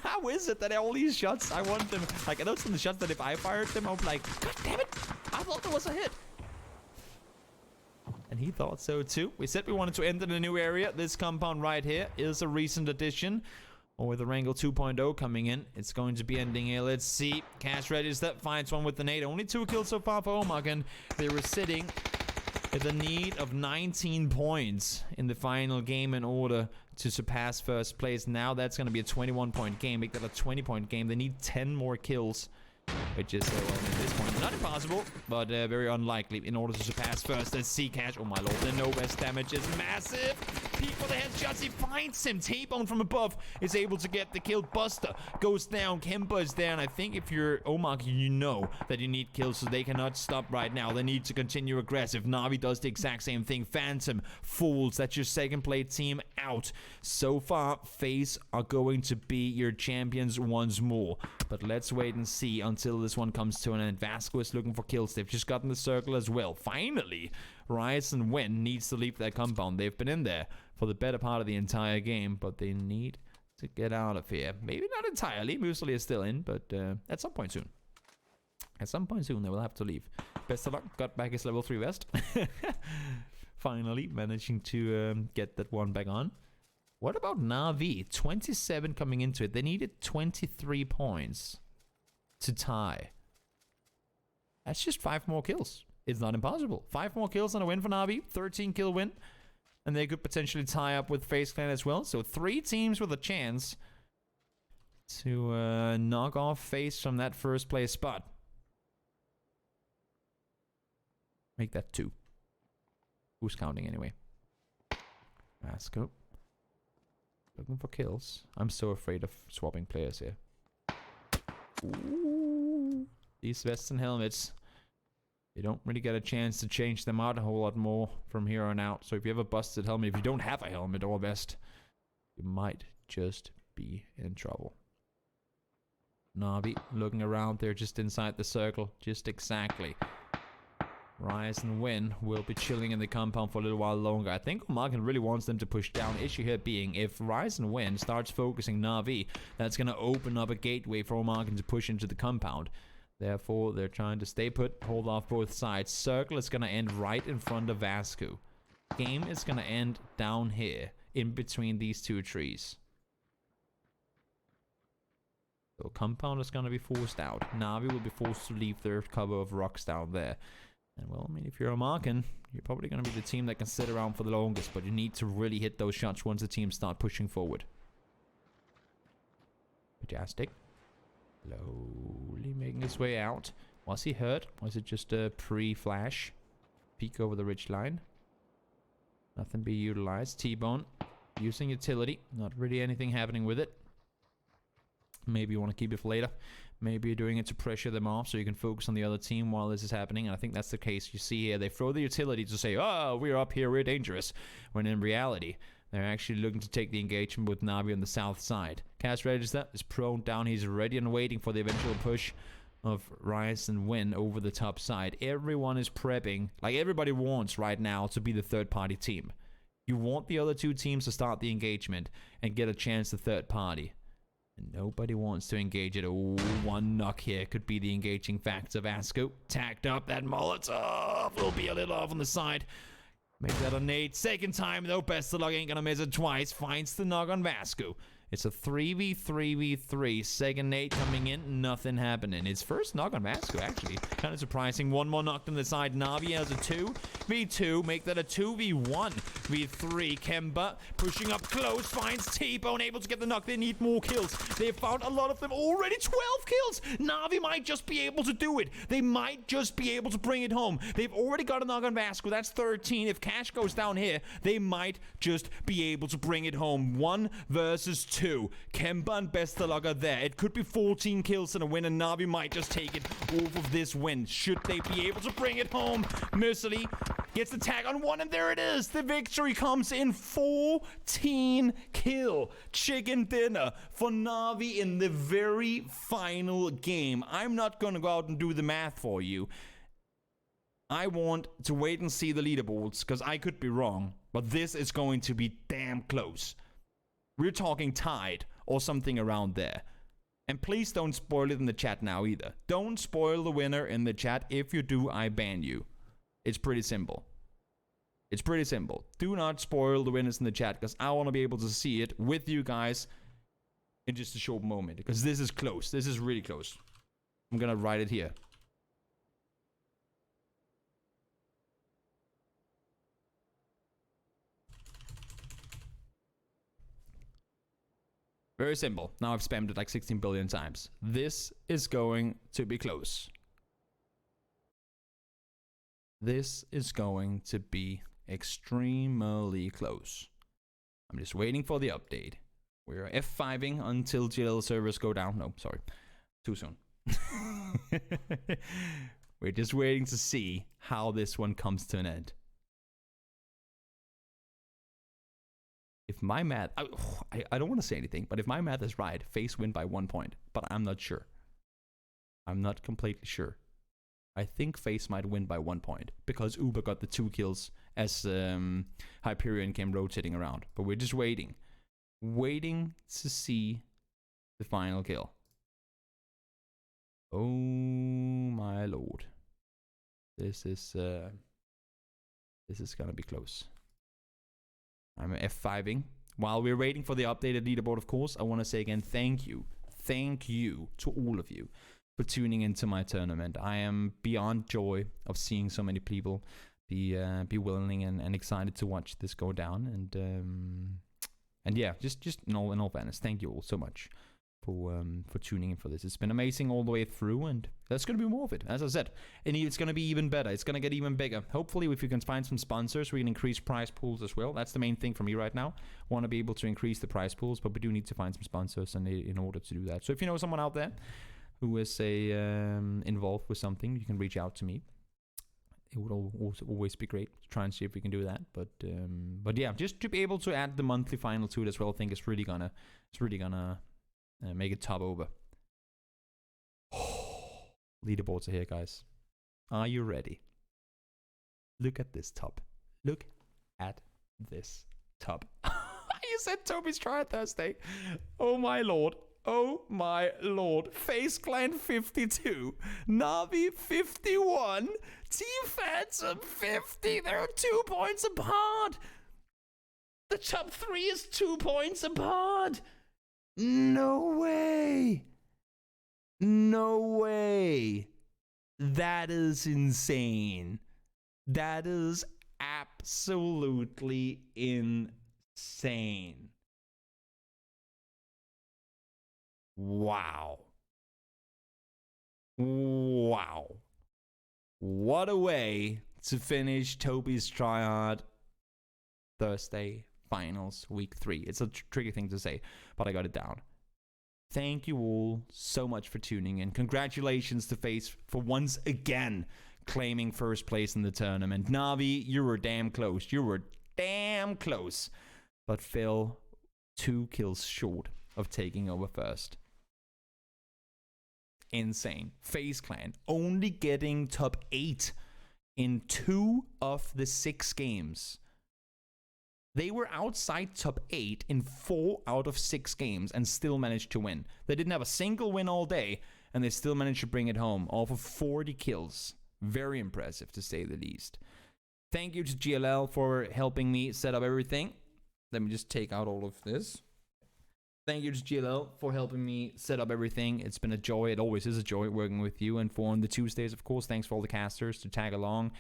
How is it that all these shots, I want them, like, I know some of the shots that if I fired them, I'm like, god damn it, I thought there was a hit. And he thought so too. We said we wanted to enter the new area. This compound right here is a recent addition. Or with the Wrangle 2.0 coming in, it's going to be ending here. Let's see. Cash registers, finds one with the nade. Only 2 kills so far for Omag, and they were sitting with a need of 19 points in the final game in order to surpass first place. Now that's going to be a 21-point game. Make that a 20-point game. They need 10 more kills, which is, well, at this point, not impossible, but very unlikely in order to surpass first. Let's see Cash. Oh my lord, the no best damage is massive. Peek for the headshots. He finds him. T-Bone from above is able to get the kill. Buster goes down. Kemba is there, and I think if you're Omag, you know that you need kills, so they cannot stop right now. They need to continue aggressive. Na'Vi does the exact same thing. Phantom falls. That's your second play team out. So far, FaZe are going to be your champions once more, but let's wait and see until this one comes to an end. Vasco is looking for kills. They've just gotten the circle as well. Finally, Rise and Win needs to leave that compound. They've been in there for the better part of the entire game, but they need to get out of here. Maybe not entirely. Muesli is still in, but at some point soon. At some point soon, they will have to leave. Best of luck. Got back his level 3 vest. Finally, managing to get that one back on. What about Na'Vi? 27 coming into it. They needed 23 points to tie. That's just 5 more kills. It's not impossible. 5 more kills and a win for Na'Vi. 13 kill win. And they could potentially tie up with FaZe Clan as well. So 3 teams with a chance to knock off FaZe from that first place spot. Make that 2. Who's counting anyway? Asco. Looking for kills. I'm so afraid of swapping players here. Ooh. These vests and helmets. You don't really get a chance to change them out a whole lot more from here on out. So if you have a busted helmet, if you don't have a helmet or vest, you might just be in trouble. Navi looking around there just inside the circle. Just exactly. Rise and Win will be chilling in the compound for a little while longer. I think Omarkin really wants them to push down. Issue here being, if Rise and Win starts focusing Navi, that's going to open up a gateway for Omarkin to push into the compound. Therefore, they're trying to stay put, hold off both sides. Circle is going to end right in front of Vasco. Game is going to end down here, in between these two trees. So compound is going to be forced out. Navi will be forced to leave their cover of rocks down there. And well, I mean, if you're a Markin, you're probably going to be the team that can sit around for the longest, but you need to really hit those shots once the teams start pushing forward. Majestic. Slowly making his way out. Was he hurt? Was it just a pre-flash? Peek over the ridge line. Nothing be utilized. T-Bone using utility. Not really anything happening with it. Maybe you want to keep it for later. Maybe you're doing it to pressure them off so you can focus on the other team while this is happening. And I think that's the case. You see here, they throw the utility to say, oh, we're up here, we're dangerous. When in reality, they're actually looking to take the engagement with Navi on the south side. Cast Register is prone down. He's ready and waiting for the eventual push of Rise and Win over the top side. Everyone is prepping, like everybody wants right now, to be the third party team. You want the other two teams to start the engagement and get a chance to third party. And nobody wants to engage it. Oh, one knock here could be the engaging factor. Vasco tacked up. That Molotov will be a little off on the side. Make that a nade. Second time though. Best of luck, ain't gonna miss it twice. Finds the knock on Vasco. It's a 3v3v3. Second nade coming in. Nothing happening. His first knock on Vasco, actually. Kind of surprising. One more knocked on the side. Navi has a 2v2. Make that a 2v1v3. Kemba pushing up close. Finds T-Bone. Able to get the knock. They need more kills. They've found a lot of them already. 12 kills. Navi might just be able to do it. They might just be able to bring it home. They've already got a knock on Vasco. That's 13. If Cash goes down here, they might just be able to bring it home. 1 versus 2. Kemba and Bestalog are there. It could be 14 kills and a win, and Navi might just take it off of this win. Should they be able to bring it home? Mercilessly gets the tag on 1, and there it is. The victory comes in 14 kill chicken dinner for Navi in the very final game. I'm not going to go out and do the math for you. I want to wait and see the leaderboards, because I could be wrong, but this is going to be damn close. We're talking tied or something around there. And please don't spoil it in the chat now either. Don't spoil the winner in the chat. If you do, I ban you. It's pretty simple. It's pretty simple. Do not spoil the winners in the chat, because I want to be able to see it with you guys in just a short moment. Because this is close. This is really close. I'm going to write it here. Very simple. Now I've spammed it like 16 billion times. This is going to be close. This is going to be extremely close. I'm just waiting for the update. We're F5ing until GL servers go down. No, sorry. Too soon. We're just waiting to see how this one comes to an end. If my math, I don't want to say anything, but if my math is right, FaZe win by 1 point, but I'm not sure. I'm not completely sure. I think FaZe might win by 1 point, because Uber got the 2 kills as Hyperion came rotating around. But we're just waiting. Waiting to see the final kill. Oh my lord. This is gonna be close. I'm F5ing. While we're waiting for the updated leaderboard, of course, I want to say again, thank you. Thank you to all of you for tuning into my tournament. I am beyond joy of seeing so many people be willing and excited to watch this go down. And yeah, just in all fairness, thank you all so much for tuning in for this. It's been amazing all the way through, and there's going to be more of it, as I said. And it's going to be even better. It's going to get even bigger. Hopefully, if you can find some sponsors, we can increase prize pools as well. That's the main thing for me right now. Want to be able to increase the prize pools, but we do need to find some sponsors in order to do that. So if you know someone out there who is involved with something, you can reach out to me. It would always be great to try and see if we can do that. But yeah, just to be able to add the monthly final to it as well, I think it's really gonna make it top over. Leaderboards are here, guys. Are you ready? Look at this top. Look at this top. You said Toby's Tryhard Thursday. Oh my lord. Oh my lord. Face Clan 52. Navi 51. Team Phantom 50. They're 2 points apart. The top 3 is 2 points apart. No way. No way. That is insane. That is absolutely insane. Wow. Wow. What a way to finish Toby's Tryhard Thursday finals week 3. It's a tricky thing to say, but I got it down. Thank you all so much for tuning in. Congratulations to FaZe for once again claiming first place in the tournament. Navi, you were damn close. You were damn close. But fell 2 kills short of taking over first. Insane. FaZe Clan only getting top 8 in 2 of the 6 games. They were outside top 8 in 4 out of 6 games and still managed to win. They didn't have a single win all day, and they still managed to bring it home off of 40 kills. Very impressive, to say the least. Thank you to GLL for helping me set up everything. Let me just take out all of this. Thank you to GLL for helping me set up everything. It's been a joy. It always is a joy working with you. And for on the Tuesdays, of course, thanks for all the casters to tag along.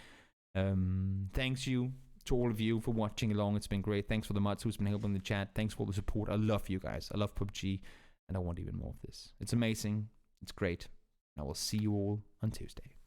Thanks you to all of you for watching along. It's been great. Thanks for the mods who's been helping in the chat. Thanks for the support. I love you guys. I love PUBG, and I want even more of this. It's amazing. It's great. And I will see you all on Tuesday.